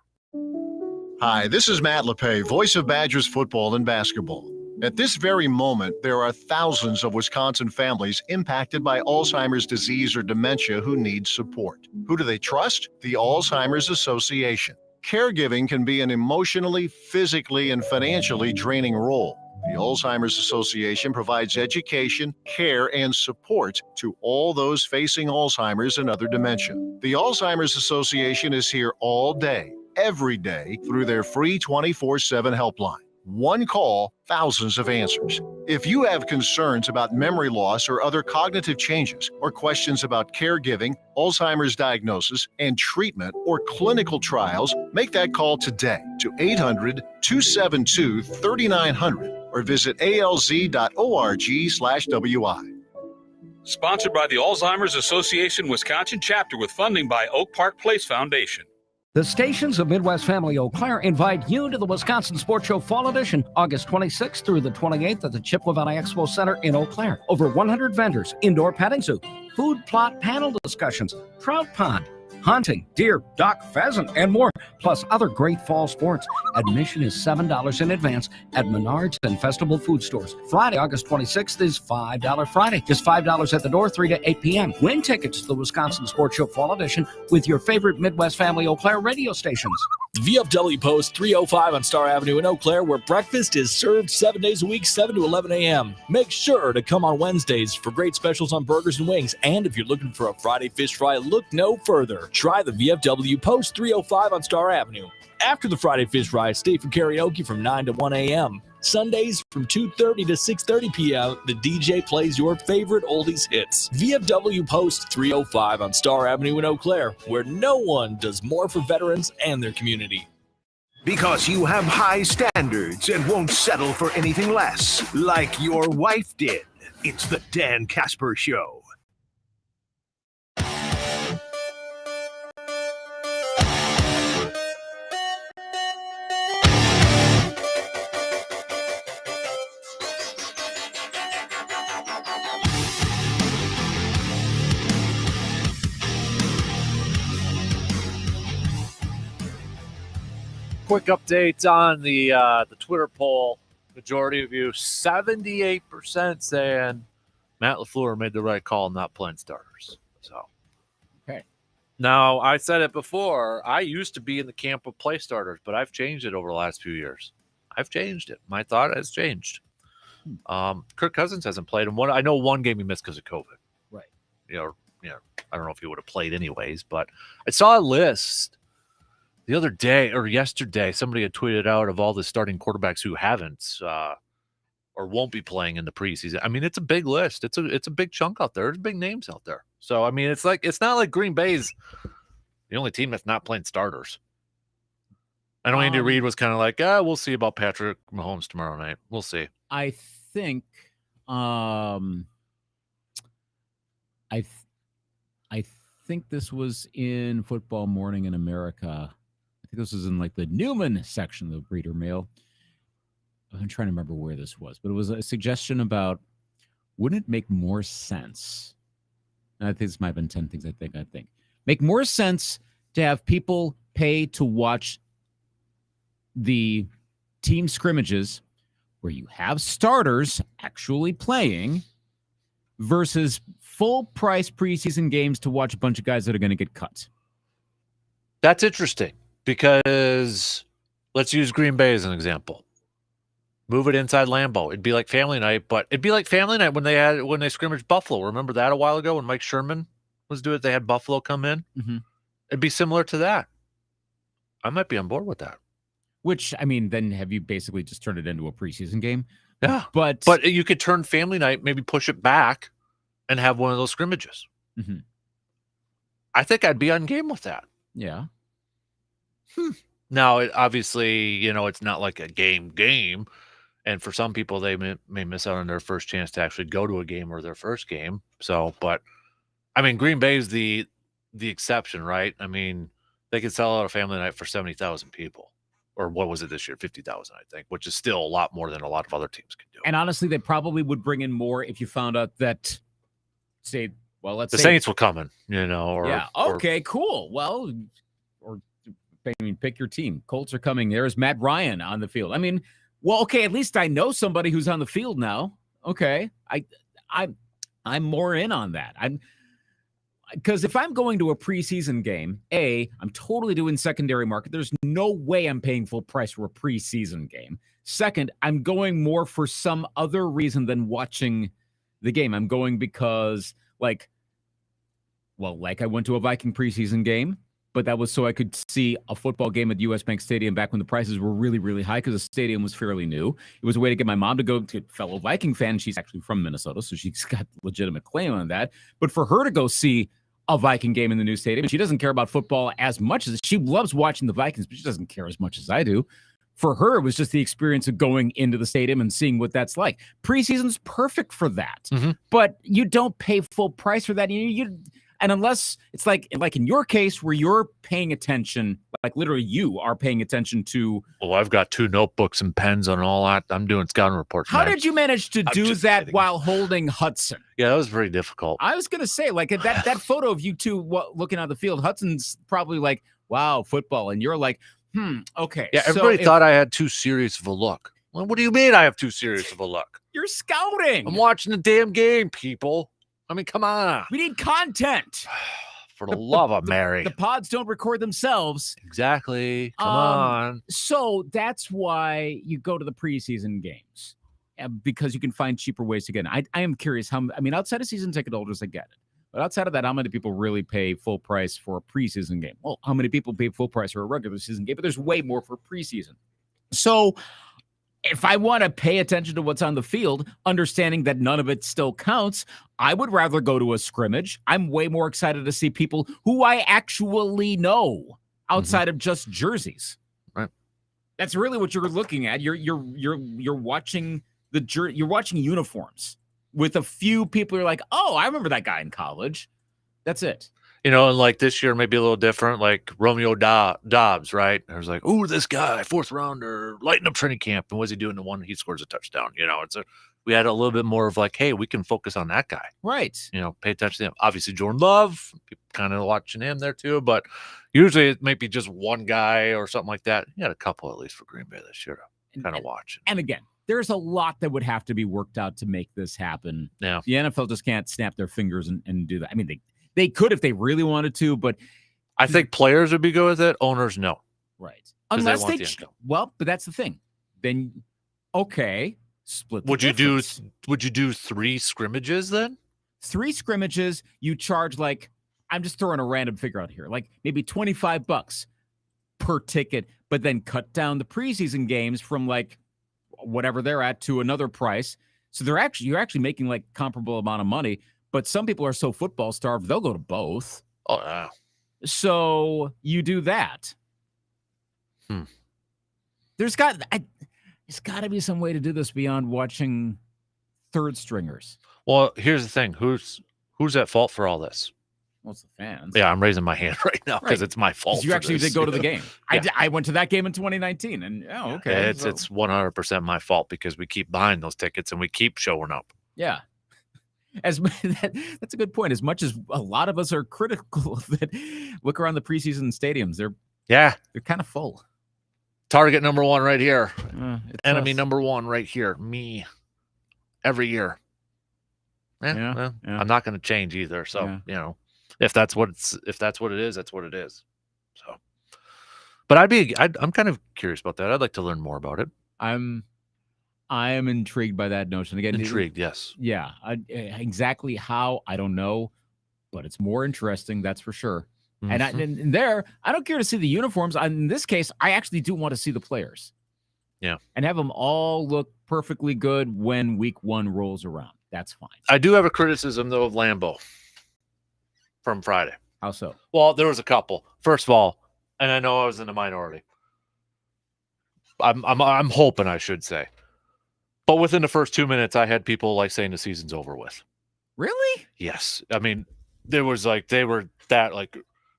Hi, this is Matt LePay, voice of Badgers football and basketball. At this very moment, there are thousands of Wisconsin families impacted by Alzheimer's disease or dementia who need support. Who do they trust? The Alzheimer's Association. Caregiving can be an emotionally, physically, and financially draining role. The Alzheimer's Association provides education, care, and support to all those facing Alzheimer's and other dementia. The Alzheimer's Association is here all day, every day, through their free 24/7 helpline. One call, thousands of answers. If you have concerns about memory loss or other cognitive changes, or questions about caregiving, Alzheimer's diagnosis, and treatment or clinical trials, make that call today to 800-272-3900 or visit alz.org/WI. Sponsored by the Alzheimer's Association Wisconsin chapter with funding by Oak Park Place Foundation. The stations of Midwest Family Eau Claire invite you to the Wisconsin Sports Show Fall Edition, August 26th through the 28th at the Chippewa Valley Expo Center in Eau Claire. Over 100 vendors, indoor petting zoo, food plot panel discussions, trout pond, hunting, deer, duck, pheasant, and more, plus other great fall sports. Admission is $7 in advance at Menards and Festival Food Stores. Friday, August 26th is $5 Friday. Just $5 at the door, 3 to 8 p.m. Win tickets to the Wisconsin Sports Show Fall Edition with your favorite Midwest Family Eau Claire radio stations. VFW Post 305 on Star Avenue in Eau Claire, where breakfast is served 7 days a week, 7 to 11 a.m. Make sure to come on Wednesdays for great specials on burgers and wings. And if you're looking for a Friday fish fry, look no further. Try the VFW Post 305 on Star Avenue. After the Friday fish fry, stay for karaoke from 9 to 1 a.m. Sundays from 2:30 to 6:30 p.m., the DJ plays your favorite oldies hits. VFW Post 305 on Star Avenue in Eau Claire, where no one does more for veterans and their community. Because you have high standards and won't settle for anything less, like your wife did. It's the Dan Kasper Show. Quick update on the Twitter poll. Majority of you, 78% saying Matt LaFleur made the right call not playing starters. So, okay. Now, I said it before. I used to be in the camp of play starters, but I've changed it over the last few years. I've changed it. My thought has changed. Kirk Cousins hasn't played, and I know one game he missed because of COVID. Right. You know, I don't know if he would have played anyways, but I saw a list the other day or yesterday. Somebody had tweeted out of all the starting quarterbacks who haven't or won't be playing in the preseason. I mean, it's a big list. It's a big chunk out there. There's big names out there. So I mean, it's not like Green Bay's the only team that's not playing starters. I know Andy Reid was kind of like, we'll see about Patrick Mahomes tomorrow night. We'll see. I think I think this was in Football Morning in America. I think this was in like the Newman section of the Breeder Mail. I'm trying to remember where this was, but it was a suggestion about, wouldn't it make more sense? And I think this might have been 10 things I think. Make more sense to have people pay to watch the team scrimmages where you have starters actually playing versus full price preseason games to watch a bunch of guys that are going to get cut. That's interesting because let's use Green Bay as an example. Move it inside Lambeau. It'd be like family night, but it'd be like family night when they scrimmaged Buffalo. Remember that a while ago when Mike Sherman was doing it? They had Buffalo come in. Mm-hmm. It'd be similar to that. I might be on board with that. Which, I mean, then have you basically just turned it into a preseason game? Yeah. But you could turn family night, maybe push it back and have one of those scrimmages. Mm-hmm. I think I'd be on game with that. Yeah. Now, obviously, it's not like a game. And for some people, they may miss out on their first chance to actually go to a game or their first game. So, but, I mean, Green Bay is the exception, right? I mean, they could sell out a family night for 70,000 people. Or what was it this year? 50,000, I think, which is still a lot more than a lot of other teams can do. And honestly, they probably would bring in more if you found out that, the Saints were coming, cool. Well, pick your team. Colts are coming. There's Matt Ryan on the field. I mean, well, okay, at least I know somebody who's on the field now. Okay. I'm more in on that. because if I'm going to a preseason game, I'm totally doing secondary market. There's no way I'm paying full price for a preseason game. Second, I'm going more for some other reason than watching the game. I'm going because, I went to a Viking preseason game, but that was so I could see a football game at US Bank Stadium back when the prices were really, really high because the stadium was fairly new. It was a way to get my mom to go to a fellow Viking fan. She's actually from Minnesota, so she's got legitimate claim on that. But for her to go see a Viking game in the new stadium, and she doesn't care about football as much as she loves watching the Vikings, but she doesn't care as much as I do. For her, it was just the experience of going into the stadium and seeing what that's like. Preseason's perfect for that, but you don't pay full price for that. And unless it's like in your case where you're paying attention, like literally you are paying attention to. Well, I've got 2 notebooks and pens and all that. I'm doing scouting reports. How did you manage to do that while holding Hudson? Yeah, that was very difficult. I was going to say, that photo of you two looking out the field, Hudson's probably like, wow, football. And you're like, okay. Yeah, everybody thought I had too serious of a look. Well, what do you mean I have too serious of a look? You're scouting. I'm watching the damn game, people. I mean, come on. We need content. For the love of Mary. The pods don't record themselves. Exactly. Come on. So that's why you go to the preseason games, because you can find cheaper ways to get in. I am curious outside of season ticket holders, I get it. But outside of that, how many people really pay full price for a preseason game? Well, how many people pay full price for a regular season game? But there's way more for preseason. So if I want to pay attention to what's on the field, understanding that none of it still counts, I would rather go to a scrimmage. I'm way more excited to see people who I actually know outside of just jerseys. Right. That's really what you're looking at. You're watching you're watching uniforms with a few people. You're like, oh, I remember that guy in college. That's it. And like this year, maybe a little different, like Romeo Dobbs, right? I was like, ooh, this guy, 4th rounder, lighting up training camp. And what's he doing? The one he scores a touchdown. We had a little bit more of like, hey, we can focus on that guy. Right. Pay attention to him. Obviously, Jordan Love, people kind of watching him there too. But usually it might be just one guy or something like that. You had a couple at least for Green Bay this year to kind of watch. And again, there's a lot that would have to be worked out to make this happen. Yeah. The NFL just can't snap their fingers and do that. I mean, they could if they really wanted to, but I think players would be good with it. Owners, no. Right. Unless but that's the thing. Then, okay, split. Would you do 3 scrimmages then? 3 scrimmages, you charge I'm just throwing a random figure out here, like maybe $25 per ticket, but then cut down the preseason games from whatever they're at to another price. So you're actually making comparable amount of money. But some people are so football starved, they'll go to both. Oh, yeah. So you do that. There's got to be some way to do this beyond watching third stringers. Well, here's the thing. Who's at fault for all this? Well, it's the fans. Yeah, I'm raising my hand right now because it's my fault. You actually did go to the game. Yeah. I went to that game in 2019, and okay. It's 100% my fault because we keep buying those tickets and we keep showing up. Yeah. That's a good point. As much as a lot of us are critical of it, look around the preseason stadiums. They're kind of full. Target number 1 right here. Enemy us. number 1 right here. Me. Every year. Yeah. I'm not going to change either. So if that's what it is, that's what it is. So, but I'm kind of curious about that. I'd like to learn more about it. I am intrigued by that notion. Again, intrigued, yes. Yeah, exactly how, I don't know, but it's more interesting, that's for sure. Mm-hmm. And I don't care to see the uniforms. In this case, I actually do want to see the players. Yeah. And have them all look perfectly good when week 1 rolls around. That's fine. I do have a criticism, though, of Lambeau from Friday. How so? Well, there was a couple. First of all, and I know I was in the minority. I'm hoping, I should say. But within the first 2 minutes, I had people saying the season's over with. Really? Yes. I mean, there was they were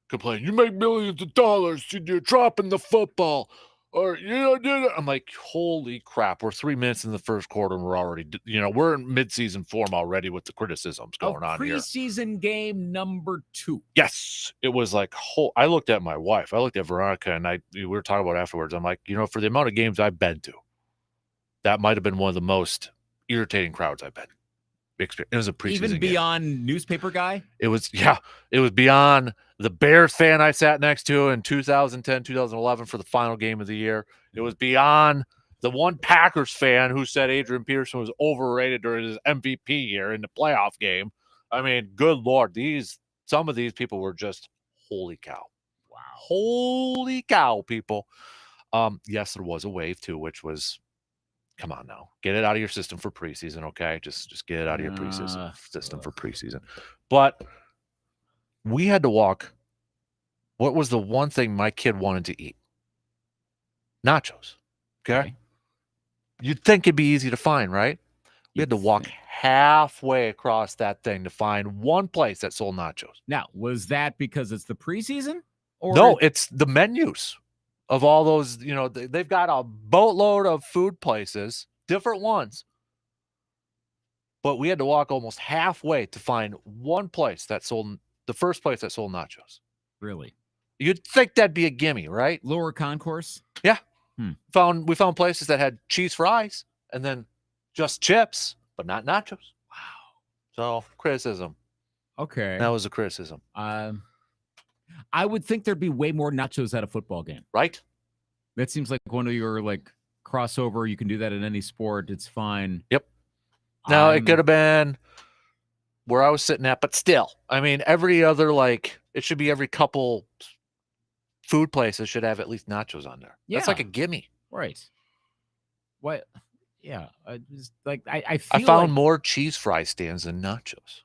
complaining, you make millions of dollars, you're dropping the football. Or, I'm like, holy crap. We're 3 minutes in the first quarter and we're already, we're in midseason form already with the criticisms going on here. Preseason game number 2. Yes. It was I looked at my wife. I looked at Veronica and we were talking about it afterwards. I'm like, for the amount of games I've been to, that might have been one of the most irritating crowds I've been. experience. It was a preseason Even game. beyond newspaper guy? It was beyond the Bears fan I sat next to in 2010, 2011 for the final game of the year. It was beyond the one Packers fan who said Adrian Peterson was overrated during his MVP year in the playoff game. I mean, good Lord, some of these people were just holy cow. Wow. Holy cow, people. Yes, there was a wave too, which was, come on now, get it out of your system for preseason, okay? Just get it out of your preseason system for preseason. But we had to walk. What was the one thing my kid wanted to eat? Nachos. Okay. You'd think it'd be easy to find, right? We had to walk halfway across that thing to find one place that sold nachos. Now, was that because it's the preseason? Or No, it's the menus of all those, they've got a boatload of food places, different ones. But we had to walk almost halfway to find one place that sold, the first place that sold nachos. Really? You'd think that'd be a gimme, right? Lower concourse? Yeah. We found places that had cheese fries and then just chips, but not nachos. Wow. So criticism. Okay. That was a criticism. I would think there'd be way more nachos at a football game. Right? That seems like one of your crossover. You can do that in any sport. It's fine. Yep. Now it could have been where I was sitting at, but still, I mean, every other, it should be every couple food places should have at least nachos on there. Yeah. That's like a gimme. Right. What? Yeah. I found more cheese fry stands than nachos.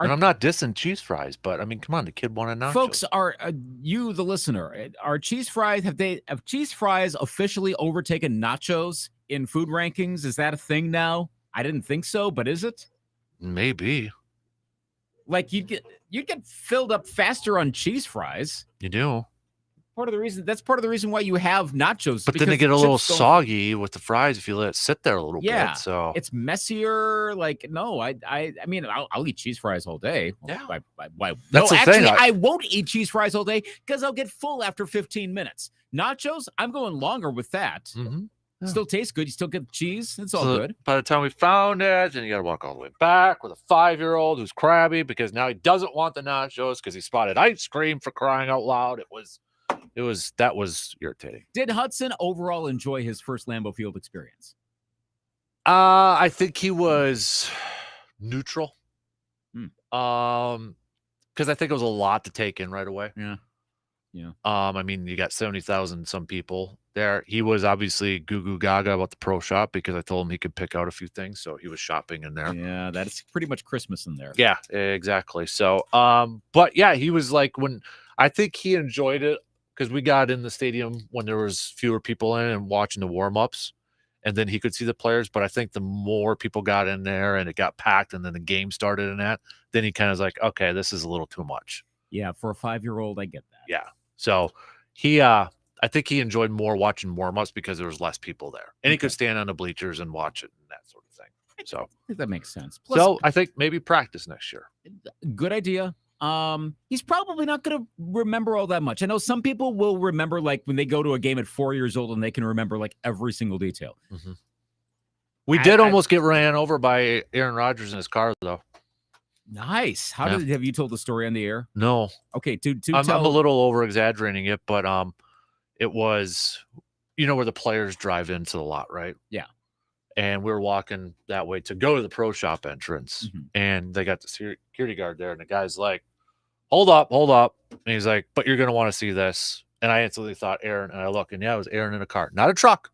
And I'm not dissing cheese fries, but I mean, come on, the kid wanted nachos. Folks, are you the listener? Are cheese fries? Have cheese fries officially overtaken nachos in food rankings? Is that a thing now? I didn't think so, but is it? Maybe. You'd get filled up faster on cheese fries. You do. That's part of the reason why you have nachos. But then they get a little soggy with the fries if you let it sit there a little bit. So it's messier. No, I mean, I'll eat cheese fries all day. Yeah. Why? That's the thing. I won't eat cheese fries all day because I'll get full after 15 minutes. Nachos, I'm going longer with that. Mm-hmm. Yeah. Still tastes good. You still get cheese. It's all good. By the time we found it, then you got to walk all the way back with a 5-year-old who's crabby because now he doesn't want the nachos because he spotted ice cream, for crying out loud. That was irritating. Did Hudson overall enjoy his first Lambeau Field experience? I think he was neutral. Because I think it was a lot to take in right away. Yeah. I mean, you got 70,000 some people there. He was obviously goo gaga about the pro shop because I told him he could pick out a few things, so he was shopping in there. Yeah, that's pretty much Christmas in there. Yeah, exactly. So, but yeah, he was I think he enjoyed it because we got in the stadium when there was fewer people in and watching the warm-ups, and then he could see the players. But I think the more people got in there and it got packed and then the game started and then he kind of was like, okay, this is a little too much. Yeah, for a 5-year-old, I get that. Yeah. So I think he enjoyed more watching warm-ups because there was less people there. And he could stand on the bleachers and watch it and that sort of thing. So I think that makes sense. Plus, so I think maybe practice next year. Good idea. He's probably not going to remember all that much. I know some people will remember when they go to a game at 4 years old and they can remember every single detail. Mm-hmm. We did almost get ran over by Aaron Rodgers in his car, though. Nice. Have you told the story on the air? No. Okay. I'm a little over exaggerating it, but it was, where the players drive into the lot, right? Yeah. And we were walking that way to go to the pro shop entrance, and they got the security guard there, and the guy's like, hold up. And he's like, but you're going to want to see this. And I instantly thought Aaron, and I look, and yeah, it was Aaron in a car. Not a truck.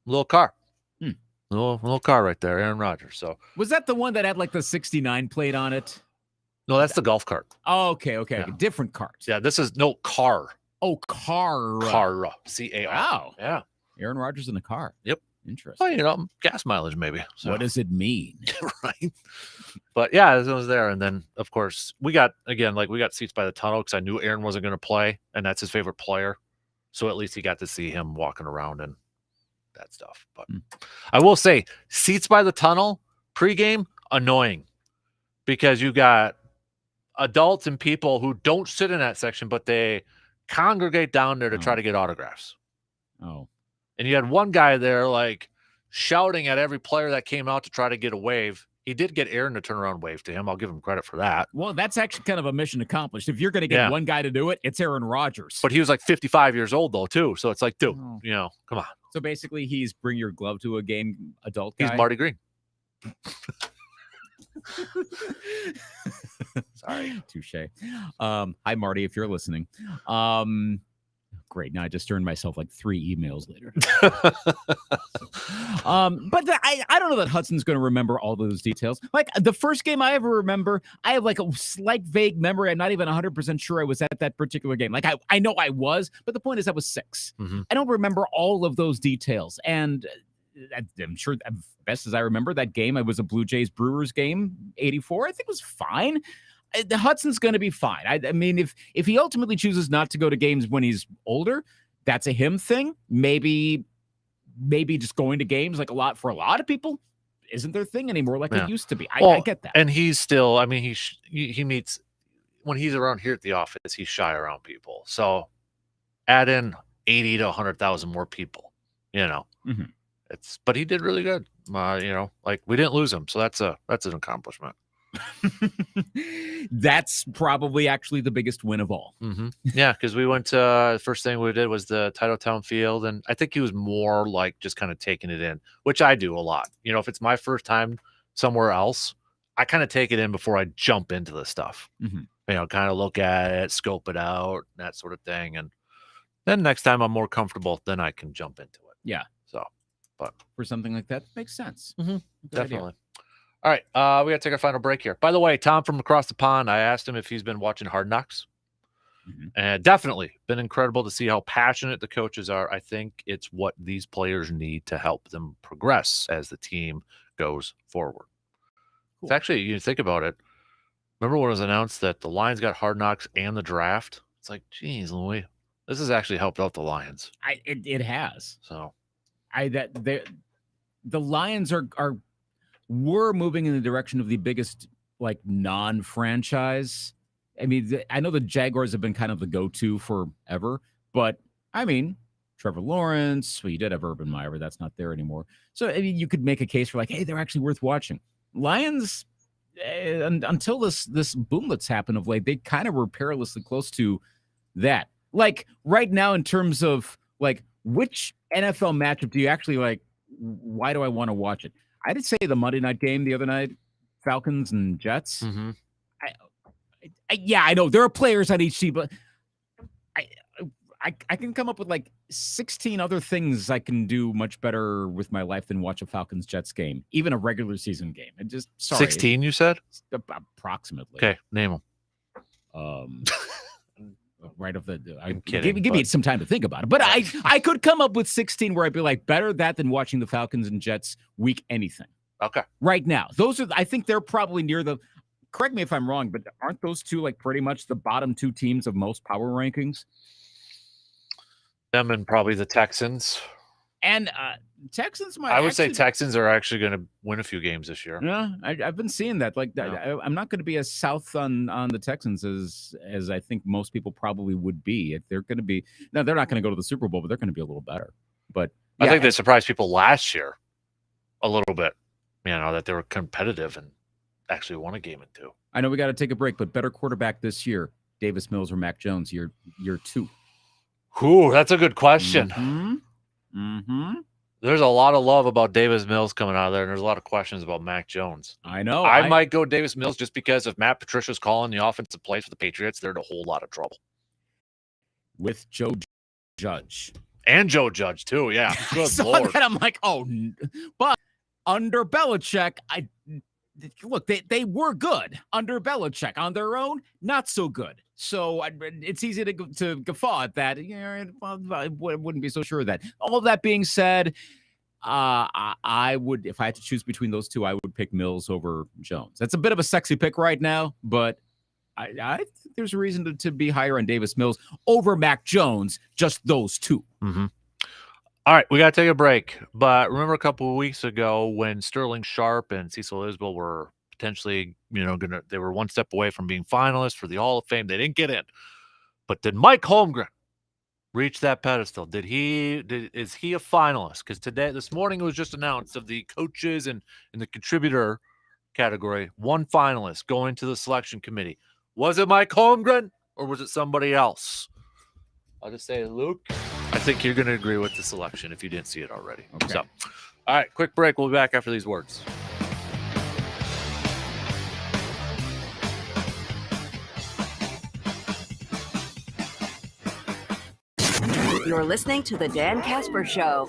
A little car. Little car right there, Aaron Rodgers. So was that the one that had the 69 plate on it? No, that's the golf cart. Oh, okay. Yeah. Different cart. Yeah, this is no car. Oh, car. Car. C-A-R. Wow. Yeah. Aaron Rodgers in a car. Yep. Interesting. Well, gas mileage maybe. So. What does it mean? Right. But yeah, it was there. And then, of course, we got seats by the tunnel because I knew Aaron wasn't going to play, and that's his favorite player. So at least he got to see him walking around and that stuff. But I will say, seats by the tunnel pregame, annoying because you got adults and people who don't sit in that section, but they congregate down there to try to get autographs. Oh. And you had one guy there shouting at every player that came out to try to get a wave. He did get Aaron to turn around and wave to him. I'll give him credit for that. Well, that's actually kind of a mission accomplished. If you're going to get one guy to do it, it's Aaron Rodgers. But he was like 55 years old, though, too. So it's like, dude, come on. So basically, he's bring your glove to a game adult guy? He's Marty Green. Sorry. Touche. Hi, Marty, if you're listening. Great. Now I just earned myself like 3 emails later. But I don't know that Hudson's going to remember all those details. Like the first game I ever remember, I have like a slight vague memory. I'm not even 100% sure I was at that particular game. Like I know I was, but the point is I was 6. Mm-hmm. I don't remember all of those details. And I'm sure, best as I remember, that game, it was a Blue Jays Brewers game, 84. I think it was fine. The Hudson's going to be fine. I mean, if he ultimately chooses not to go to games when he's older, that's a him thing. Maybe just going to games like for a lot of people isn't their thing anymore like it used to be. I get that. And he's still, I mean, he meets, when he's around here at the office, he's shy around people. So add in 80 to 100,000 more people, Mm-hmm. But he did really good. Like we didn't lose him. So that's an accomplishment. That's probably actually the biggest win of all. Mm-hmm. Yeah, because we went to the first thing we did was the Titletown Field, and I think he was more like just kind of taking it in, which I do a lot. If it's my first time somewhere else, I kind of take it in before I jump into the stuff. Mm-hmm. Kind of look at it, scope it out, that sort of thing, and then next time I'm more comfortable, then I can jump into it. Yeah. So, but for something like that, makes sense. Mm-hmm. Definitely. Idea. All right, we got to take our final break here. By the way, Tom from across the pond, I asked him if he's been watching Hard Knocks. Mm-hmm. And definitely been incredible to see how passionate the coaches are. I think it's what these players need to help them progress as the team goes forward. Cool. It's actually, you think about it, remember when it was announced that the Lions got Hard Knocks and the draft? It's like, geez, Louis, this has actually helped out the Lions. It has. So, the Lions were moving in the direction of the biggest like non-franchise. I mean, I know the Jaguars have been kind of the go-to forever, but I mean, Trevor Lawrence, well, you did have Urban Meyer, but that's not there anymore. So I mean, you could make a case for like, hey, they're actually worth watching. Lions, until this boom that's happened of late, they kind of were perilously close to that. Like right now, in terms of like which NFL matchup do you actually like? Why do I want to watch it? I did say the Monday night game the other night, Falcons and Jets. Mm-hmm. I know there are players on each team, but I can come up with like 16 other things I can do much better with my life than watch a Falcons Jets game, even a regular season game. And just 16, you said? Approximately. Okay, name them. Right off the, I'm kidding. Give me some time to think about it. But I could come up with 16 where I'd be like, better that than watching the Falcons and Jets week anything. Okay. Right now. I think they're probably near correct me if I'm wrong, but aren't those two like pretty much the bottom 2 teams of most power rankings? Them and probably the Texans. And Texans might. I would say Texans are actually going to win a few games this year. Yeah, I've been seeing that. Like, I'm not going to be as south on the Texans as I think most people probably would be. If they're going to be, now they're not going to go to the Super Bowl, but they're going to be a little better. But yeah, I think they surprised people last year a little bit. That they were competitive and actually won a game or 2. I know we got to take a break, but better quarterback this year, Davis Mills or Mac Jones, year 2. Ooh, that's a good question. Mm-hmm. Mm-hmm. There's a lot of love about Davis Mills coming out of there, and there's a lot of questions about Mac Jones. I know. I might go Davis Mills just because if Matt Patricia's calling the offensive plays for the Patriots, they're in a whole lot of trouble. With Joe Judge. And Joe Judge, too, yeah. Good Lord. That, I'm like, but under Belichick, look, they were good under Belichick. On their own, not so good. So it's easy to guffaw at that. I wouldn't be so sure of that. All that being said, I would, if I had to choose between those two, I would pick Mills over Jones. That's a bit of a sexy pick right now, but I think there's a reason to be higher on Davis Mills over Mac Jones, just those two. Mm-hmm. All right, we got to take a break. But remember a couple of weeks ago when Sterling Sharp and Cecil Isbell were potentially, they were one step away from being finalists for the Hall of Fame. They didn't get in. But did Mike Holmgren reach that pedestal? Is he a finalist? Because this morning it was just announced of the coaches and the contributor category, one finalist going to the selection committee. Was it Mike Holmgren or was it somebody else? I'll just say, Luke, I think you're going to agree with the selection if you didn't see it already. Okay. So, all right, quick break. We'll be back after these words. You're listening to the Dan Kasper Show.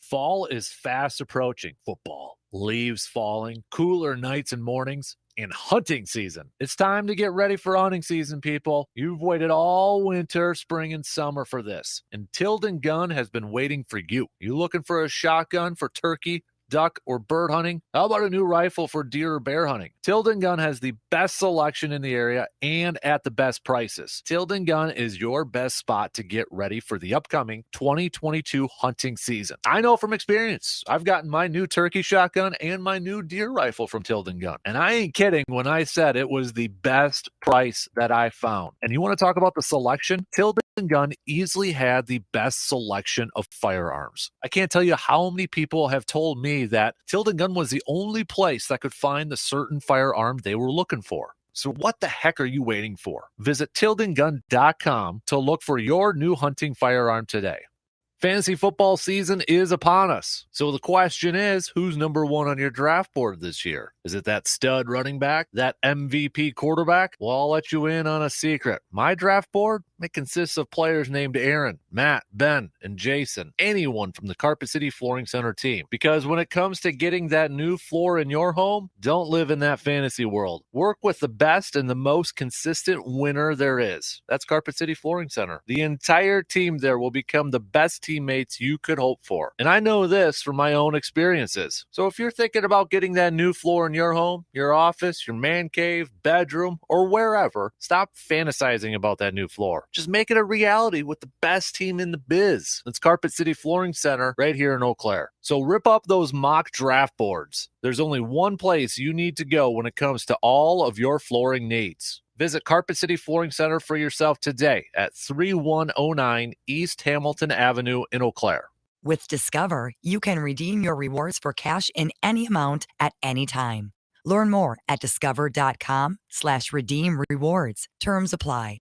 Fall is fast approaching. Football, leaves falling, cooler nights and mornings, and hunting season. It's time to get ready for hunting season, people. You've waited all winter, spring, and summer for this. And Tilden Gun has been waiting for you. You looking for a shotgun for turkey, duck, or bird hunting? How about a new rifle for deer or bear hunting? Tilden Gun has the best selection in the area and at the best prices. Tilden Gun is your best spot to get ready for the upcoming 2022 hunting season. I know from experience. I've gotten my new turkey shotgun and my new deer rifle from Tilden Gun. And I ain't kidding when I said it was the best price that I found. And you want to talk about the selection? Tilden Gun easily had the best selection of firearms. I can't tell you how many people have told me that Tilden Gun was the only place that could find the certain firearm they were looking for. So what the heck are you waiting for? Visit tildengun.com to look for your new hunting firearm today. Fantasy football season is upon us. So the question is, who's number one on your draft board this year? Is it that stud running back? That MVP quarterback? Well, I'll let you in on a secret. My draft board, it consists of players named Aaron, Matt, Ben, and Jason. Anyone from the Carpet City Flooring Center team. Because when it comes to getting that new floor in your home, don't live in that fantasy world. Work with the best and the most consistent winner there is. That's Carpet City Flooring Center. The entire team there will become the best teammates you could hope for. And I know this from my own experiences. So if you're thinking about getting that new floor in your home, your office, your man cave, bedroom, or wherever, stop fantasizing about that new floor. Just make it a reality with the best team in the biz. It's Carpet City Flooring Center right here in Eau Claire. So rip up those mock draft boards. There's only one place you need to go when it comes to all of your flooring needs. Visit Carpet City Flooring Center for yourself today at 3109 East Hamilton Avenue in Eau Claire. With Discover, you can redeem your rewards for cash in any amount at any time. Learn more at discover.com/redeem rewards. Terms apply.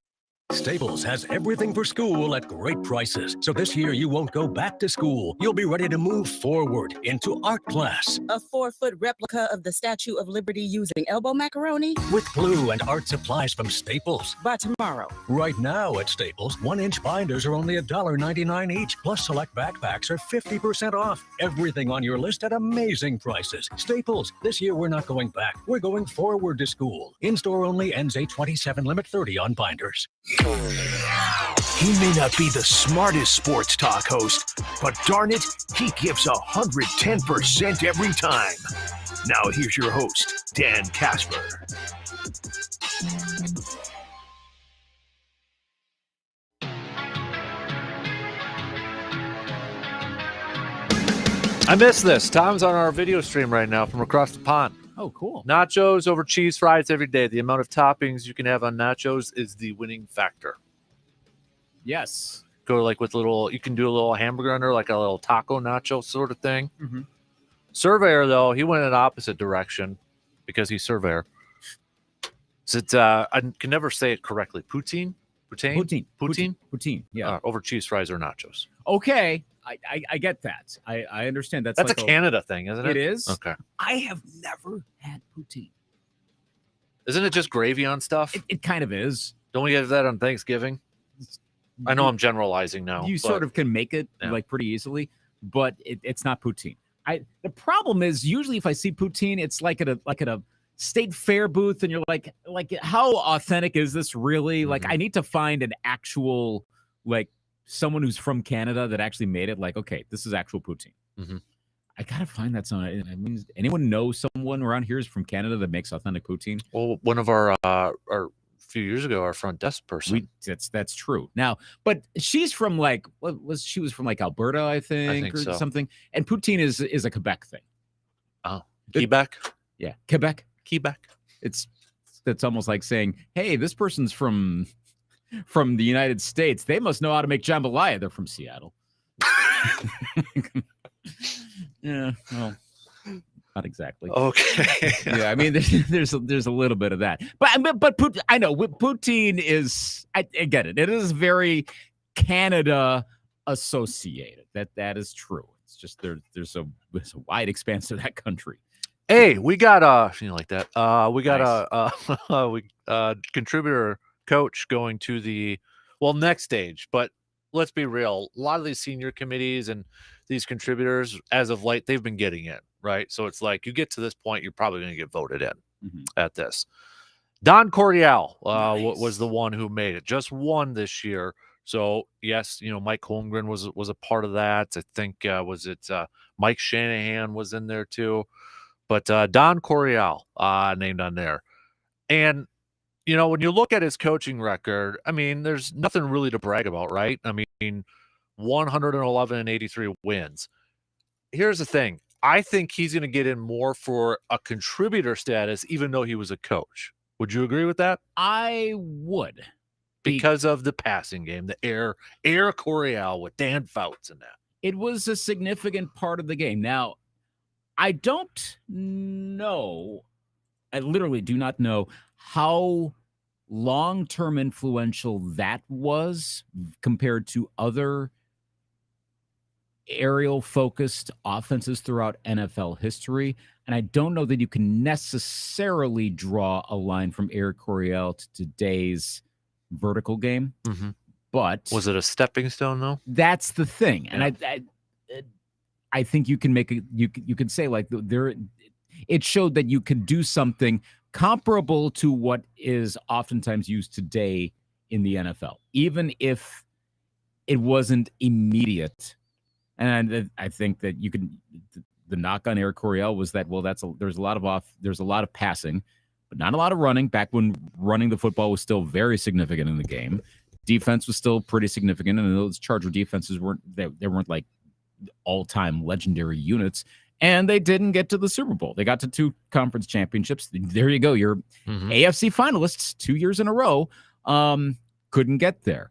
Staples has everything for school at great prices. So this year you won't go back to school. You'll be ready to move forward into art class. A 4-foot replica of the Statue of Liberty using elbow macaroni? With glue and art supplies from Staples. By tomorrow. Right now at Staples, 1-inch binders are only $1.99 each. Plus select backpacks are 50% off. Everything on your list at amazing prices. Staples, this year we're not going back. We're going forward to school. In-store only, ends 8/27, limit 30 on binders. He may not be the smartest sports talk host, but darn it, he gives 110% every time. Now here's your host, Dan Kasper. I missed this. Tom's on our video stream right now from across the pond. Oh, cool. Nachos over cheese fries every day. The amount of toppings you can have on nachos is the winning factor. Yes. Go like with little, you can do a little hamburger under, like a little taco nacho sort of thing. Mm-hmm. Surveyor, though, he went in an opposite direction because he's surveyor. So it's, I can never say it correctly. Poutine? Poutine. Yeah. Over cheese fries or nachos. Okay. I get that. I understand. That's like a Canada thing, isn't it? It is. Okay. I have never had poutine. Isn't it just gravy on stuff? It kind of is. Don't we have that on Thanksgiving? I know I'm generalizing now. You sort of can make it like pretty easily, but it's not poutine. The problem is usually if I see poutine, it's like at a state fair booth, and you're like how authentic is this really? Mm-hmm. Like I need to find an actual someone who's from Canada that actually made it. Like, okay, this is actual poutine. Mm-hmm. I gotta find that someone. I mean, anyone know someone around here is from Canada that makes authentic poutine? Well, one of our few years ago, our front desk person. That's true. Now, but she's from she was from Alberta, I think or so. Something. And poutine is a Quebec thing. Oh, Quebec. Yeah, Quebec. It's almost like saying, hey, this person's from the United States. They must know how to make jambalaya. They're from Seattle. Yeah, well, not exactly. Okay. Yeah, I mean, there's a little bit of that, but I know poutine is. I get it. It is very Canada associated. That is true. It's just there's a wide expanse of that country. Hey, we got like that. We got a contributor coach going to the next stage, but let's be real. A lot of these senior committees and these contributors, as of late, they've been getting in, right? So it's like you get to this point, you're probably going to get voted in at this. Don Coryell was the one who made it, just won this year. So yes, Mike Holmgren was a part of that. I think Mike Shanahan was in there too, but Don Coryell named on there. And when you look at his coaching record, I mean, there's nothing really to brag about, right? I mean, 111 and 83 wins. Here's the thing. I think he's going to get in more for a contributor status, even though he was a coach. Would you agree with that? I would. Because of the passing game, the air Coryell with Dan Fouts in that. It was a significant part of the game. Now, I don't know. I literally do not know how long-term influential that was compared to other aerial-focused offenses throughout NFL history. And I don't know that you can necessarily draw a line from Air Coryell to today's vertical game. Mm-hmm. But was it a stepping stone, though? That's the thing. Yeah. And I think you can you could say like it showed that you could do something comparable to what is oftentimes used today in the NFL, even if it wasn't immediate. And I think that you can. The knock on Air Coryell was that there's a lot of passing, but not a lot of running. Back when running the football was still very significant in the game, defense was still pretty significant, and those Charger defenses weren't like all-time legendary units. And they didn't get to the Super Bowl. They got to 2 conference championships. There you go. You're AFC finalists 2 years in a row. Couldn't get there.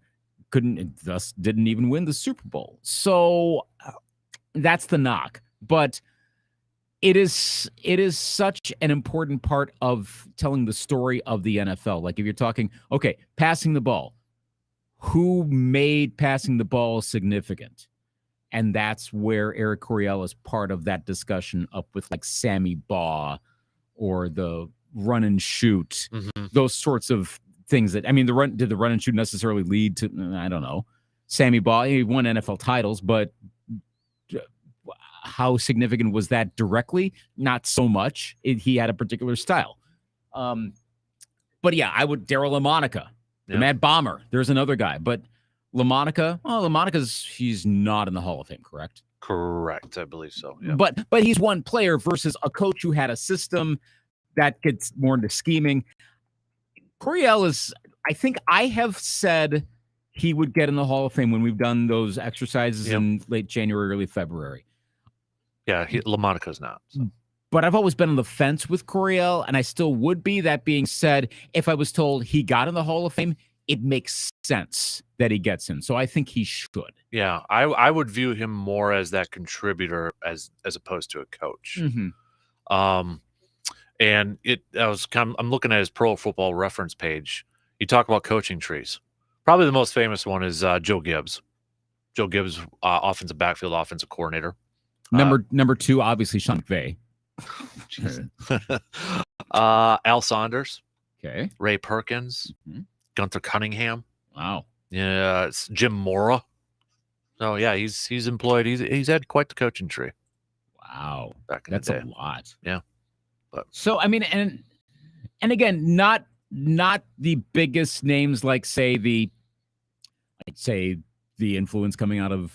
Thus didn't even win the Super Bowl. So that's the knock. But it is such an important part of telling the story of the NFL. Like if you're talking, okay, passing the ball, who made passing the ball significant? And that's where Eric Coryell is part of that discussion, up with like Sammy Baugh or the run and shoot, those sorts of things that, I mean, did the run and shoot necessarily lead to, I don't know. Sammy Baugh, he won NFL titles, but how significant was that directly? Not so much. He had a particular style. But yeah, I would, Darryl LaMonica, the Mad Bomber. There's another guy, but LaMonica's he's not in the Hall of Fame, correct? Correct, I believe so. Yeah. But he's one player versus a coach who had a system that gets more into scheming. Coryell is, I think I have said he would get in the Hall of Fame when we've done those exercises in late January, early February. Yeah, LaMonica's not. So. But I've always been on the fence with Coryell, and I still would be. That being said, if I was told he got in the Hall of Fame, it makes sense that he gets in. So I think he should. Yeah, I would view him more as that contributor as opposed to a coach. And I'm looking at his Pro Football Reference page. You talk about coaching trees. Probably the most famous one is Joe Gibbs. Joe Gibbs, offensive backfield, offensive coordinator. Number 2, obviously Sean McVay. Al Saunders. Okay. Ray Perkins. Gunther Cunningham. Wow. Yeah, it's Jim Mora. So yeah, he's employed. He's had quite the coaching tree. Wow, that's a lot. Yeah, but so I mean, and again, not the biggest names like I'd say the influence coming out of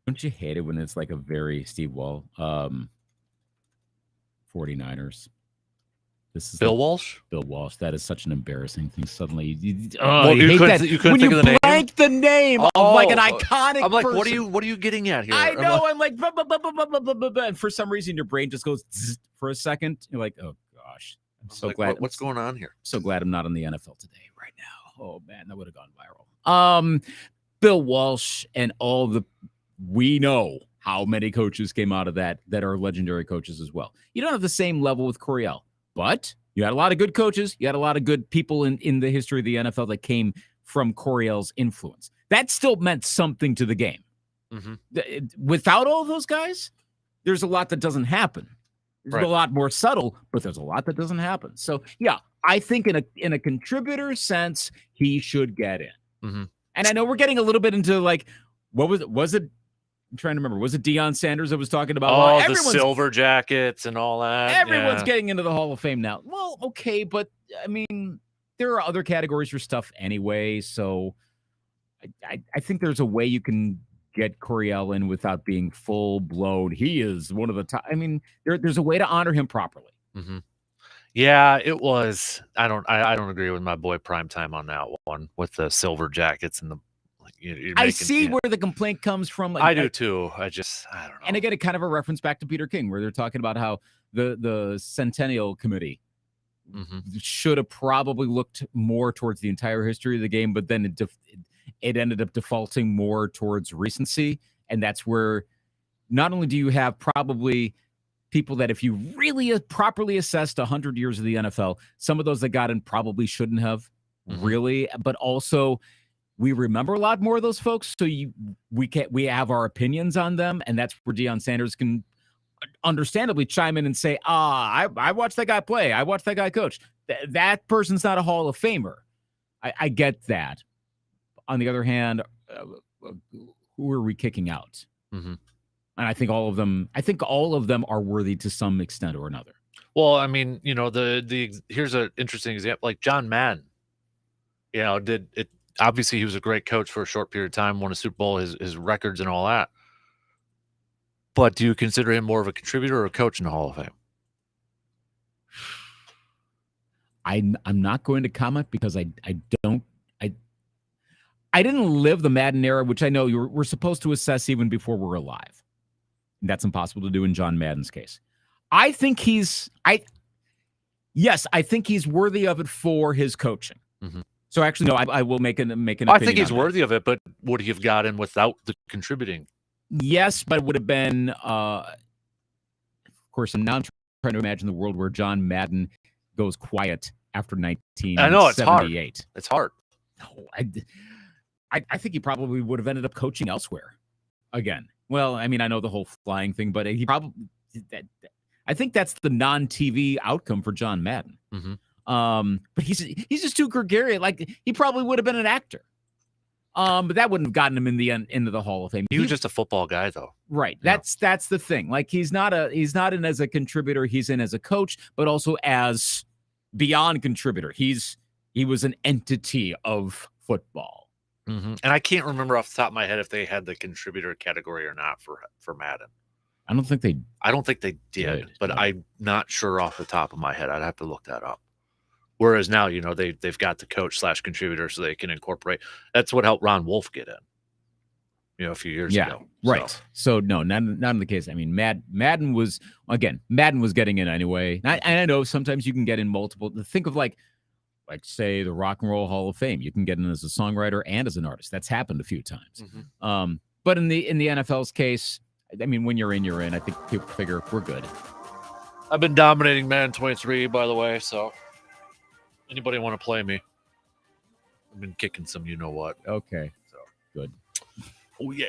don't you hate it when it's like a very Steve Wall 49ers? This is Bill Walsh. Bill Walsh. That is such an embarrassing thing. Suddenly, you couldn't think of the name. The name of like an iconic. I'm like, person. What are you getting at here? I know. I'm like, and for some reason, your brain just goes for a second. You're like, oh gosh, I'm so glad. What's going on here? I'm so glad I'm not in the NFL today right now. Oh man, that would have gone viral. Bill Walsh and we know how many coaches came out of that are legendary coaches as well. You don't have the same level with Coryell, but you had a lot of good coaches. You had a lot of good people in the history of the NFL that came from Coryell's influence. That still meant something to the game. Without all those guys, there's a lot that doesn't happen. There's a lot more subtle, but there's a lot that doesn't happen. So yeah, I think in a contributor sense, he should get in. And I know we're getting a little bit into like, what was it? I'm trying to remember. Was it Deion Sanders that was talking about? The silver jackets and all that. Everyone's getting into the Hall of Fame now. Well, okay, but I mean, there are other categories for stuff anyway. So I think there's a way you can get Coryell in without being full blown. He is one of the top. I mean, there's a way to honor him properly. Yeah, it was. I don't agree with my boy Primetime on that one with the silver jackets and the. I see where the complaint comes from. I do too. I don't know. And again, it kind of a reference back to Peter King, where they're talking about how the Centennial Committee should have probably looked more towards the entire history of the game, but then it ended up defaulting more towards recency. And that's where not only do you have probably people that if you really properly assessed 100 years of the NFL, some of those that got in probably shouldn't have really, but also we remember a lot more of those folks. So we have our opinions on them. And that's where Deion Sanders can understandably chime in and say, I watched that guy play. I watched that guy coach. That person's not a Hall of Famer. I get that. On the other hand, who are we kicking out? And I think all of them are worthy to some extent or another. Well, I mean, here's an interesting example, like John Madden. Obviously he was a great coach for a short period of time, won a Super Bowl, his records and all that. But do you consider him more of a contributor or a coach in the Hall of Fame? I'm not going to comment because I didn't live the Madden era, which I know we're supposed to assess even before we're alive. And that's impossible to do in John Madden's case. I think he's worthy of it for his coaching. So actually, no, I will make an opinion. I think he's worthy of it, but would he have gotten without the contributing? Yes, but it would have been, of course, and now I'm trying to imagine the world where John Madden goes quiet after 1978. I know, it's hard. It's hard. No, I think he probably would have ended up coaching elsewhere again. Well, I mean, I know the whole flying thing, but I think that's the non-TV outcome for John Madden. But he's just too gregarious. Like he probably would have been an actor. But that wouldn't have gotten him into the Hall of Fame. He was just a football guy, though. Right. That's the thing. Like he's not in as a contributor. He's in as a coach, but also as beyond contributor. He was an entity of football. And I can't remember off the top of my head if they had the contributor category or not for Madden. I don't think they did, but I'm not sure off the top of my head. I'd have to look that up. Whereas now, they've got the coach / contributor, so they can incorporate. That's what helped Ron Wolf get in, a few years ago. Right. So no, not in the case. I mean, Madden was getting in anyway. And I know sometimes you can get in multiple. Think of like say the Rock and Roll Hall of Fame. You can get in as a songwriter and as an artist. That's happened a few times. But in the NFL's case, I mean, when you're in, you're in. I think people figure we're good. I've been dominating Madden 23, by the way, so anybody want to play me? I've been kicking some you-know-what. Okay. So good. Oh, yeah.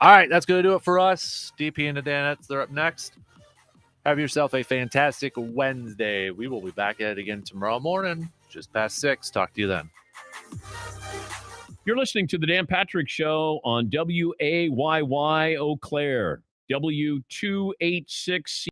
All right, that's going to do it for us. DP and the Danettes, they're up next. Have yourself a fantastic Wednesday. We will be back at it again tomorrow morning, just past 6. Talk to you then. You're listening to the Dan Patrick Show on WAYY Eau Claire, W286C.